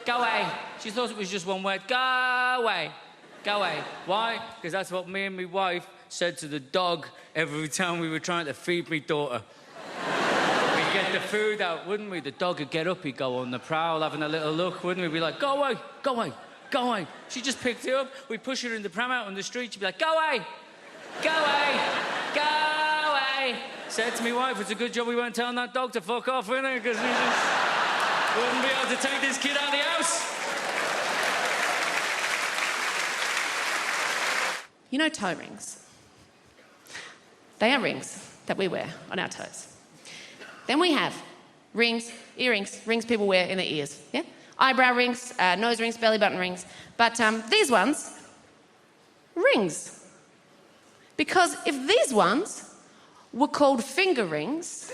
Go away. She thought it was just one word. Go away. Go away. Why? Because that's what me and my wife said to the dog every time we were trying to feed my daughter. We'd get the food out, wouldn't we? The dog would get up, he'd go on the prowl, having a little look, wouldn't we? We'd be like, go away, go away, go away. She just picked it up. We'd push her in the pram out on the street. She'd be like, go away, go away, go away. Said to my wife, it's a good job we weren't telling that dog to fuck off, innit? Because we just wouldn't be able to take this kid out of the house. You know toe rings? They are rings that we wear on our toes. Then we have rings, earrings, rings people wear in their ears, yeah? Eyebrow rings, nose rings, belly button rings. But these ones, rings. Because if these ones were called finger rings...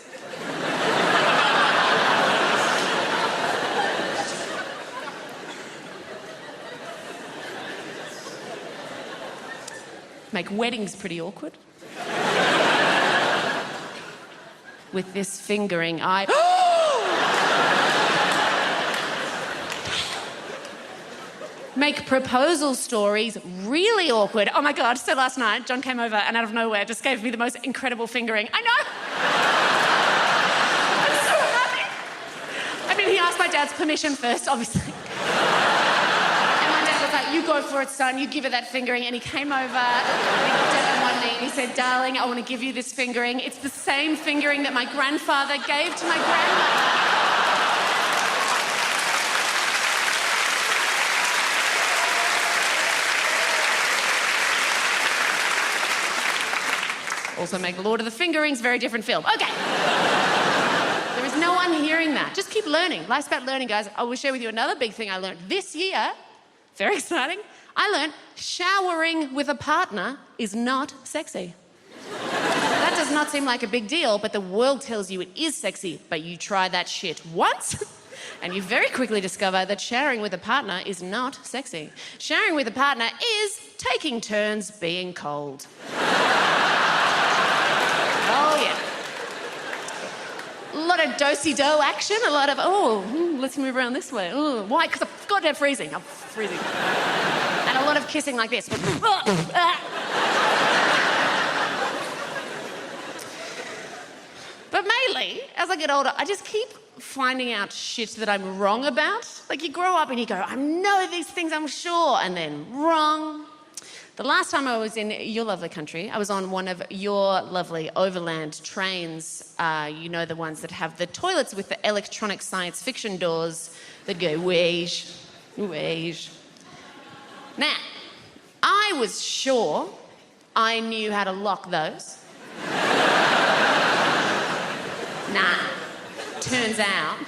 make weddings pretty awkward. With this fingering, make proposal stories really awkward. Oh my God, so last night, John came over and out of nowhere just gave me the most incredible fingering. I know! I'm so happy. I mean, he asked my dad's permission first, obviously. And my dad was like, you go for it, son, you give her that fingering. And he came over, and he looked at her one knee, and he said, darling, I want to give you this fingering. It's the same fingering that my grandfather gave to my grandmother. Also make Lord of the Fingerings, very different film. Okay. fun hearing that. Just keep learning. Life's about learning, guys. I will share with you another big thing I learned this year. Very exciting. I learned showering with a partner is not sexy. That does not seem like a big deal, but the world tells you it is sexy. But you try that shit once, and you very quickly discover that showering with a partner is not sexy. Showering with a partner is taking turns being cold. Oh, yeah. A lot of do-si-do action, a lot of, let's move around this way. Oh, why? Because I'm goddamn freezing. I'm freezing. And a lot of kissing like this. But mainly, as I get older, I just keep finding out shit that I'm wrong about. Like, you grow up and you go, I know these things, I'm sure, and then wrong. The last time I was in your lovely country, I was on one of your lovely overland trains. You know, the ones that have the toilets with the electronic science fiction doors that go wage, wage. Now, I was sure I knew how to lock those. Nah, turns out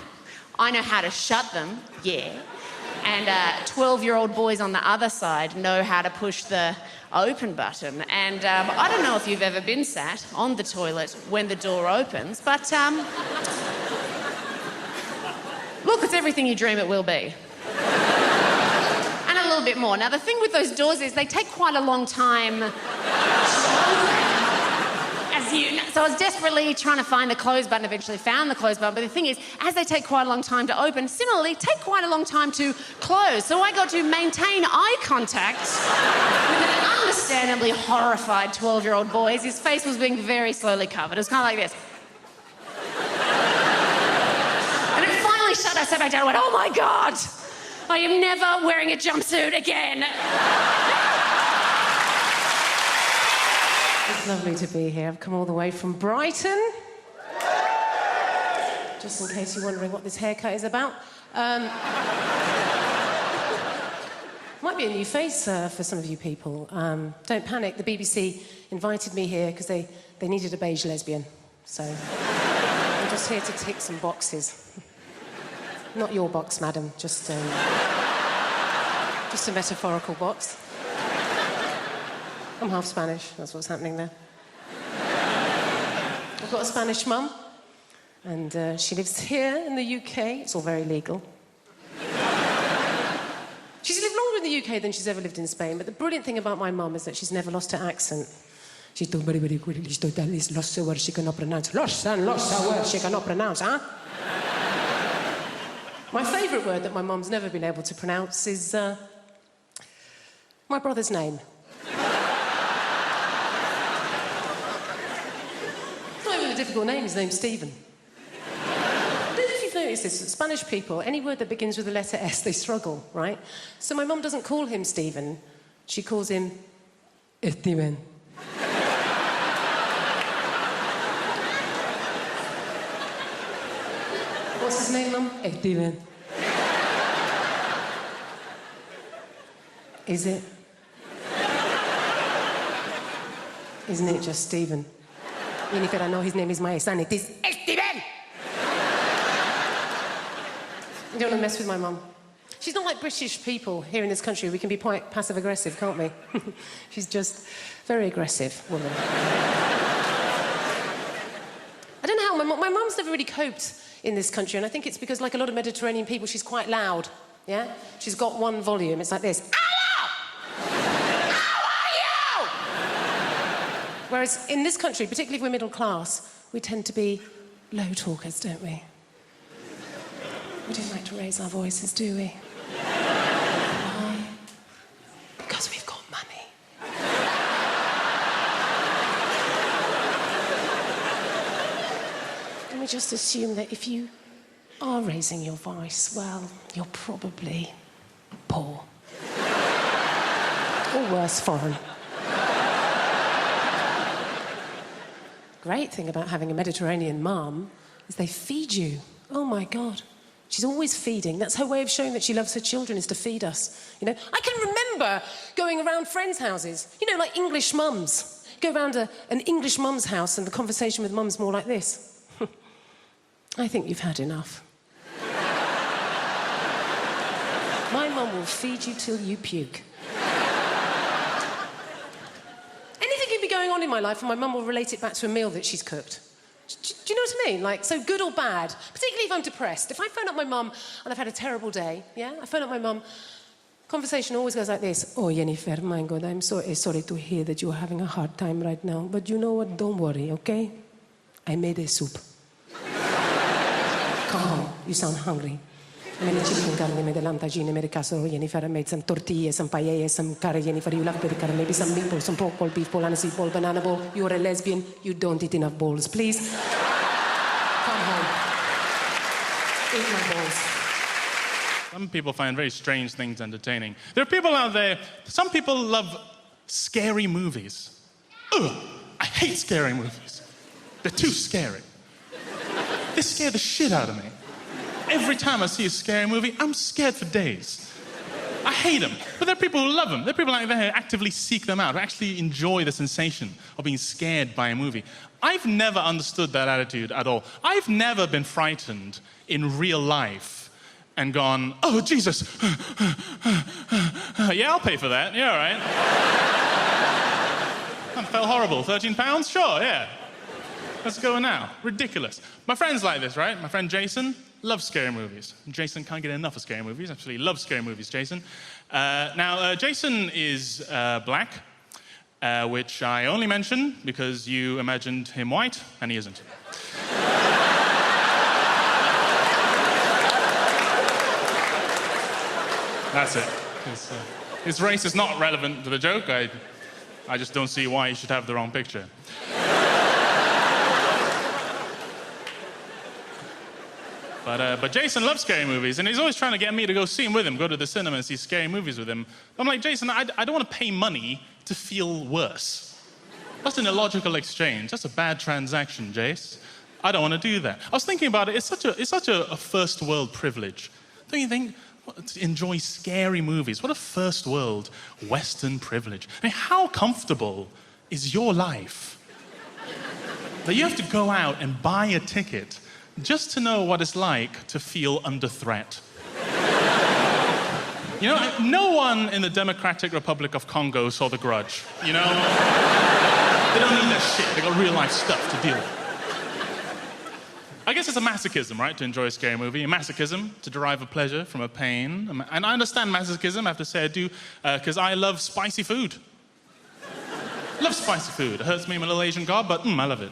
I know how to shut them, yeah. And 12-year-old boys on the other side know how to push the open button. And I don't know if you've ever been sat on the toilet when the door opens, but look, it's everything you dream it will be. And a little bit more. Now, the thing with those doors is they take quite a long time to open. So I was desperately trying to find the close button, eventually found the close button, but the thing is, as they take quite a long time to open, similarly, take quite a long time to close. So I got to maintain eye contact with an understandably horrified 12-year-old boy. His face was being very slowly covered. It was kind of like this. And it finally shut. I sat back down and went, oh my God, I am never wearing a jumpsuit again. It's lovely to be here. I've come all the way from Brighton. Just in case you're wondering what this haircut is about. Might be a new face for some of you people. Don't panic. The BBC invited me here because they needed a beige lesbian. So I'm just here to tick some boxes. Not your box, madam. Just a metaphorical box. I'm half Spanish, that's what's happening there. I've got a Spanish mum, and she lives here in the UK. It's all very legal. She's lived longer in the UK than she's ever lived in Spain, but the brilliant thing about my mum is that she's never lost her accent. She's done very, very good. She's lost the words she cannot pronounce. Lost the words she cannot pronounce, huh? My favourite word that my mum's never been able to pronounce is my brother's name. Difficult name, his name's Stephen. I don't know if you've noticed this, Spanish people, any word that begins with the letter S, they struggle, right? So my mum doesn't call him Stephen, she calls him Steven. What's his name, Mum? Steven. Is it? Isn't it just Stephen? Even if I know his name is my son, it is Steven! You don't want to mess with my mum. She's not like British people here in this country. We can be quite passive-aggressive, can't we? She's just very aggressive woman. I don't know how my mum's never really coped in this country, and I think it's because, like a lot of Mediterranean people, she's quite loud, yeah? She's got one volume, it's like this. Whereas in this country, particularly if we're middle class, we tend to be low talkers, don't we? We don't like to raise our voices, do we? Why? Because we've got money. And we just assume that if you are raising your voice, well, you're probably poor. Or worse, foreign. Great thing about having a Mediterranean mum is they feed you. Oh my God. She's always feeding. That's her way of showing that she loves her children, is to feed us. You know, I can remember going around friends' houses, you know, like English mums. Go around an English mum's house and the conversation with mum's more like this. I think you've had enough. My mum will feed you till you puke. Anything can be going on in my life and my mum will relate it back to a meal that she's cooked. Do you know what I mean? Like, so good or bad, particularly if I'm depressed. If I phone up my mum and I've had a terrible day, yeah? I phone up my mum, conversation always goes like this. Oh, Jennifer, my God, I'm so sorry to hear that you're having a hard time right now. But you know what? Don't worry, okay? I made a soup. Come home. You sound hungry. I made a chicken carne, made a lamb tagine, made a casserole, Jennifer. I made some tortillas, some paella, some curry, Jennifer. You love baby curry, maybe some meatballs, some pork ball, beef ball, aniseed ball, banana ball. You're a lesbian. You don't eat enough balls. Please, come home. Eat my balls. Some people find very strange things entertaining. There are people out there, some people love scary movies. Ugh, I hate scary movies. They're too scary. They scare the shit out of me. Every time I see a scary movie, I'm scared for days. I hate them. But there are people who love them. There are people out there who actively seek them out, who actually enjoy the sensation of being scared by a movie. I've never understood that attitude at all. I've never been frightened in real life and gone, oh, Jesus. Yeah, I'll pay for that. Yeah, all right. That felt horrible. £13? Sure, yeah. Let's go now. Ridiculous. My friend's like this, right? My friend Jason loves scary movies. Jason can't get enough of scary movies. Actually, loves scary movies, Jason. Jason is black, which I only mention because you imagined him white, and he isn't. That's it. His race is not relevant to the joke. I just don't see why he should have the wrong picture. But Jason loves scary movies, and he's always trying to get me to go see him with him, go to the cinema and see scary movies with him. I'm like, Jason, I don't want to pay money to feel worse. That's an illogical exchange. That's a bad transaction, Jace. I don't want to do that. I was thinking about it. It's such a first world privilege. Don't you think? To enjoy scary movies. What a first world Western privilege. I mean, how comfortable is your life that you have to go out and buy a ticket just to know what it's like to feel under threat? You know, no one in the Democratic Republic of Congo saw The Grudge, you know? They don't need that shit. They got real life stuff to deal with. I guess it's a masochism, right, to enjoy a scary movie. A masochism to derive a pleasure from a pain. And I understand masochism, I have to say I do, because I love spicy food. I love spicy food. It hurts me, I'm a little Asian god, but I love it.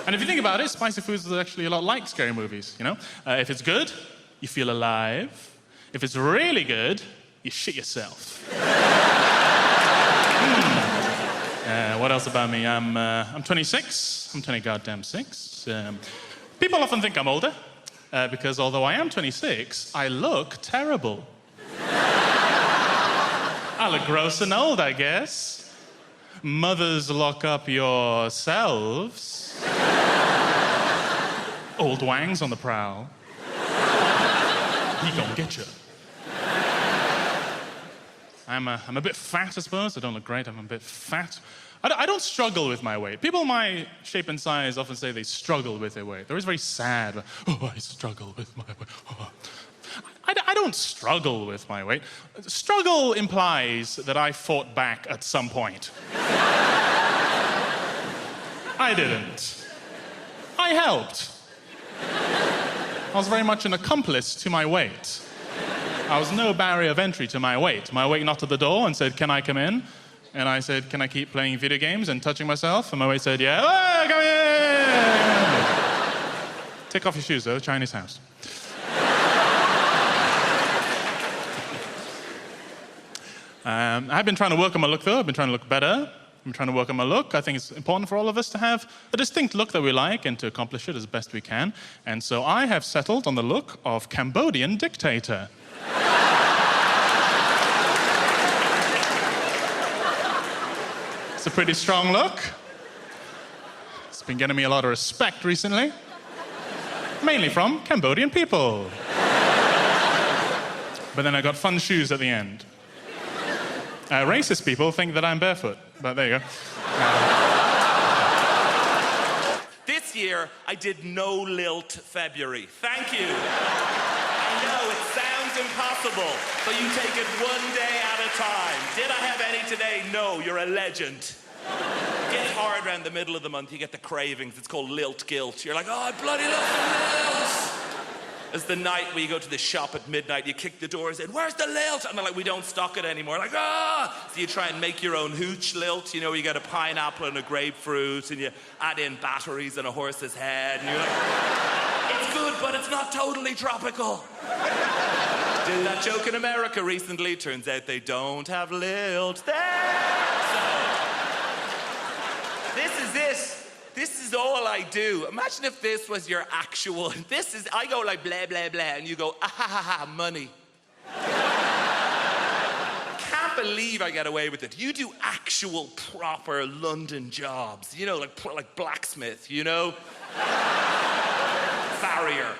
And if you think about it, spicy foods is actually a lot like scary movies, you know? If it's good, you feel alive. If it's really good, you shit yourself. What else about me? I'm 26. I'm 20 goddamn 6. People often think I'm older, because although I am 26, I look terrible. I look gross and old, I guess. Mothers, lock up yourselves. Old Wang's on the prowl. He gonna get you. I'm a bit fat, I suppose. I don't look great. I'm a bit fat. I don't struggle with my weight. People my shape and size often say they struggle with their weight. They're always very sad. Oh, I struggle with my weight. Oh. I don't struggle with my weight. Struggle implies that I fought back at some point. I didn't. I helped. I was very much an accomplice to my weight. I was no barrier of entry to my weight. My weight knocked at the door and said, "Can I come in?" And I said, "Can I keep playing video games and touching myself?" And my weight said, "Yeah." Oh, come in! Take off your shoes, though. Chinese house. I've been trying to work on my look, though. I've been trying to look better. I've been trying to work on my look. I think it's important for all of us to have a distinct look that we like and to accomplish it as best we can. And so I have settled on the look of Cambodian dictator. It's a pretty strong look. It's been getting me a lot of respect recently. Mainly from Cambodian people. But then I got fun shoes at the end. Racist people think that I'm barefoot, but there you go. This year, I did no lilt February. Thank you. I know, it sounds impossible, but you take it one day at a time. Did I have any today? No, you're a legend. It gets hard around the middle of the month, you get the cravings. It's called lilt guilt. You're like, oh, I bloody love some lilt. It's the night where you go to the shop at midnight, you kick the doors in, where's the lilt? And they're like, we don't stock it anymore. Like, ah! So you try and make your own hooch lilt, you know, where you get a pineapple and a grapefruit, and you add in batteries and a horse's head, and you're like, it's good, but it's not totally tropical. Did that joke in America recently. Turns out they don't have lilt there. So, this is it. This is all I do. Imagine if this was your actual... I go like blah, blah, blah, and you go, ah, ha, ha, ha, money. Can't believe I get away with it. You do actual, proper London jobs. You know, like blacksmith, you know? Farrier.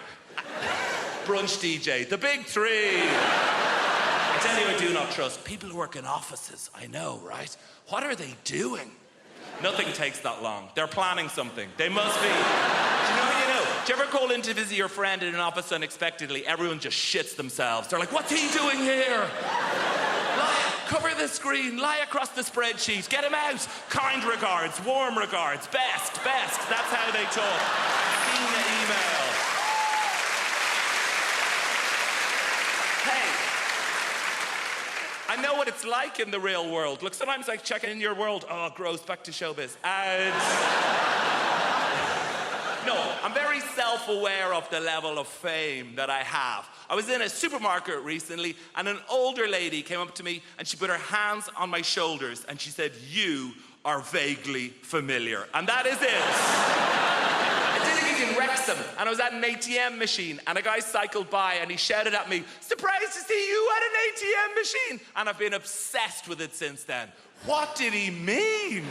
Brunch DJ. The big three. I tell you, I do not trust. People who work in offices, I know, right? What are they doing? Nothing takes that long. They're planning something. They must be. Do you know? Do you ever call in to visit your friend in an office unexpectedly? Everyone just shits themselves. They're like, what's he doing here? Cover the screen, lie across the spreadsheet, get him out. Kind regards, warm regards, best. That's how they talk. Seen the email. Hey. I know what it's like in the real world. Look, sometimes I check in your world. Oh, gross, back to showbiz. And... No, I'm very self-aware of the level of fame that I have. I was in a supermarket recently, and an older lady came up to me, and she put her hands on my shoulders, and she said, you are vaguely familiar. And that is it. I did a gig in Wrexham, and I was at an ATM machine, and a guy cycled by, and he shouted at me, surprised to see you at an ATM machine. And I've been obsessed with it since then. What did he mean?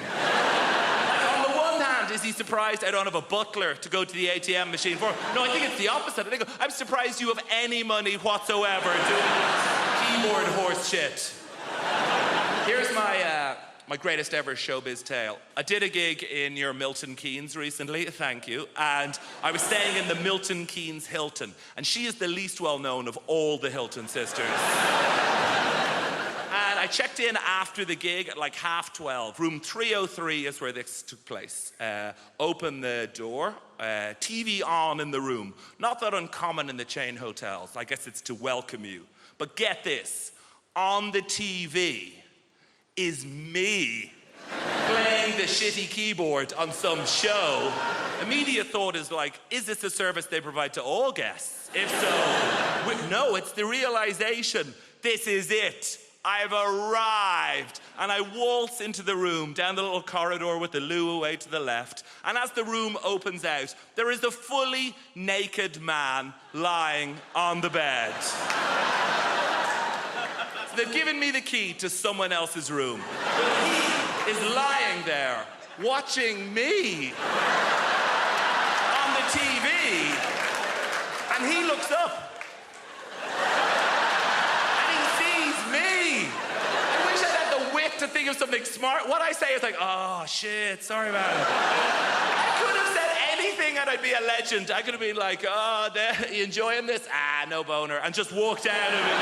On the one hand, is he surprised I don't have a butler to go to the ATM machine for? No, I think it's the opposite. I think I'm surprised you have any money whatsoever doing keyboard horse shit. Here's my greatest ever showbiz tale. I did a gig in your Milton Keynes recently, thank you, and I was staying in the Milton Keynes Hilton, and she is the least well-known of all the Hilton sisters. And I checked in after the gig at like 12:30. Room 303 is where this took place. Open the door, TV on in the room. Not that uncommon in the chain hotels. I guess it's to welcome you. But get this, on the TV is me playing the shitty keyboard on some show. Immediate thought is like, is this a service they provide to all guests? If so, no, it's the realization, this is it. I've arrived. And I waltz into the room, down the little corridor with the loo away to the left. And as the room opens out, there is a fully naked man lying on the bed. So they've given me the key to someone else's room. But he is lying there, watching me on the TV. And he looks up. To think of something smart. What I say is like, oh shit, sorry about it. I could have said anything and I'd be a legend. I could have been like, oh, you enjoying this? Ah, no boner. And just walked out of it.